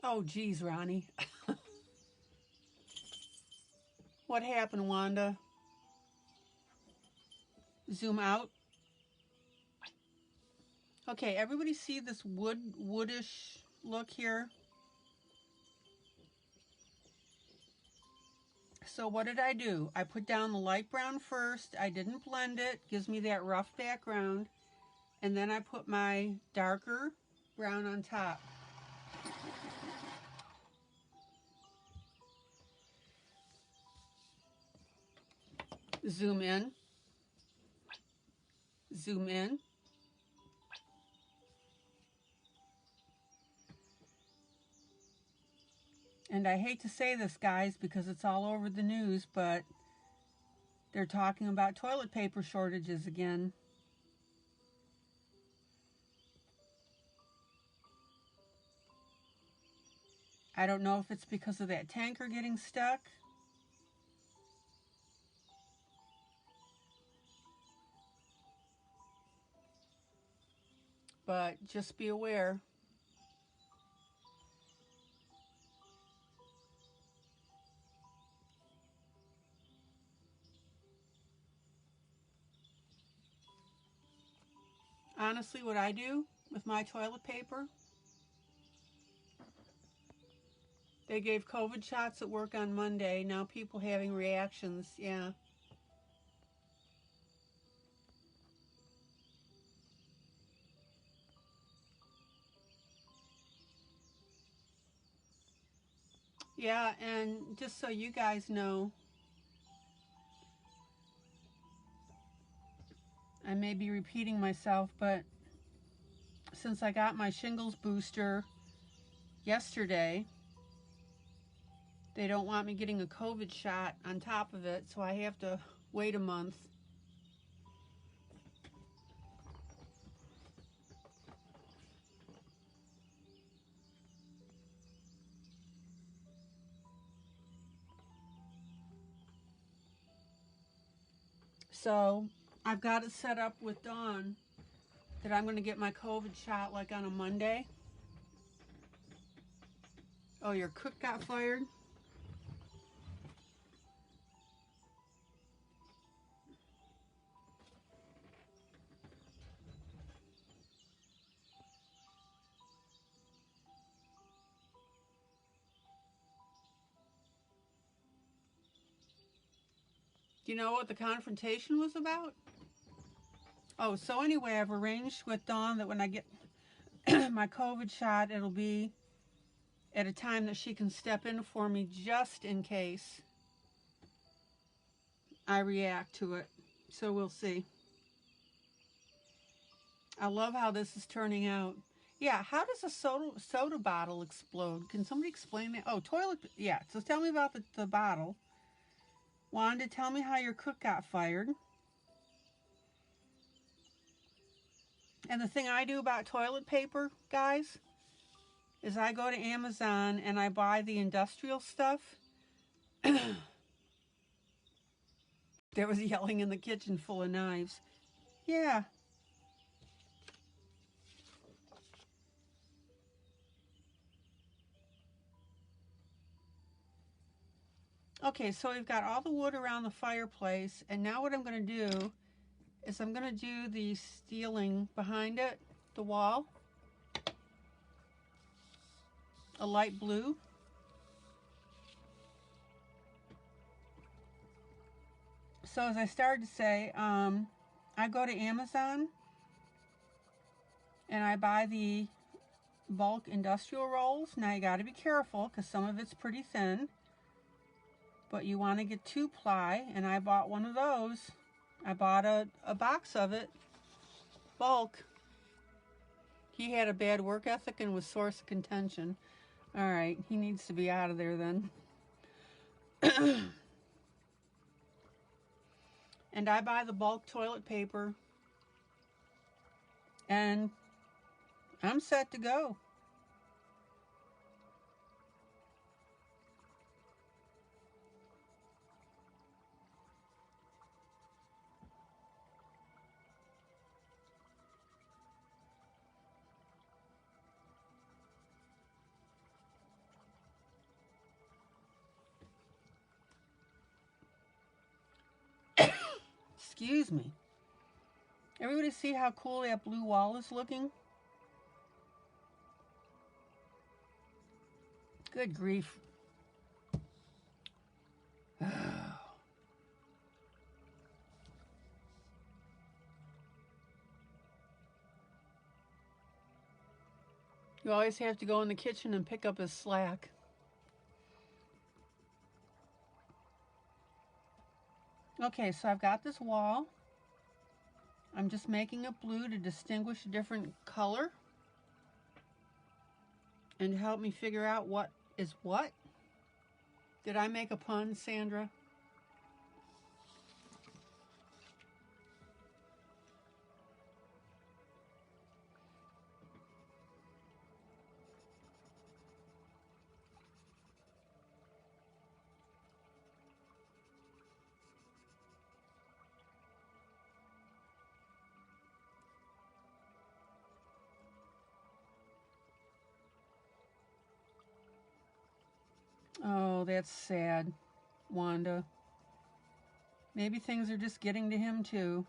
Oh, geez, Ronnie. What happened, Wanda? Zoom out. Okay, everybody see this woodish look here? So what did I do? I put down the light brown first. I didn't blend it. Gives me that rough background. And then I put my darker brown on top. Zoom in. Zoom in. And I hate to say this, guys, because it's all over the news, but they're talking about toilet paper shortages again. I don't know if it's because of that tanker getting stuck. But just be aware. Honestly, what I do with my toilet paper, they gave COVID shots at work on Monday. Now people having reactions. Yeah. Yeah, and just so you guys know, I may be repeating myself, but since I got my shingles booster yesterday, they don't want me getting a COVID shot on top of it, so I have to wait a month. So I've got it set up with Dawn that I'm going to get my COVID shot like on a Monday. Oh, your cook got fired? Do you know what the confrontation was about? Oh, so anyway, I've arranged with Dawn that when I get my COVID shot, it'll be at a time that she can step in for me just in case I react to it. So we'll see. I love how this is turning out. Yeah, how does a soda bottle explode? Can somebody explain that? Oh, toilet, yeah. So tell me about the bottle. Wanda, tell me how your cook got fired. And the thing I do about toilet paper, guys, is I go to Amazon and I buy the industrial stuff. There was yelling in the kitchen full of knives. Yeah. Okay, so we've got all the wood around the fireplace, and now what I'm going to do is I'm going to do the ceiling behind it, the wall, a light blue. So as I started to say, I go to Amazon and I buy the bulk industrial rolls. Now you got to be careful because some of it's pretty thin, but you want to get 2-ply, and I bought one of those. I bought a box of it, bulk. He had a bad work ethic and was source of contention. All right, he needs to be out of there then. And I buy the bulk toilet paper, and I'm set to go. Excuse me. Everybody see how cool that blue wall is looking? Good grief. You always have to go in the kitchen and pick up his slack. Okay, so I've got this wall. I'm just making it blue to distinguish a different color and to help me figure out what is what. Did I make a pun, Sandra? Oh, that's sad, Wanda. Maybe things are just getting to him too.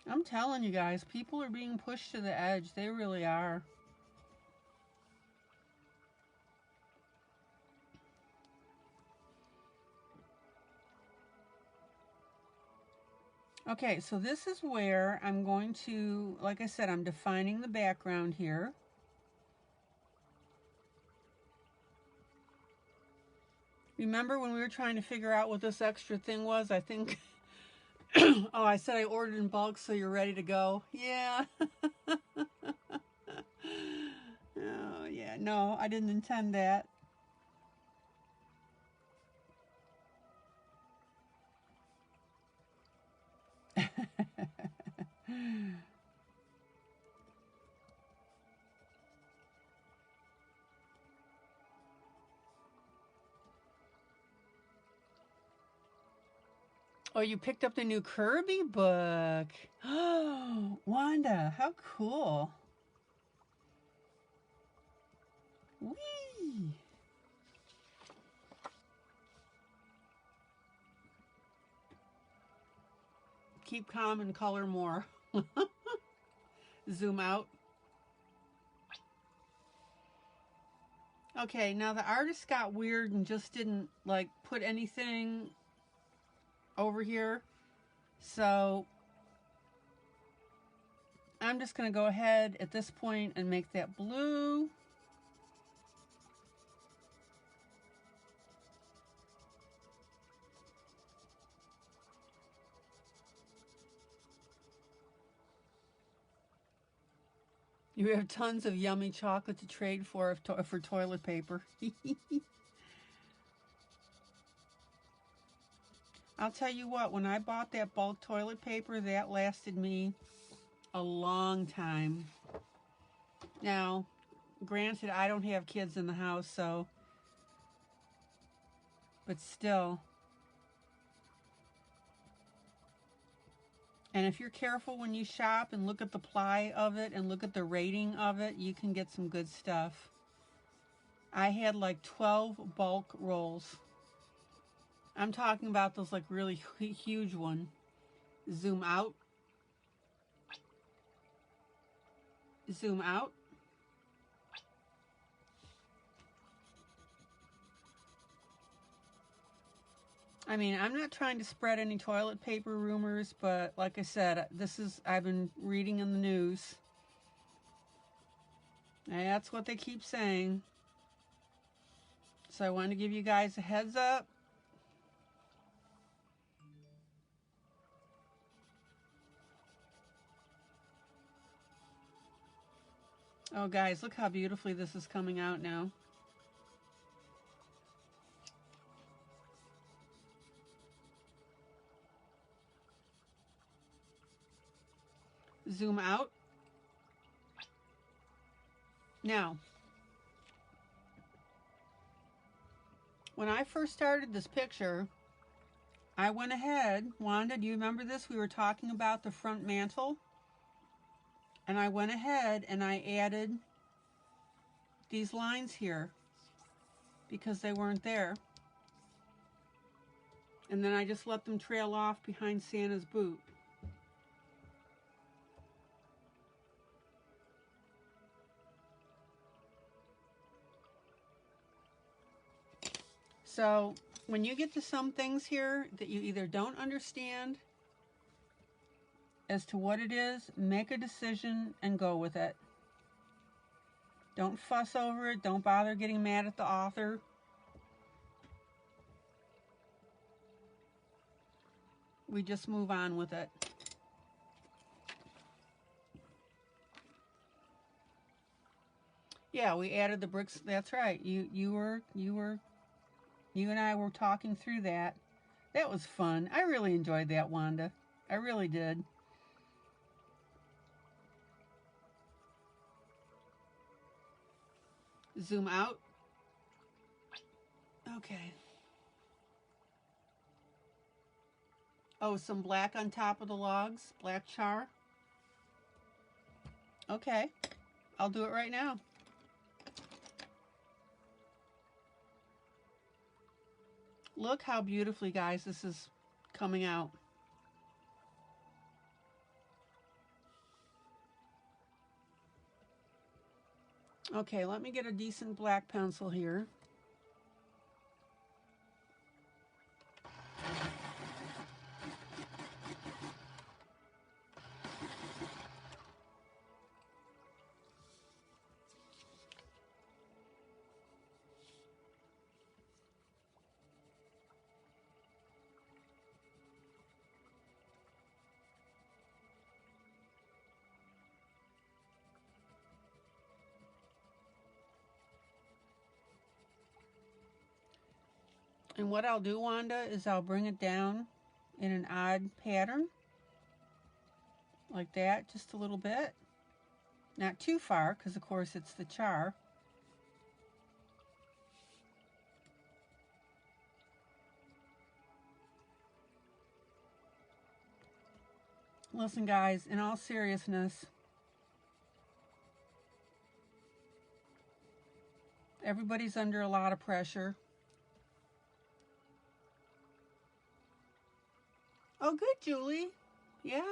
I'm telling you guys, people are being pushed to the edge. They really are. Okay, so this is where I'm going to, like I said, I'm defining the background here. Remember when we were trying to figure out what this extra thing was? I think, oh, I said I ordered in bulk, so you're ready to go. Yeah. Oh, yeah, no, I didn't intend that. Oh, you picked up the new Kirby book. Oh, Wanda, how cool. Whee! Keep calm and color more. Zoom out. Okay, now the artist got weird and just didn't like put anything over here. So I'm just going to go ahead at this point and make that blue. You have tons of yummy chocolate to trade for toilet paper. I'll tell you what, when I bought that bulk toilet paper, that lasted me a long time. Now, granted, I don't have kids in the house, so, but still. And if you're careful when you shop and look at the ply of it and look at the rating of it, you can get some good stuff. I had like 12 bulk rolls. I'm talking about those like really huge one. Zoom out. Zoom out. I mean, I'm not trying to spread any toilet paper rumors, but like I said, I've been reading in the news. And that's what they keep saying. So I wanted to give you guys a heads up. Oh guys, look how beautifully this is coming out now. Zoom out. Now, when I first started this picture, I went ahead, Wanda, do you remember this? We were talking about the front mantle. And I went ahead and I added these lines here because they weren't there. And then I just let them trail off behind Santa's boot. So when you get to some things here that you either don't understand as to what it is, make a decision and go with it. Don't fuss over it. Don't bother getting mad at the author. We just move on with it. Yeah, we added the bricks. That's right. You and I were talking through that. That was fun. I really enjoyed that, Wanda. I really did. Zoom out. Okay. Oh, some black on top of the logs. Black char. Okay. I'll do it right now. Look how beautifully, guys, this is coming out. Okay, let me get a decent black pencil here. And what I'll do, Wanda, is I'll bring it down in an odd pattern. Like that, just a little bit. Not too far, because of course it's the char. Listen, guys, in all seriousness, everybody's under a lot of pressure. Oh, good, Julie. Yeah.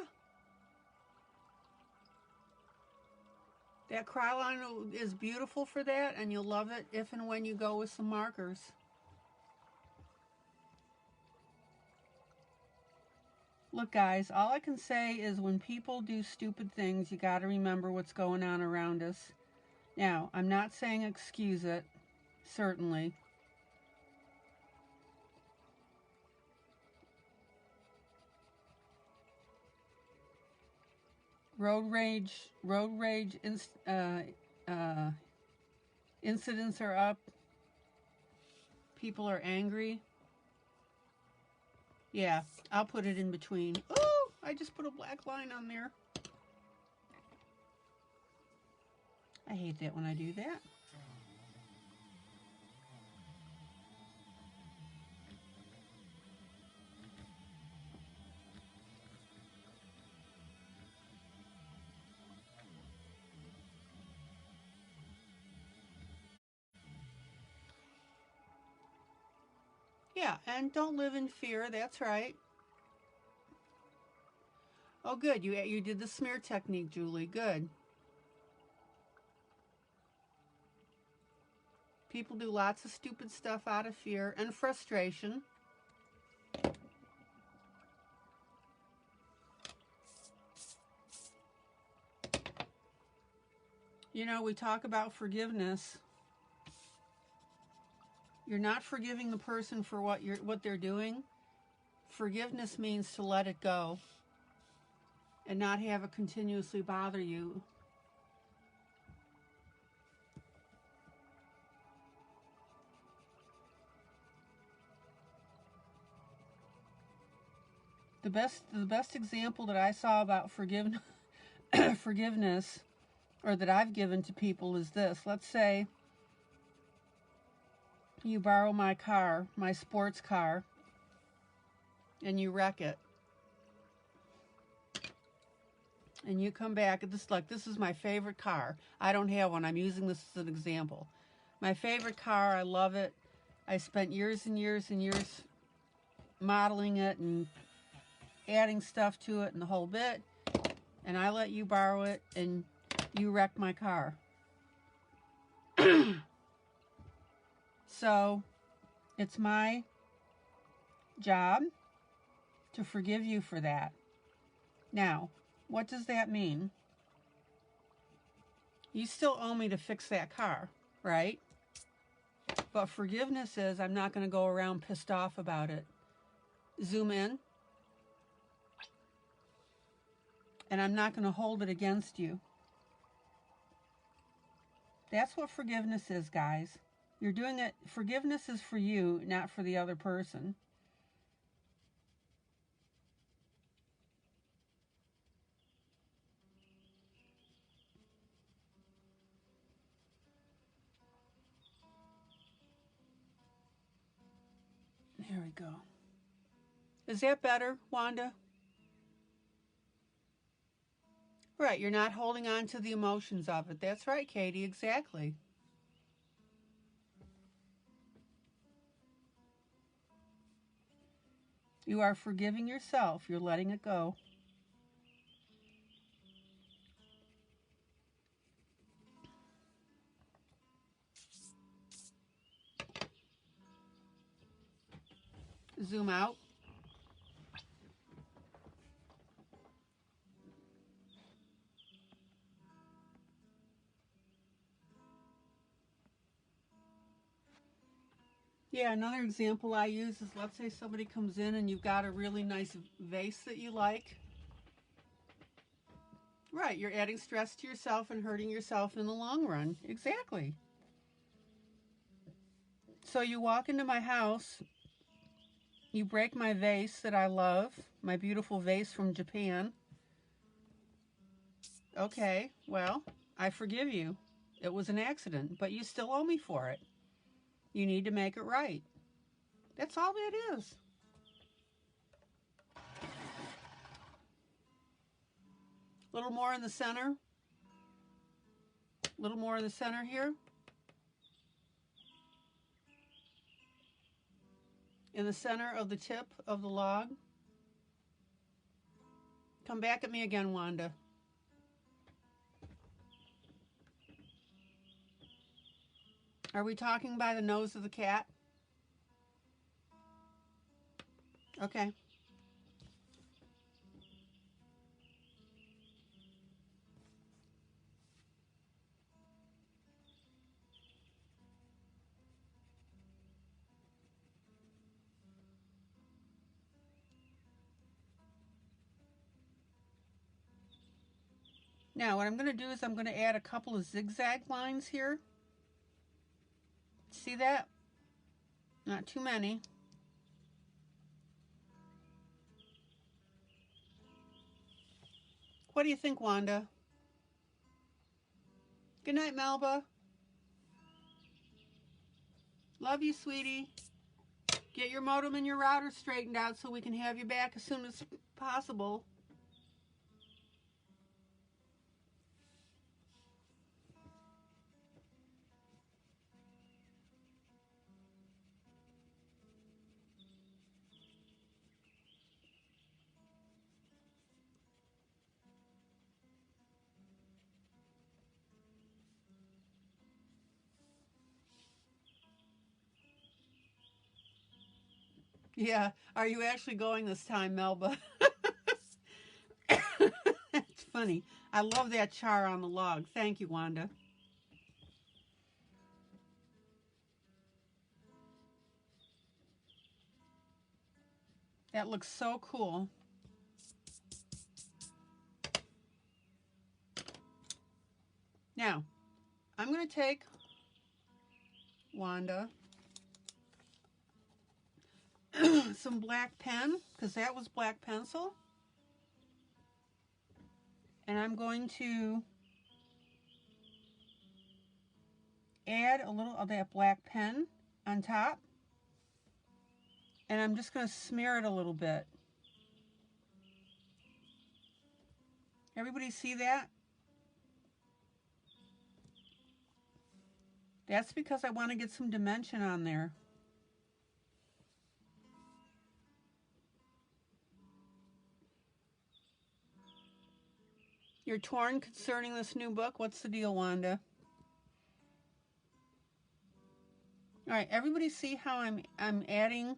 That Krylon is beautiful for that, and you'll love it if and when you go with some markers. Look, guys, all I can say is when people do stupid things, you got to remember what's going on around us. Now, I'm not saying excuse it, certainly. Road rage incidents are up. People are angry. Yeah, I'll put it in between. Oh, I just put a black line on there. I hate that when I do that. Yeah, and don't live in fear. That's right. Oh, good. You did the smear technique, Julie. Good. People do lots of stupid stuff out of fear and frustration. You know, we talk about forgiveness. You're not forgiving the person for what they're doing. Forgiveness means to let it go and not have it continuously bother you. The best example that I saw about forgiveness, or that I've given to people is this. Let's say you borrow my car, my sports car, and you wreck it. And you come back, this is my favorite car. I don't have one. I'm using this as an example. My favorite car, I love it. I spent years and years and years modeling it and adding stuff to it and the whole bit. And I let you borrow it and you wrecked my car. So it's my job to forgive you for that. Now, what does that mean? You still owe me to fix that car, right? But forgiveness is I'm not going to go around pissed off about it. Zoom in. And I'm not going to hold it against you. That's what forgiveness is, guys. You're doing it. Forgiveness is for you, not for the other person. There we go. Is that better, Wanda? Right, you're not holding on to the emotions of it. That's right, Katie, exactly. You are forgiving yourself. You're letting it go. Zoom out. Yeah, another example I use is, let's say somebody comes in and you've got a really nice vase that you like. Right, you're adding stress to yourself and hurting yourself in the long run. Exactly. So you walk into my house, you break my vase that I love, my beautiful vase from Japan. Okay, well, I forgive you. It was an accident, but you still owe me for it. You need to make it right. That's all that is. A little more in the center. A little more in the center here. In the center of the tip of the log. Come back at me again, Wanda. Are we talking by the nose of the cat? Okay. Now what I'm going to do is I'm going to add a couple of zigzag lines here. See that? Not too many. What do you think, Wanda? Good night, Melba. Love you, sweetie. Get your modem and your router straightened out so we can have you back as soon as possible. Yeah, are you actually going this time, Melba? That's funny. I love that char on the log. Thank you, Wanda. That looks so cool. Now, I'm going to take Wanda some black pen, because that was black pencil. And I'm going to add a little of that black pen on top. And I'm just going to smear it a little bit. Everybody see that? That's because I want to get some dimension on there. You're torn concerning this new book? What's the deal, Wanda? All right, everybody see how I'm adding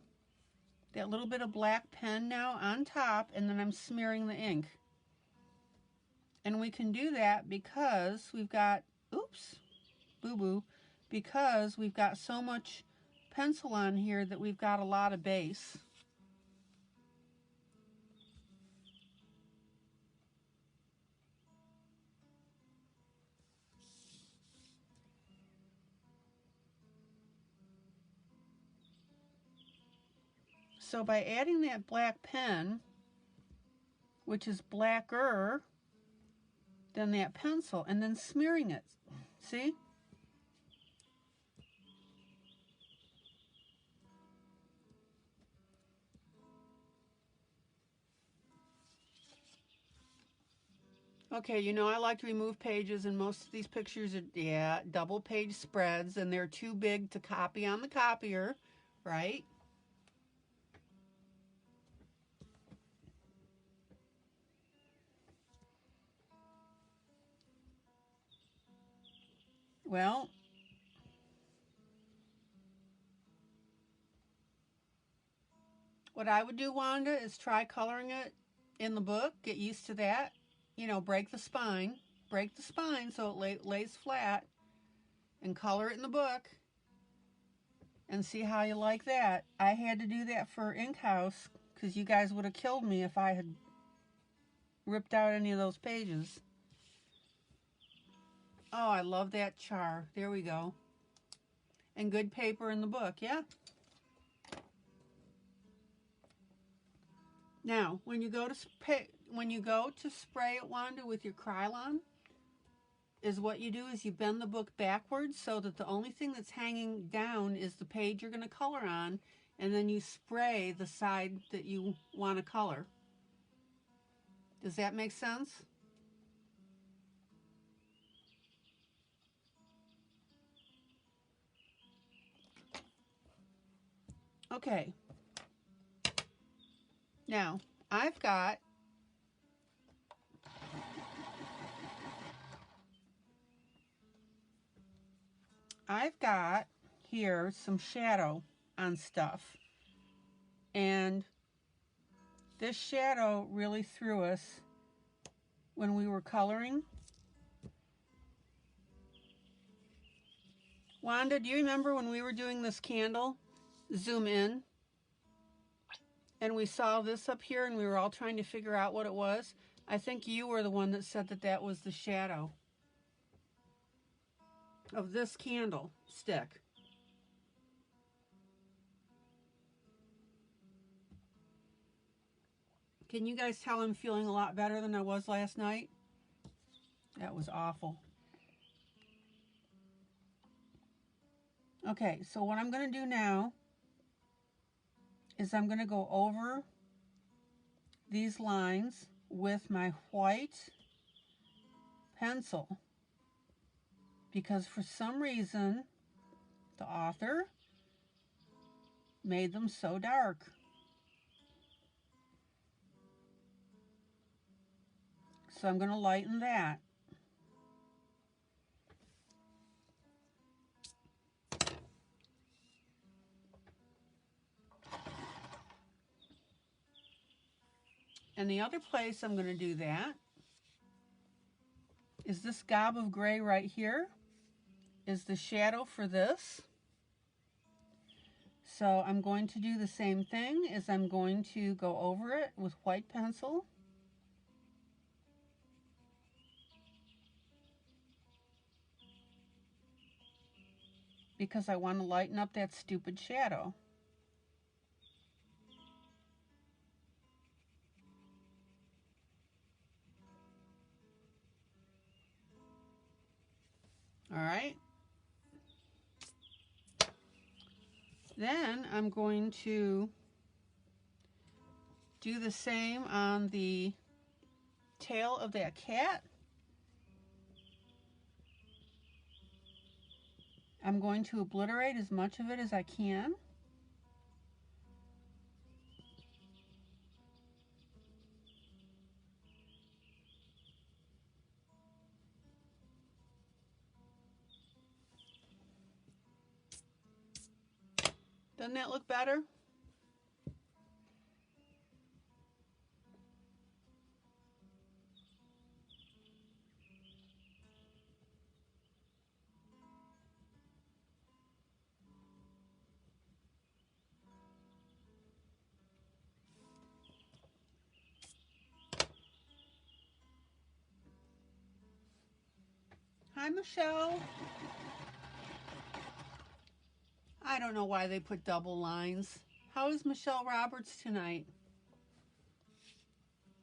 that little bit of black pen now on top, and then I'm smearing the ink. And we can do that because we've got, oops, boo-boo, because we've got so much pencil on here that we've got a lot of base. So by adding that black pen, which is blacker than that pencil, and then smearing it, see? Okay, you know I like to remove pages, and most of these pictures are, yeah, double page spreads, and they're too big to copy on the copier, right? Well, what I would do, Wanda, is try coloring it in the book, get used to that, you know, break the spine so it lays flat, and color it in the book, and see how you like that. I had to do that for Ink House, because you guys would have killed me if I had ripped out any of those pages. Oh, I love that char. There we go. And good paper in the book, yeah? Now, when you go to spray it, Wanda, with your Krylon, is what you do is you bend the book backwards so that the only thing that's hanging down is the page you're going to color on, and then you spray the side that you want to color. Does that make sense? Okay. Now, I've got here some shadow on stuff, and this shadow really threw us when we were coloring. Wanda, do you remember when we were doing this candle? Zoom in. And we saw this up here and we were all trying to figure out what it was. I think you were the one that said that that was the shadow of this candle stick. Can you guys tell I'm feeling a lot better than I was last night? That was awful. Okay, so what I'm going to do now is I'm going to go over these lines with my white pencil, because for some reason the author made them so dark. So I'm going to lighten that. And the other place I'm going to do that is this gob of gray right here is the shadow for this. So I'm going to do the same thing, is I'm going to go over it with white pencil. Because I want to lighten up that stupid shadow. All right. Then I'm going to do the same on the tail of that cat. I'm going to obliterate as much of it as I can. Doesn't that look better? Hi, Michelle. I don't know why they put double lines. How is Michelle Roberts tonight?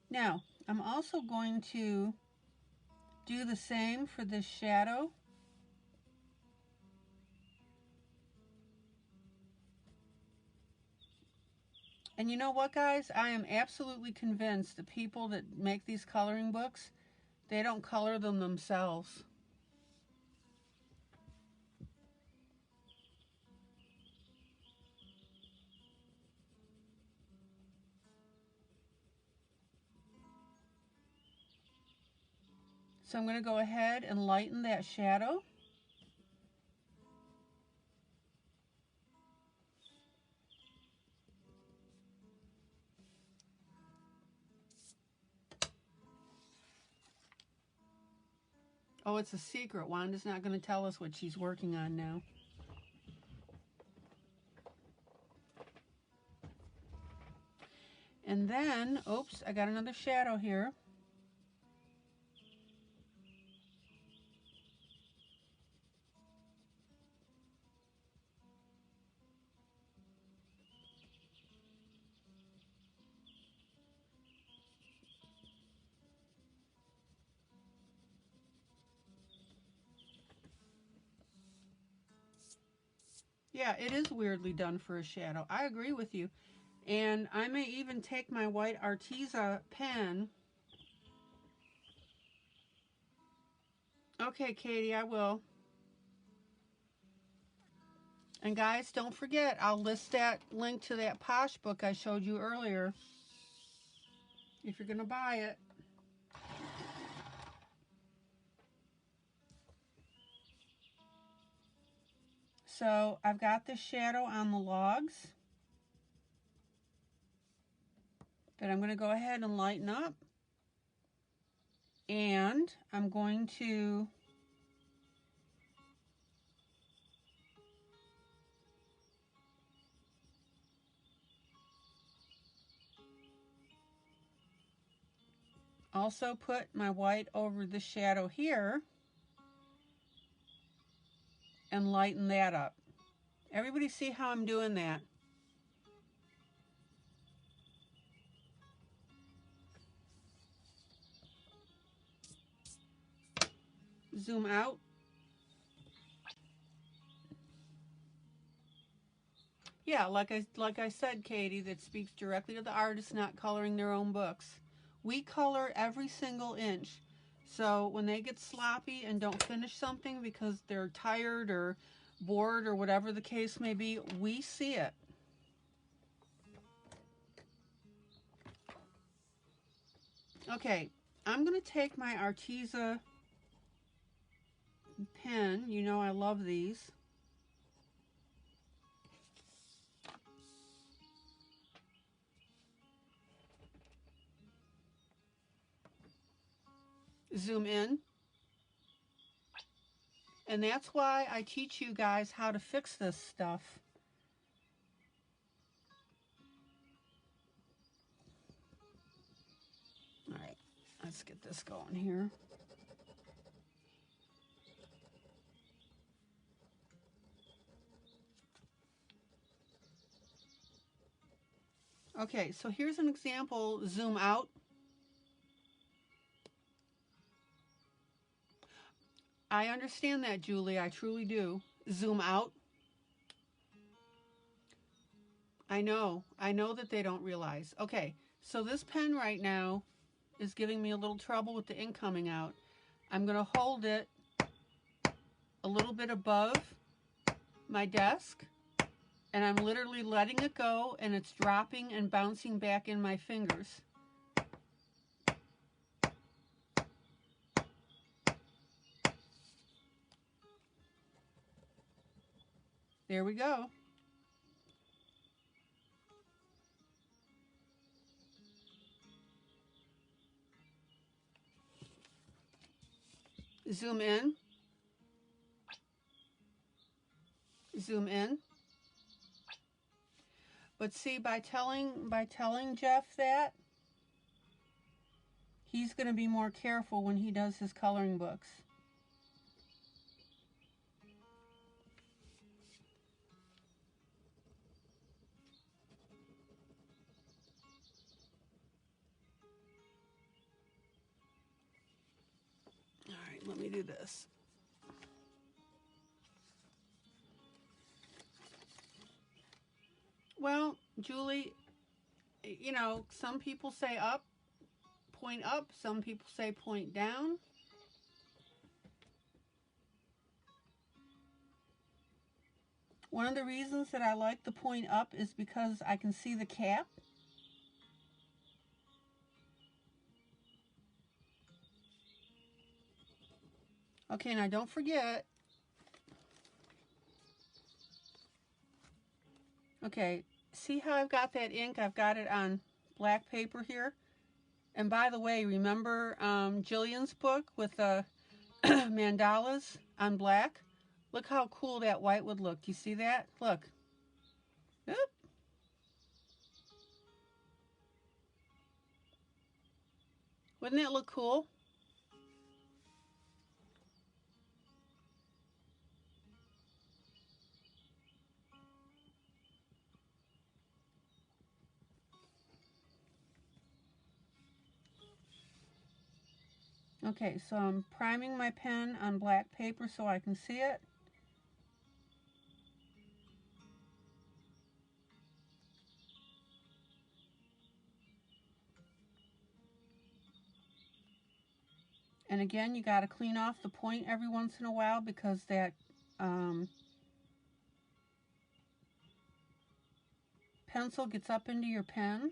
Now, I'm also going to do the same for this shadow. And you know what, guys? I am absolutely convinced the people that make these coloring books, they don't color them themselves. So I'm going to go ahead and lighten that shadow. Oh, it's a secret. Wanda's not going to tell us what she's working on now. And then, oops, I got another shadow here. Yeah, it is weirdly done for a shadow. I agree with you. And I may even take my white Arteza pen. Okay, Katie, I will. And guys, don't forget, I'll list that link to that POSH book I showed you earlier if you're going to buy it. So I've got the shadow on the logs that I'm going to go ahead and lighten up. And I'm going to also put my white over the shadow here and lighten that up. Everybody see how I'm doing that? Zoom out. Yeah, like I said, Katie, that speaks directly to the artist not coloring their own books. We color every single inch. So when they get sloppy and don't finish something because they're tired or bored or whatever the case may be, we see it. Okay, I'm going to take my Arteza pen. You know I love these. Zoom in. And that's why I teach you guys how to fix this stuff. All right, let's get this going here. Okay, so here's an example. Zoom out. I understand that, Julie. I truly do. Zoom out. I know that they don't realize. Okay, so this pen right now is giving me a little trouble with the ink coming out. I'm going to hold it a little bit above my desk, and I'm literally letting it go, and it's dropping and bouncing back in my fingers. There we go. Zoom in. Zoom in. But see, by telling Jeff that, he's going to be more careful when he does his coloring books. All right, let me do this. Well, Julie, you know, some people say up, some people say point down. One of the reasons that I like the point up is because I can see the cap. Okay, now don't forget. Okay, see how I've got that ink? I've got it on black paper here. And by the way, remember Jillian's book with the mandalas on black? Look how cool that white would look. Do you see that? Look. Oop. Wouldn't that look cool? Okay, so I'm priming my pen on black paper so I can see it. And again, you got to clean off the point every once in a while because that pencil gets up into your pen.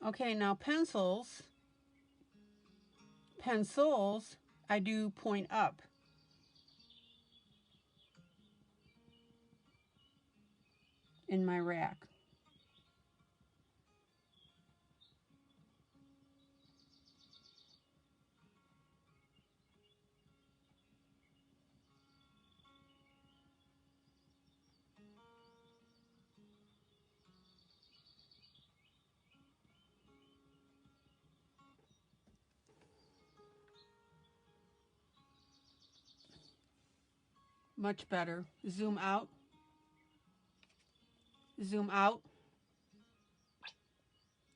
Okay, now pencils, I do point up. In my rack. Much better. Zoom out. Zoom out.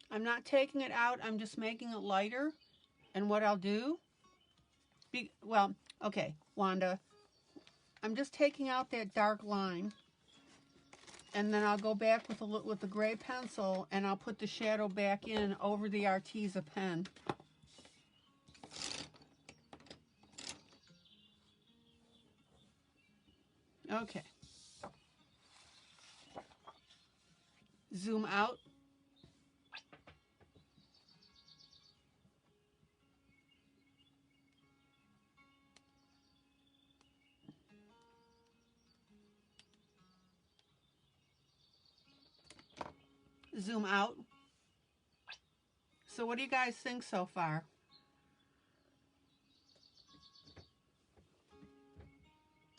I'm not taking it out, I'm just making it lighter. And what I'll do, well, okay, Wanda, I'm just taking out that dark line, and then I'll go back with the gray pencil, and I'll put the shadow back in over the Arteza pen. Okay. Zoom out. Zoom out. So what do you guys think so far?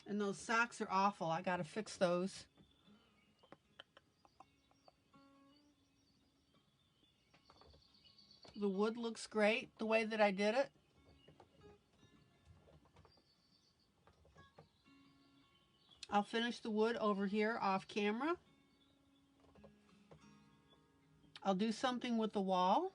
And those socks are awful. I gotta fix those. The wood looks great the way that I did it. I'll finish the wood over here off camera. I'll do something with the wall,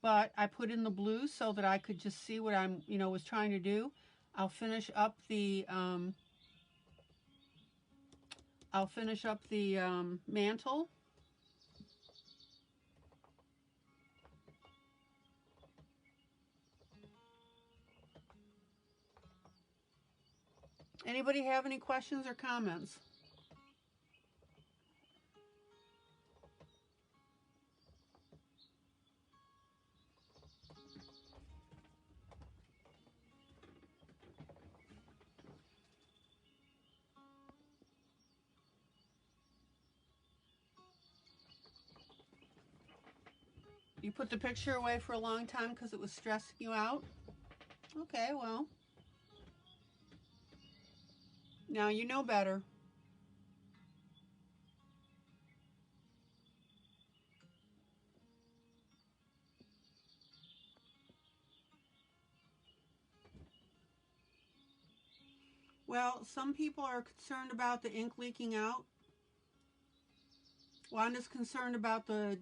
but I put in the blue so that I could just see what I'm, was trying to do. I'll finish up the mantle. Anybody have any questions or comments? You put the picture away for a long time because it was stressing you out? Okay, well, now you know better. Well, some people are concerned about the ink leaking out. Wanda's concerned about the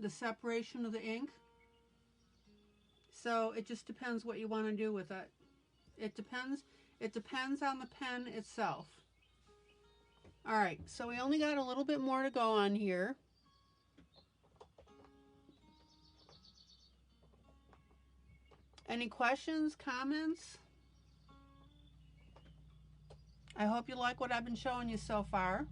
separation of the ink. So it just depends what you want to do with it. It depends on the pen itself. All right, so we only got a little bit more to go on here. Any questions, comments? I hope you like what I've been showing you so far.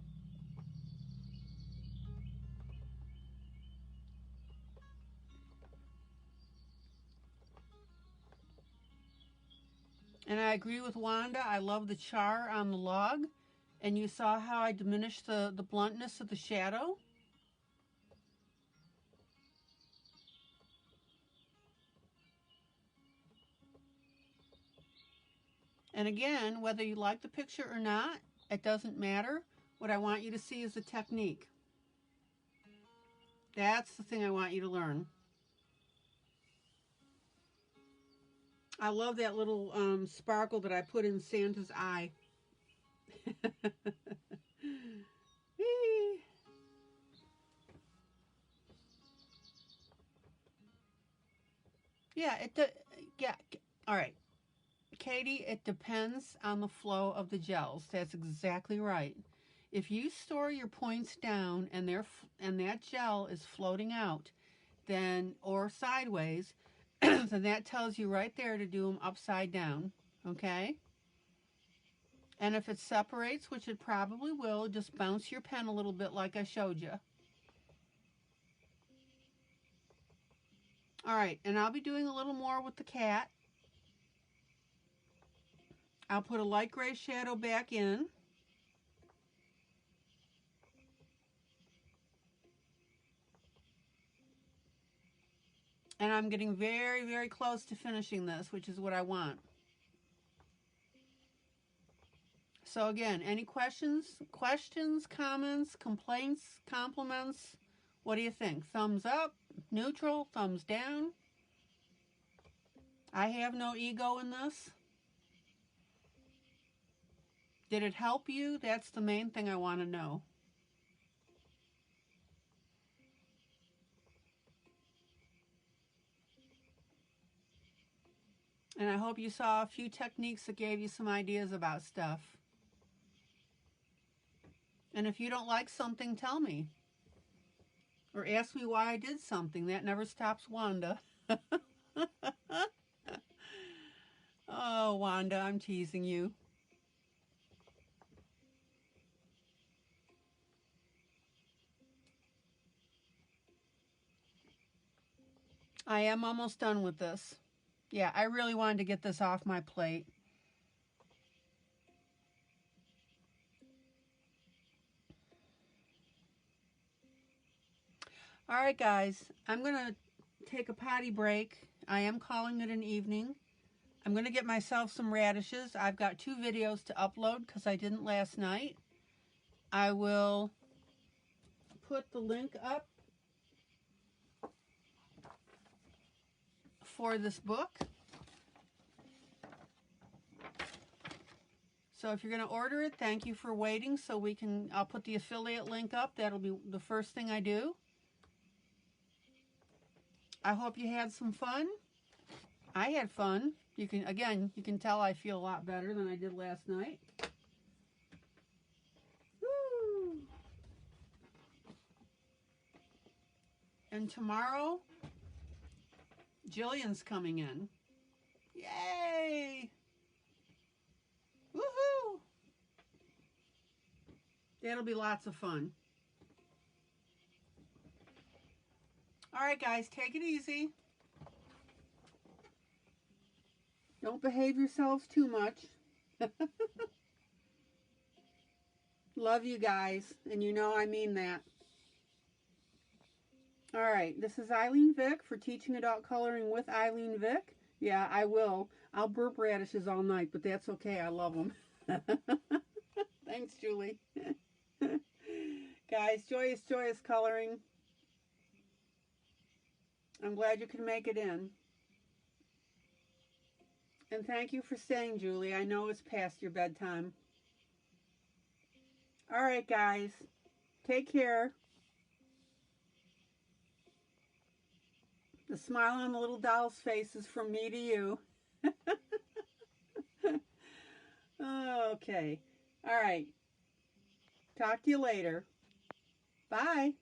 And I agree with Wanda. I love the char on the log. And you saw how I diminished the bluntness of the shadow. And again, whether you like the picture or not, it doesn't matter. What I want you to see is the technique. That's the thing I want you to learn. I love that little sparkle that I put in Santa's eye. Yeah, yeah. All right, Katie, it depends on the flow of the gels. That's exactly right. If you store your points down and that gel is floating out, then or sideways, then that tells you right there to do them upside down. Okay? And if it separates, which it probably will, just bounce your pen a little bit like I showed you. All right, and I'll be doing a little more with the cat. I'll put a light gray shadow back in. And I'm getting very, very close to finishing this, which is what I want. So again, any questions, comments, complaints, compliments? What do you think? Thumbs up, neutral, thumbs down? I have no ego in this. Did it help you? That's the main thing I want to know. And I hope you saw a few techniques that gave you some ideas about stuff. And if you don't like something, tell me. Or ask me why I did something. That never stops Wanda. Oh, Wanda, I'm teasing you. I am almost done with this. Yeah, I really wanted to get this off my plate. All right, guys, I'm going to take a potty break. I am calling it an evening. I'm going to get myself some radishes. I've got 2 videos to upload because I didn't last night. I will put the link up for this book. So if you're going to order it, thank you for waiting so I'll put the affiliate link up. That'll be the first thing I do. I hope you had some fun. I had fun. You can tell I feel a lot better than I did last night. Woo! And tomorrow, Jillian's coming in. Yay! Woohoo! That'll be lots of fun. All right, guys, take it easy. Don't behave yourselves too much. Love you guys, and you know I mean that. All right, this is ILene Vick for Teaching Adult Coloring with ILene Vick. Yeah, I will. I'll burp radishes all night, but that's okay. I love them. Thanks, Julie. Guys, joyous, joyous coloring. I'm glad you could make it in. And thank you for staying, Julie. I know it's past your bedtime. All right, guys. Take care. The smile on the little doll's face is from me to you. Okay. All right. Talk to you later. Bye.